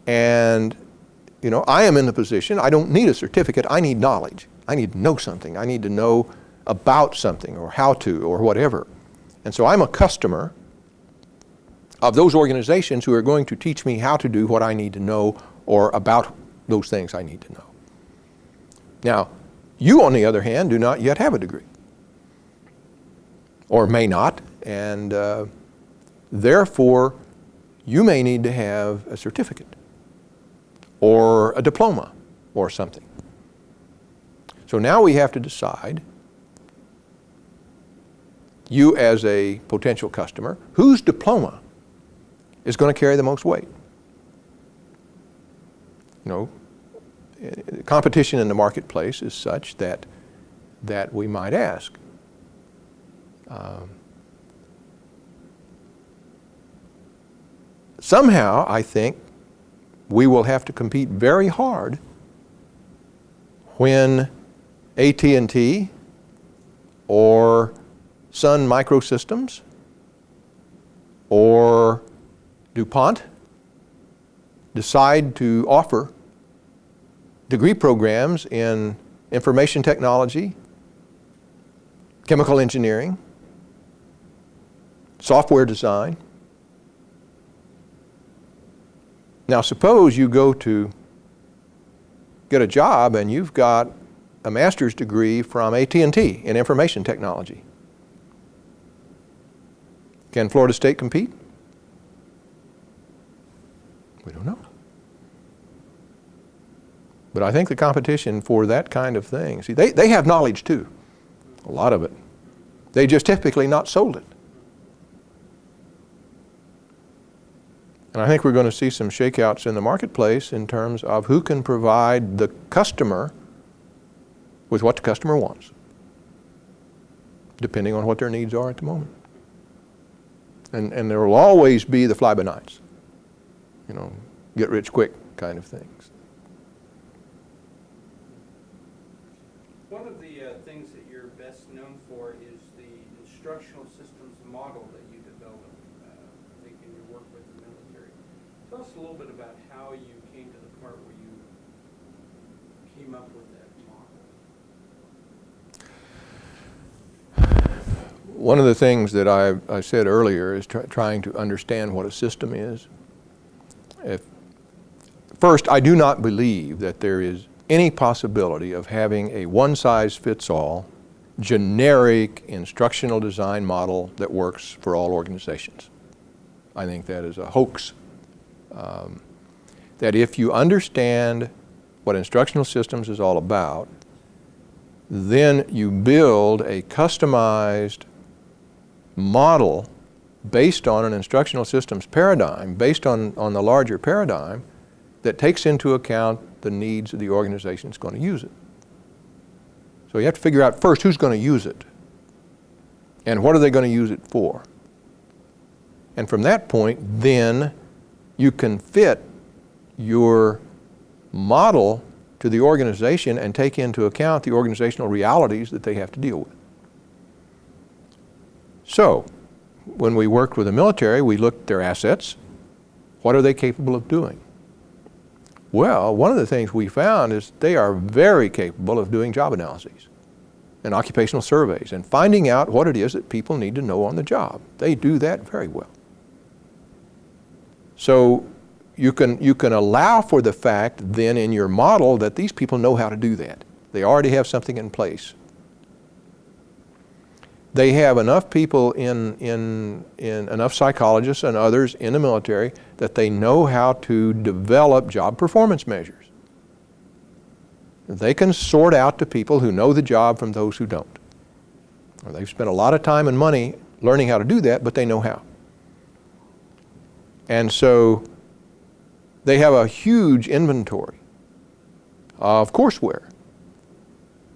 And, I am in the position, I don't need a certificate, I need knowledge. I need to know something. I need to know about something, or how to, or whatever. And so I'm a customer of those organizations who are going to teach me how to do what I need to know, or about those things I need to know. Now, you, on the other hand, do not yet have a degree, or may not, and therefore, you may need to have a certificate, or a diploma, or something. So now we have to decide, you as a potential customer, whose diploma is going to carry the most weight? Competition in the marketplace is such that we might ask, somehow I think we will have to compete very hard when AT&T or Sun Microsystems or DuPont decide to offer degree programs in information technology, chemical engineering, software design. Now suppose you go to get a job and you've got a master's degree from AT&T in information technology. Can Florida State compete? We don't know. But I think the competition for that kind of thing, see, they have knowledge too, a lot of it. They just typically not sold it. And I think we're going to see some shakeouts in the marketplace in terms of who can provide the customer with what the customer wants, depending on what their needs are at the moment. And there will always be the fly-by-nights, get rich quick kind of things. One of the things that you're best known for is the instructional systems model that you developed, I think in your work with the military. Tell us a little bit about how you came to the part where you came up with that model. One of the things that I said earlier is trying to understand what a system is. First, I do not believe that there is any possibility of having a one-size-fits-all generic instructional design model that works for all organizations. I think that is a hoax. That if you understand what instructional systems is all about, then you build a customized model based on an instructional systems paradigm, based on the larger paradigm, that takes into account the needs of the organization that's going to use it. So you have to figure out first who's going to use it and what are they going to use it for. And from that point, then you can fit your model to the organization and take into account the organizational realities that they have to deal with. So, when we worked with the military, we looked at their assets. What are they capable of doing? Well, one of the things we found is they are very capable of doing job analyses and occupational surveys and finding out what it is that people need to know on the job. They do that very well. So you can allow for the fact then in your model that these people know how to do that. They already have something in place. They have enough people in enough psychologists and others in the military that they know how to develop job performance measures. They can sort out the people who know the job from those who don't. Or they've spent a lot of time and money learning how to do that, but they know how. And so They have a huge inventory of courseware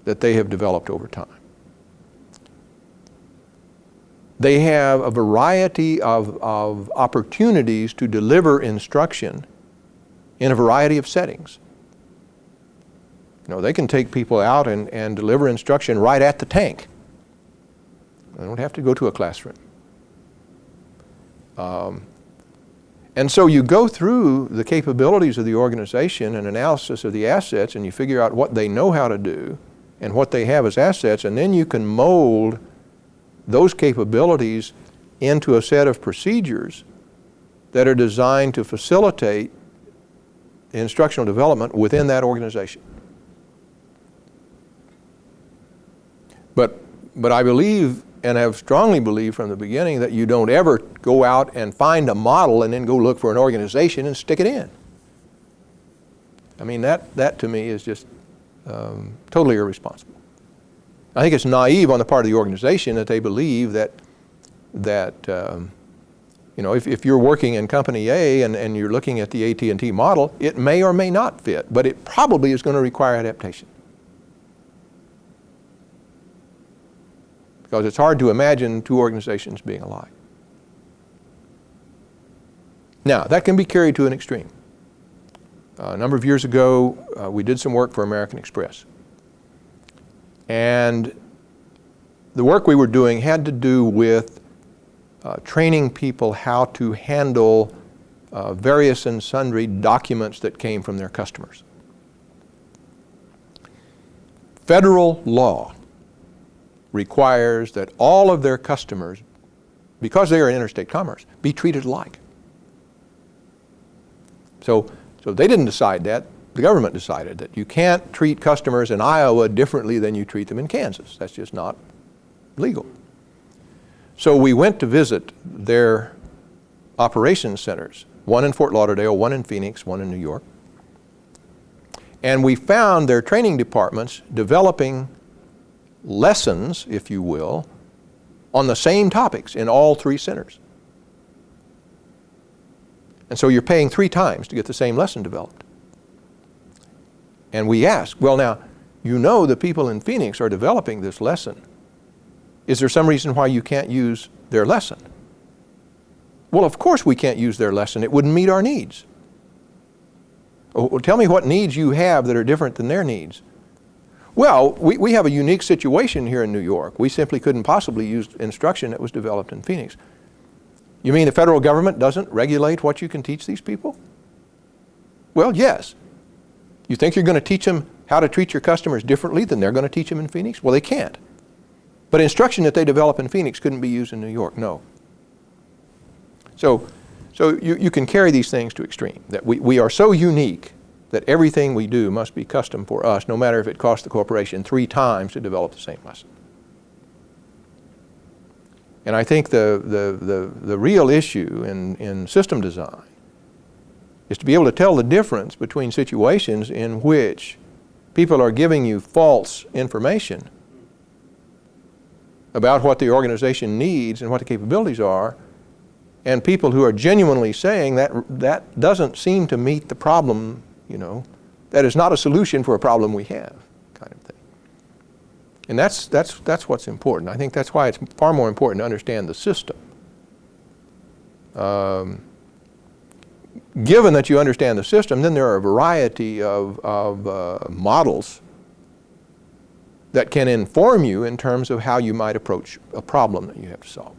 that they have developed over time. They have a variety of opportunities to deliver instruction in a variety of settings. You know, they can take people out and deliver instruction right at the tank. They don't have to go to a classroom. And so you go through the capabilities of the organization and analysis of the assets, and you figure out what they know how to do and what they have as assets, and then you can mold those capabilities into a set of procedures that are designed to facilitate instructional development within that organization. But I believe and have strongly believed from the beginning that you don't ever go out and find a model and then go look for an organization and stick it in. I mean, that to me is just totally irresponsible. I think it's naive on the part of the organization that they believe that you know, if you're working in company A and you're looking at the AT&T model, it may or may not fit, but it probably is going to require adaptation. Because it's hard to imagine two organizations being alike. Now, that can be carried to an extreme. A number of years ago, we did some work for American Express. And the work we were doing had to do with training people how to handle various and sundry documents that came from their customers. Federal law requires that all of their customers, because they are in interstate commerce, be treated alike. So they didn't decide that. The government decided that you can't treat customers in Iowa differently than you treat them in Kansas. That's just not legal. So we went to visit their operations centers, one in Fort Lauderdale, one in Phoenix, one in New York. And we found their training departments developing lessons, if you will, on the same topics in all three centers. And so you're paying 3 times to get the same lesson developed. And we asked, well now, you know the people in Phoenix are developing this lesson. Is there some reason why you can't use their lesson? Well, of course we can't use their lesson. It wouldn't meet our needs. Well, tell me what needs you have that are different than their needs. Well, we have a unique situation here in New York. We simply couldn't possibly use instruction that was developed in Phoenix. You mean the federal government doesn't regulate what you can teach these people? Well, yes. You think you're going to teach them how to treat your customers differently than they're going to teach them in Phoenix? Well, they can't. But instruction that they develop in Phoenix couldn't be used in New York, no. So you can carry these things to extreme, that we are so unique that everything we do must be custom for us, no matter if it costs the corporation 3 times to develop the same lesson. And I think the real issue in system design is to be able to tell the difference between situations in which people are giving you false information about what the organization needs and what the capabilities are, and people who are genuinely saying that doesn't seem to meet the problem, you know, that is not a solution for a problem we have, kind of thing. And that's what's important. I think that's why it's far more important to understand the system. Given that you understand the system, then there are a variety of models that can inform you in terms of how you might approach a problem that you have to solve.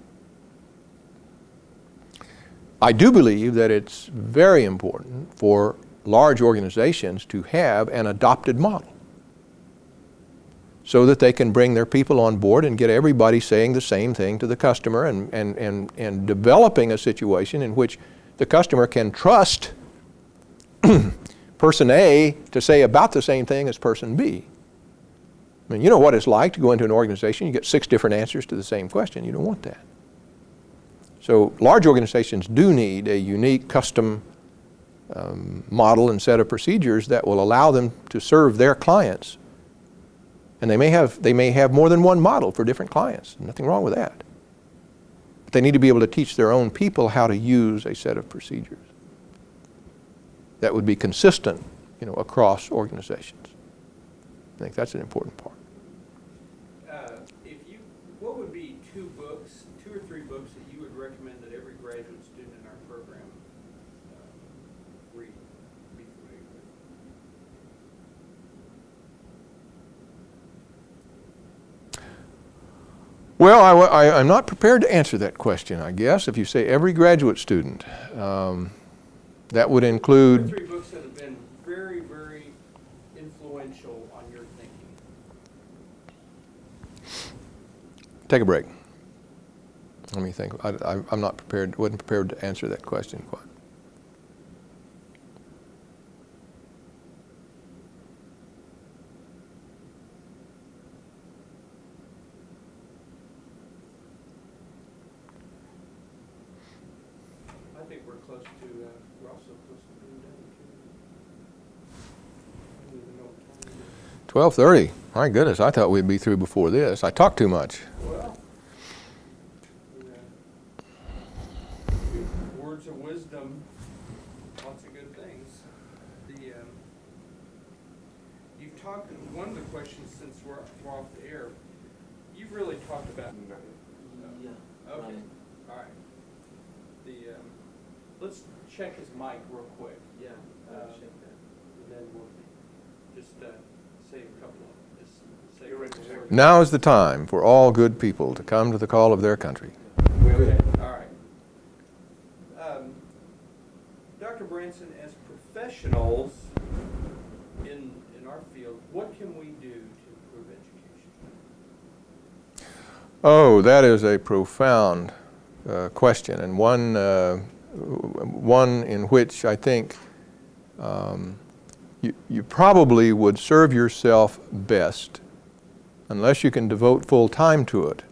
I do believe that it's very important for large organizations to have an adopted model so that they can bring their people on board and get everybody saying the same thing to the customer and developing a situation in which the customer can trust person A to say about the same thing as person B. I mean, you know what it's like to go into an organization, you get 6 different answers to the same question. You don't want that. So large organizations do need a unique custom model and set of procedures that will allow them to serve their clients. And they may have more than one model for different clients. Nothing wrong with that. But they need to be able to teach their own people how to use a set of procedures. that would be consistent, across organizations. I think that's an important part. What would be two or three books that you would recommend that every graduate student in our program read, be familiar with? Well, I'm not prepared to answer that question, I guess. If you say every graduate student, that would include... Two or three books that have been very, very influential on your thinking. Take a break. Let me think. I'm not prepared, wasn't prepared to answer that question quite. I think we're close to, we're also close to being done. I don't even know what time it is. 12:30. My goodness, I thought we'd be through before this. I talk too much. Well, words of wisdom, lots of good things. You've talked, one of the questions since we're off the air, you've really talked about. Yeah. Okay, right. all right. Let's check his mic real quick. Yeah, I'll check that. And then we'll just say a couple of, say a couple words. Now is the time for all good people to come to the call of their country. Okay, all right. Dr. Branson, as professionals in our field, what can we do to improve education? Oh, that is a profound question, and one in which I think you probably would serve yourself best, unless you can devote full time to it,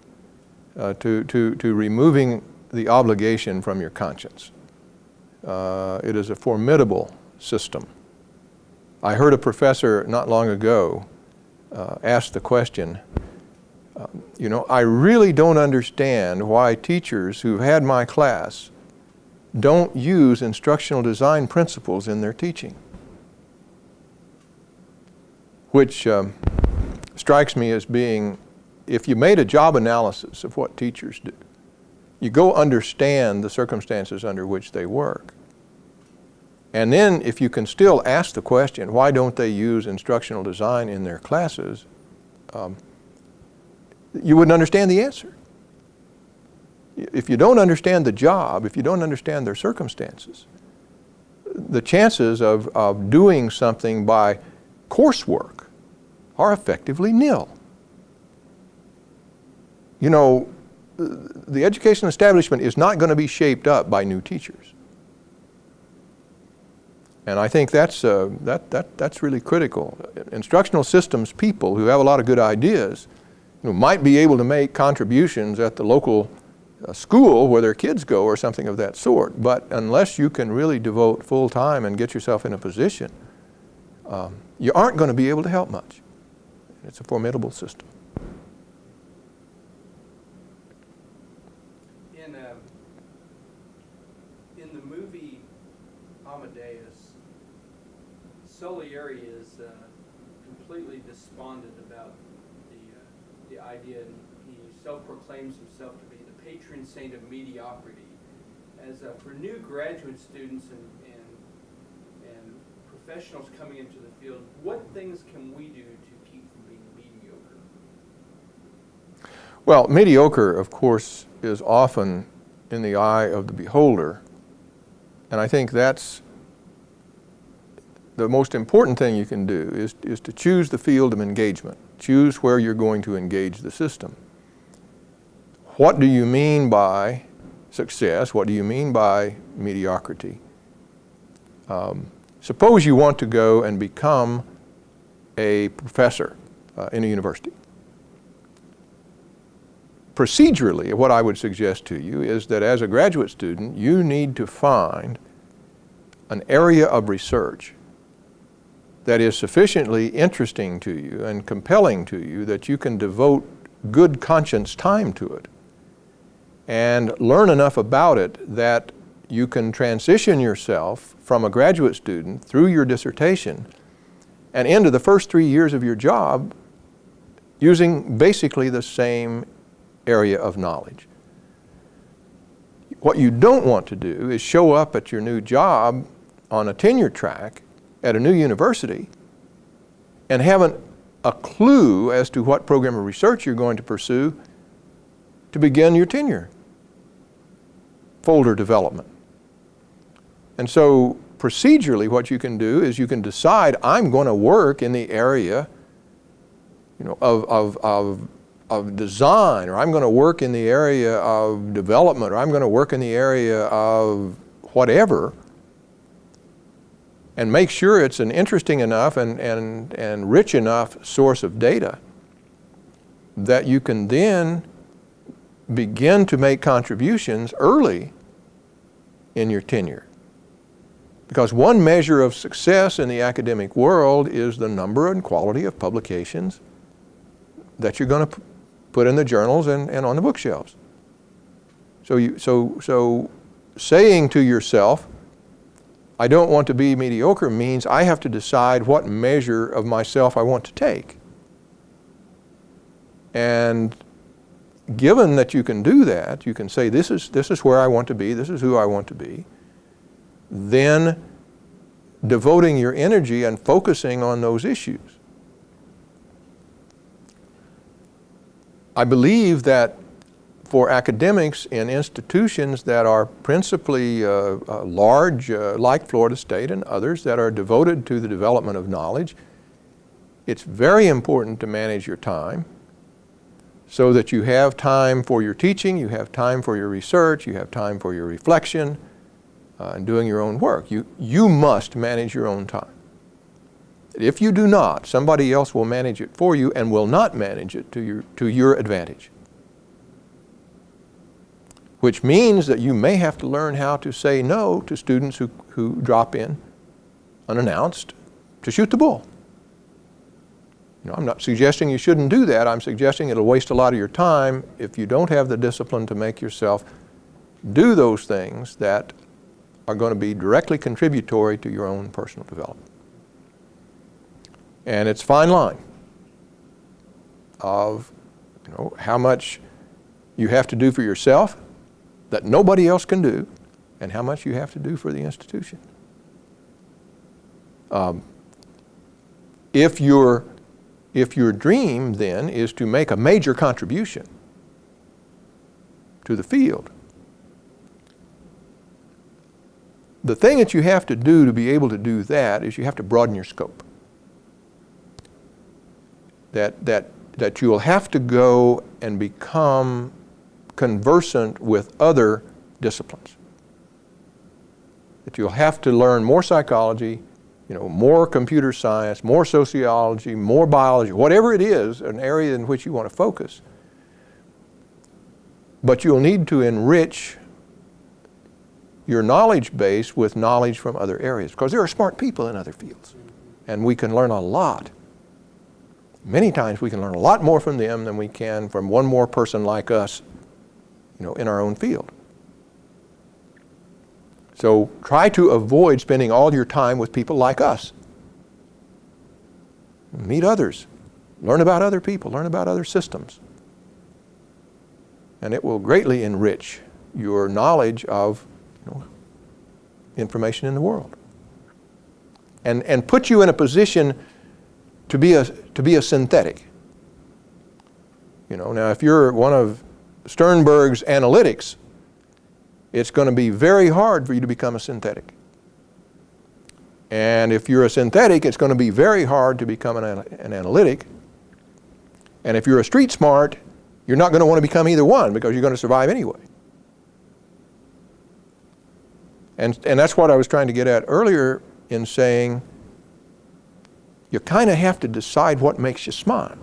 to removing the obligation from your conscience. It is a formidable system. I heard a professor not long ago ask the question, I really don't understand why teachers who've had my class don't use instructional design principles in their teaching, which strikes me as being, if you made a job analysis of what teachers do, you go understand the circumstances under which they work. And then if you can still ask the question, why don't they use instructional design in their classes, you wouldn't understand the answer. If you don't understand the job, if you don't understand their circumstances, the chances of doing something by coursework are effectively nil. The education establishment is not going to be shaped up by new teachers. And I think that's really critical. Instructional systems people who have a lot of good ideas might be able to make contributions at the local school where their kids go or something of that sort, but unless you can really devote full time and get yourself in a position, you aren't going to be able to help much. It's a formidable system. In the movie Amadeus, Salieri is completely despondent about the idea, and he self-proclaims himself to be the patron saint of mediocrity. As for new graduate students and professionals coming into the field, what things can we do to keep from being mediocre? Well, mediocre, of course, is often in the eye of the beholder, and I think that's the most important thing you can do is to choose the field of engagement. Choose where you're going to engage the system. What do you mean by success? What do you mean by mediocrity? Suppose you want to go and become a professor in a university. Procedurally, what I would suggest to you is that as a graduate student, you need to find an area of research that is sufficiently interesting to you and compelling to you that you can devote good conscience time to it and learn enough about it that you can transition yourself from a graduate student through your dissertation and into the first 3 years of your job using basically the same area of knowledge. What you don't want to do is show up at your new job on a tenure track at a new university and haven't a clue as to what program of research you're going to pursue to begin your tenure folder development. And so procedurally what you can do is you can decide, I'm going to work in the area of design, or I'm going to work in the area of development, or I'm going to work in the area of whatever, and make sure it's an interesting enough and rich enough source of data that you can then begin to make contributions early in your tenure. Because one measure of success in the academic world is the number and quality of publications that you're going to put in the journals and on the bookshelves. So saying to yourself, I don't want to be mediocre, means I have to decide what measure of myself I want to take. And given that you can do that, you can say, this is where I want to be, this is who I want to be, then devoting your energy and focusing on those issues. I believe that for academics in institutions that are principally large, like Florida State and others that are devoted to the development of knowledge, it's very important to manage your time so that you have time for your teaching, you have time for your research, you have time for your reflection, and doing your own work. You must manage your own time. If you do not, somebody else will manage it for you and will not manage it to your advantage. Which means that you may have to learn how to say no to students who drop in unannounced to shoot the bull. I'm not suggesting you shouldn't do that. I'm suggesting it'll waste a lot of your time if you don't have the discipline to make yourself do those things that are going to be directly contributory to your own personal development. And it's a fine line of how much you have to do for yourself that nobody else can do, and how much you have to do for the institution. If your dream then is to make a major contribution to the field, the thing that you have to do to be able to do that is you have to broaden your scope. That you'll have to go and become conversant with other disciplines. That you'll have to learn more psychology, more computer science, more sociology, more biology, whatever it is, an area in which you want to focus. But you'll need to enrich your knowledge base with knowledge from other areas, because there are smart people in other fields, and we can learn a lot. Many times we can learn a lot more from them than we can from one more person like us, in our own field. So try to avoid spending all your time with people like us. Meet others. Learn about other people. Learn about other systems. And it will greatly enrich your knowledge of information in the world. And put you in a position to be a synthetic. Now if you're one of Sternberg's analytics, it's going to be very hard for you to become a synthetic. And if you're a synthetic, it's going to be very hard to become an analytic. And if you're a street smart, you're not going to want to become either one, because you're going to survive anyway. And that's what I was trying to get at earlier in saying you kind of have to decide what makes you smile.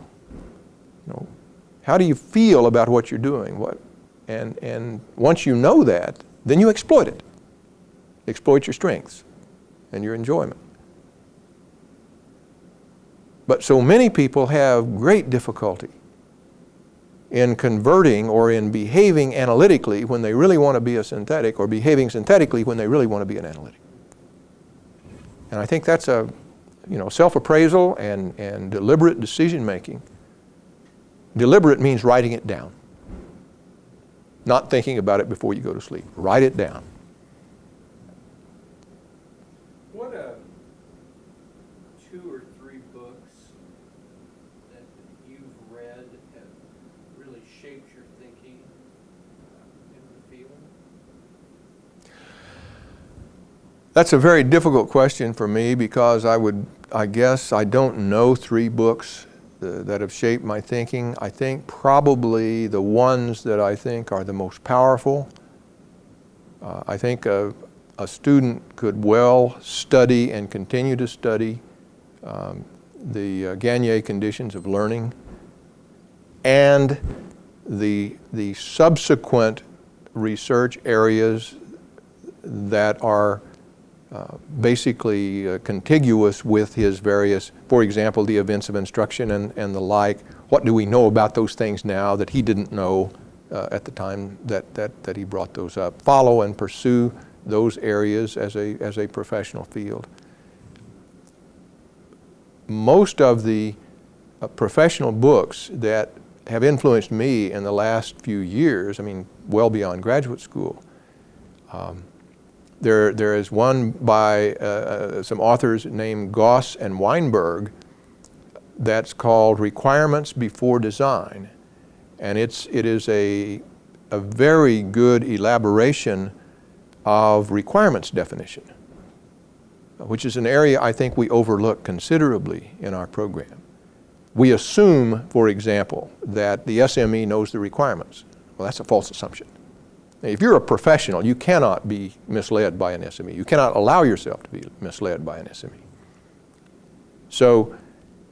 How do you feel about what you're doing? And once you know that, then you exploit it. Exploit your strengths and your enjoyment. But so many people have great difficulty in converting or in behaving analytically when they really want to be a synthetic, or behaving synthetically when they really want to be an analytic. And I think that's a, self-appraisal and deliberate decision-making. Deliberate means writing it down. Not thinking about it before you go to sleep. Write it down. What 2 or 3 books that you've read have really shaped your thinking in the field? That's a very difficult question for me because I guess I don't know 3 books that have shaped my thinking. I think probably the ones that I think are the most powerful. I think a student could well study and continue to study the Gagne conditions of learning and the subsequent research areas that are basically contiguous with his various, for example, the events of instruction and the like. What do we know about those things now that he didn't know at the time that he brought those up? Follow and pursue those areas as a professional field. Most of the professional books that have influenced me in the last few years, well beyond graduate school, there is one by some authors named Goss and Weinberg that's called Requirements Before Design. And it is a very good elaboration of requirements definition, which is an area I think we overlook considerably in our program. We assume, for example, that the SME knows the requirements. Well, that's a false assumption. If you're a professional, you cannot be misled by an SME. You cannot allow yourself to be misled by an SME. So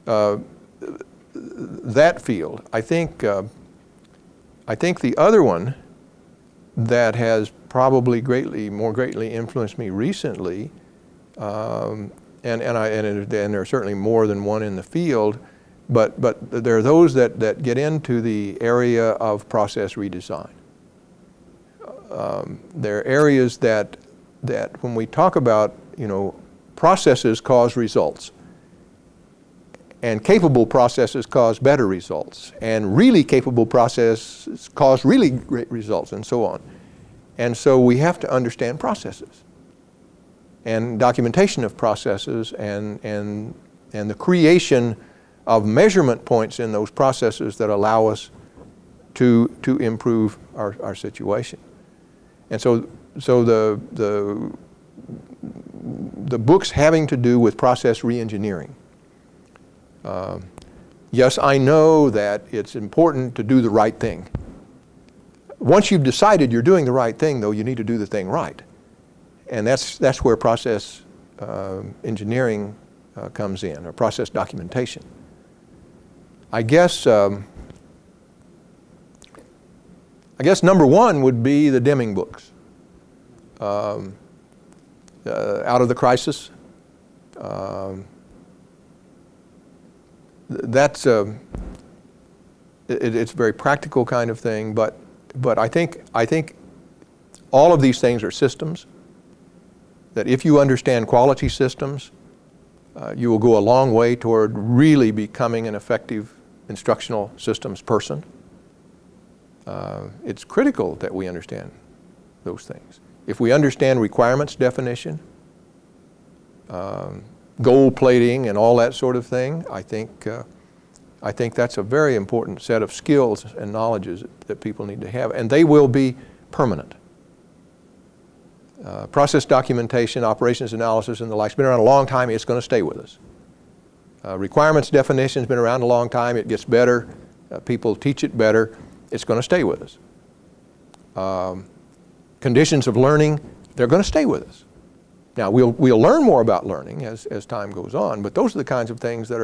that field, I think the other one that has probably more greatly influenced me recently, and there are certainly more than one in the field, but there are those that get into the area of process redesign. There are areas that when we talk about, processes cause results, and capable processes cause better results, and really capable processes cause really great results, and so on. And so we have to understand processes and documentation of processes and the creation of measurement points in those processes that allow us to improve our situation. And so the books having to do with process reengineering. Yes, I know that it's important to do the right thing. Once you've decided you're doing the right thing, though, you need to do the thing right. And that's where process engineering comes in, or process documentation. I guess number one would be the Deming books. Out of the Crisis. That's it's a very practical kind of thing, but I think all of these things are systems. That if you understand quality systems, you will go a long way toward really becoming an effective instructional systems person. It's critical that we understand those things. If we understand requirements definition, gold plating and all that sort of thing, I think that's a very important set of skills and knowledges that people need to have, and they will be permanent. Process documentation, operations analysis, and the like, it's been around a long time. It's going to stay with us. Requirements definition has been around a long time. It gets better. People teach it better. It's going to stay with us. Conditions of learning, they're going to stay with us. Now, we'll learn more about learning as time goes on, but those are the kinds of things that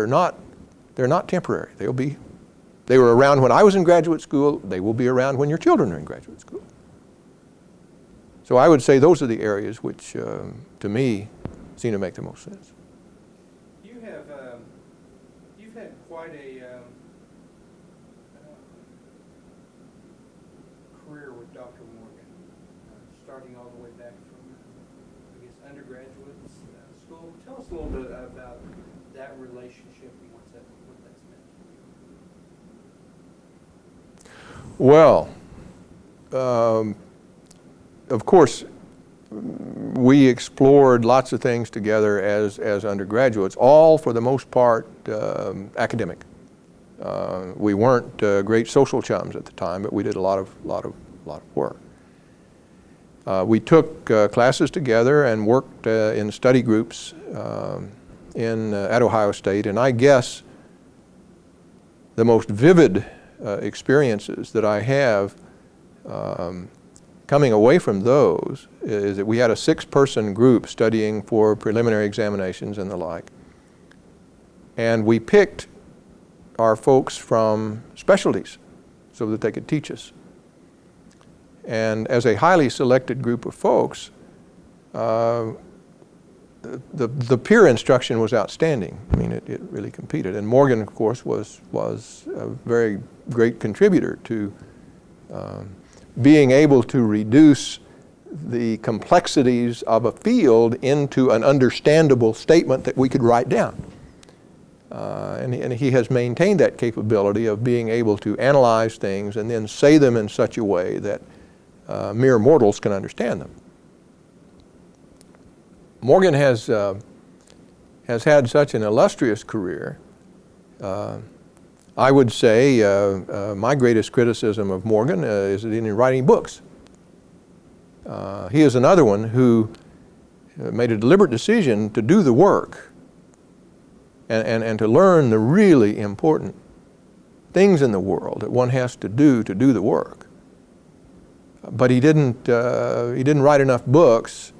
they're not temporary. They were around when I was in graduate school. They will be around when your children are in graduate school. So I would say those are the areas which, to me, seem to make the most sense. You've had quite a Dr. Morgan, starting all the way back from, I guess, undergraduate school. Tell us a little bit about that relationship and what that's meant to you. Well, of course, we explored lots of things together as undergraduates, all for the most part academic. We weren't great social chums at the time, but we did a lot of work. We took classes together and worked in study groups at Ohio State, and I guess the most vivid experiences that I have coming away from those is that we had a 6-person group studying for preliminary examinations and the like, and we picked our folks from specialties so that they could teach us. And as a highly selected group of folks, the peer instruction was outstanding. I mean, it really competed. And Morgan, of course, was a very great contributor to being able to reduce the complexities of a field into an understandable statement that we could write down. And he has maintained that capability of being able to analyze things and then say them in such a way that mere mortals can understand them. Morgan has had such an illustrious career. I would say my greatest criticism of Morgan is that he didn't write any books. He is another one who made a deliberate decision to do the work and to learn the really important things in the world that one has to do the work. But he didn't write enough books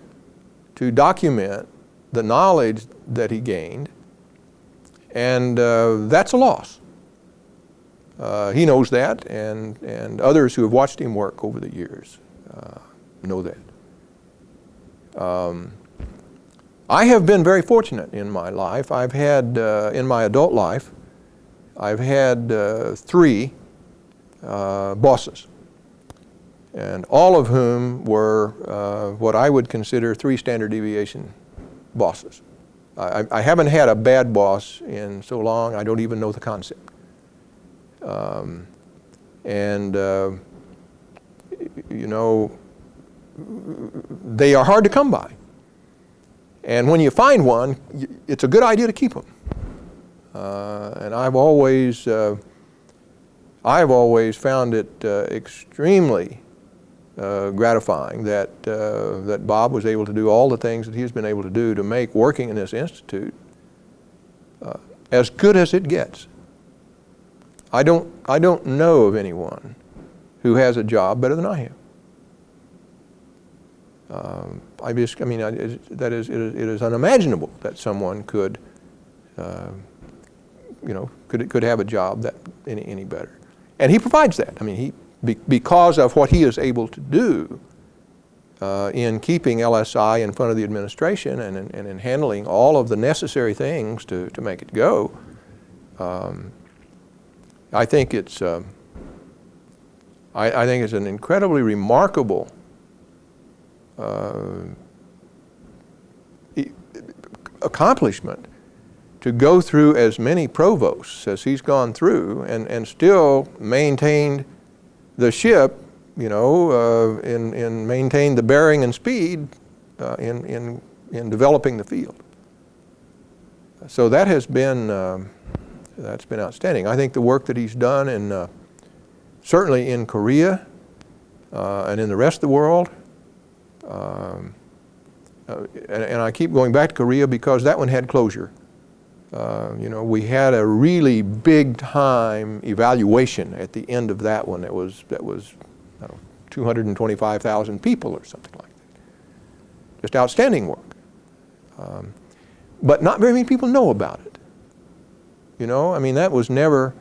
to document the knowledge that he gained, and that's a loss. He knows that, and others who have watched him work over the years know that. I have been very fortunate in my life. I've had, in my adult life, I've had 3 bosses, and all of whom were what I would consider 3 standard deviation bosses. I haven't had a bad boss in so long, I don't even know the concept. You know, they are hard to come by. And when you find one, it's a good idea to keep them. And I've always found it extremely gratifying that Bob was able to do all the things that he's been able to do to make working in this institute as good as it gets. I don't know of anyone who has a job better than I have. It is unimaginable that someone could have a job that any better. And he provides that. I mean, because of what he is able to do in keeping LSI in front of the administration and in handling all of the necessary things to make it go, I think it's an incredibly remarkable accomplishment to go through as many provosts as he's gone through and still maintained the ship, and maintained the bearing and speed in developing the field. So that has been that's been outstanding. I think the work that he's done certainly in Korea and in the rest of the world. And I keep going back to Korea because that one had closure. We had a really big time evaluation at the end of that one that was 225,000 people or something like that. Just outstanding work. But not very many people know about it. That was never,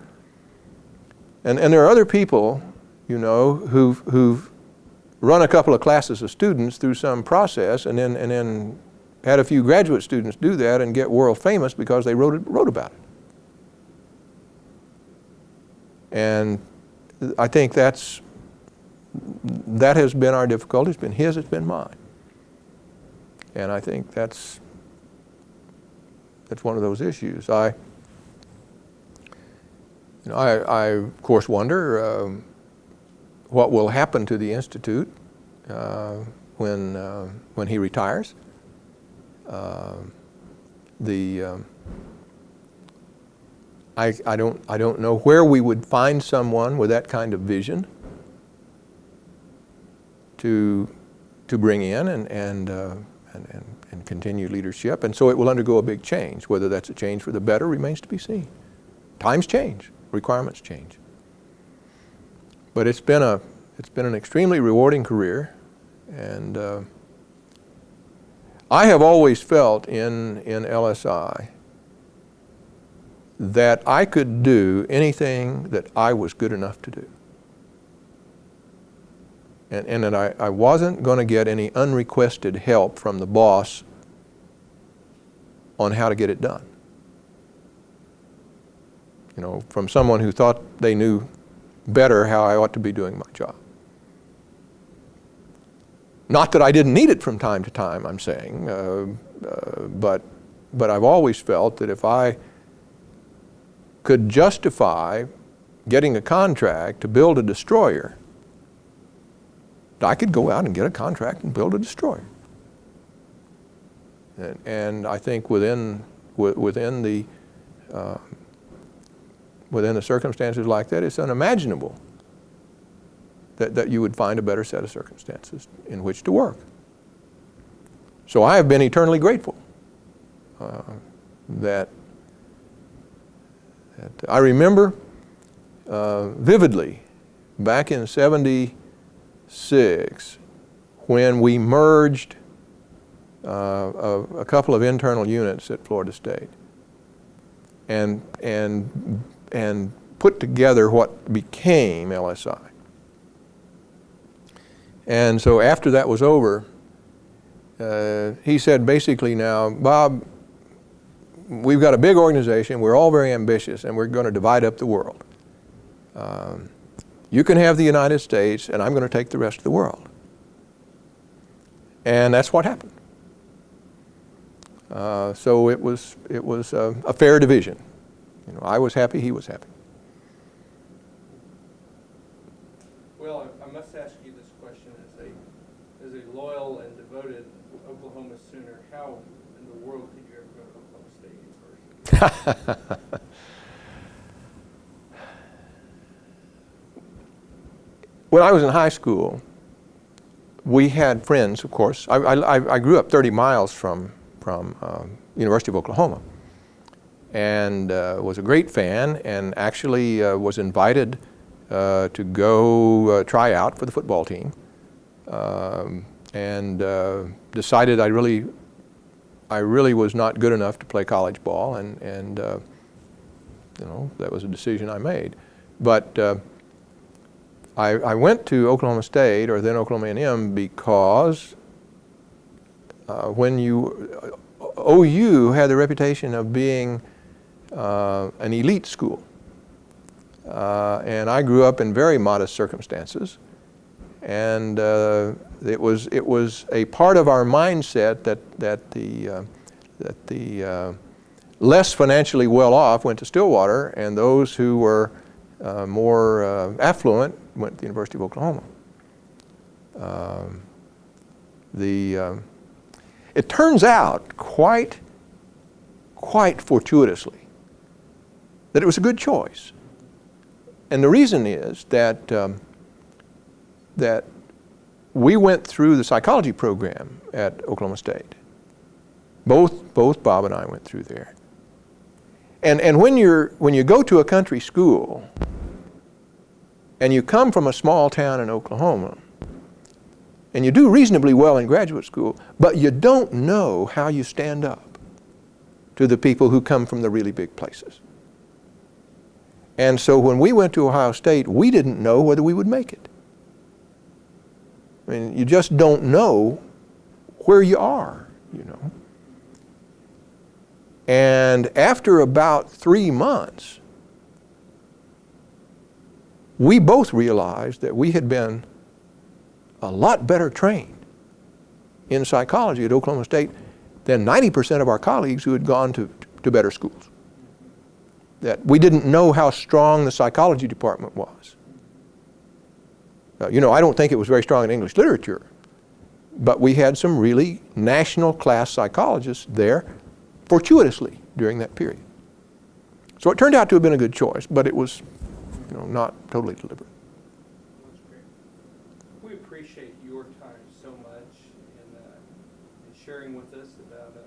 and there are other people, who've run a couple of classes of students through some process and then had a few graduate students do that and get world famous because they wrote about it. And I think that's that has been our difficulty. It's been his, it's been mine. And I think that's one of those issues. I of course wonder what will happen to the Institute when he retires. I don't know where we would find someone with that kind of vision to bring in and continue leadership, and so it will undergo a big change. Whether that's a change for the better remains to be seen. Times change, requirements change. But it's been an extremely rewarding career, and I have always felt in LSI that I could do anything that I was good enough to do. And that I wasn't going to get any unrequested help from the boss on how to get it done. You know, from someone who thought they knew better how I ought to be doing my job. Not that I didn't need it from time to time, I'm saying, but I've always felt that if I could justify getting a contract to build a destroyer, I could go out and get a contract and build a destroyer. And I think within the circumstances like that, it's unimaginable that you would find a better set of circumstances in which to work. So I have been eternally grateful that I remember vividly back in '76 when we merged a couple of internal units at Florida State and put together what became LSI. And so after that was over, he said basically, now, Bob, we've got a big organization, we're all very ambitious, and we're going to divide up the world. You can have the United States, and I'm going to take the rest of the world. And that's what happened. So it was a fair division. You know, I was happy, he was happy. Well, I must ask you this question as a loyal and devoted Oklahoma Sooner. How in the world could you ever go to Oklahoma State University? When I was in high school, we had friends, of course. I grew up 30 miles from University of Oklahoma, and was a great fan, and actually was invited to go try out for the football team, and decided I really was not good enough to play college ball, and you know, that was a decision I made. But I went to Oklahoma State, or then Oklahoma A&M, because when OU had the reputation of being an elite school. And I grew up in very modest circumstances, and it was a part of our mindset that the less financially well off went to Stillwater, and those who were more affluent went to the University of Oklahoma. It turns out quite fortuitously that it was a good choice. And the reason is that that we went through the psychology program at Oklahoma State. Both Bob and I went through there. And when you go to a country school and you come from a small town in Oklahoma and you do reasonably well in graduate school, but you don't know how you stand up to the people who come from the really big places. And so when we went to Ohio State, we didn't know whether we would make it. I mean, you just don't know where you are, you know. And after about 3 months, we both realized that we had been a lot better trained in psychology at Oklahoma State than 90% of our colleagues who had gone to better schools. That we didn't know how strong the psychology department was. You know, I don't think it was very strong in English literature, but we had some really national class psychologists there fortuitously during that period. So it turned out to have been a good choice, but it was, you know, not totally deliberate. That's great. We appreciate your time so much in sharing with us about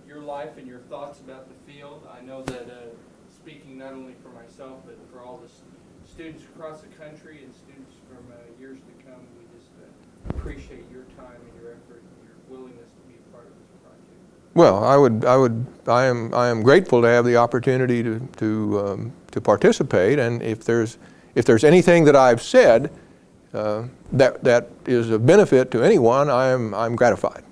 your life and your thoughts about the field. I know that speaking not only for myself, but for all the students across the country and students from years to come, we just appreciate your time and your effort and your willingness to be a part of this project. Well, I am grateful to have the opportunity to participate, and if there's anything that I've said that is of benefit to anyone, I'm gratified.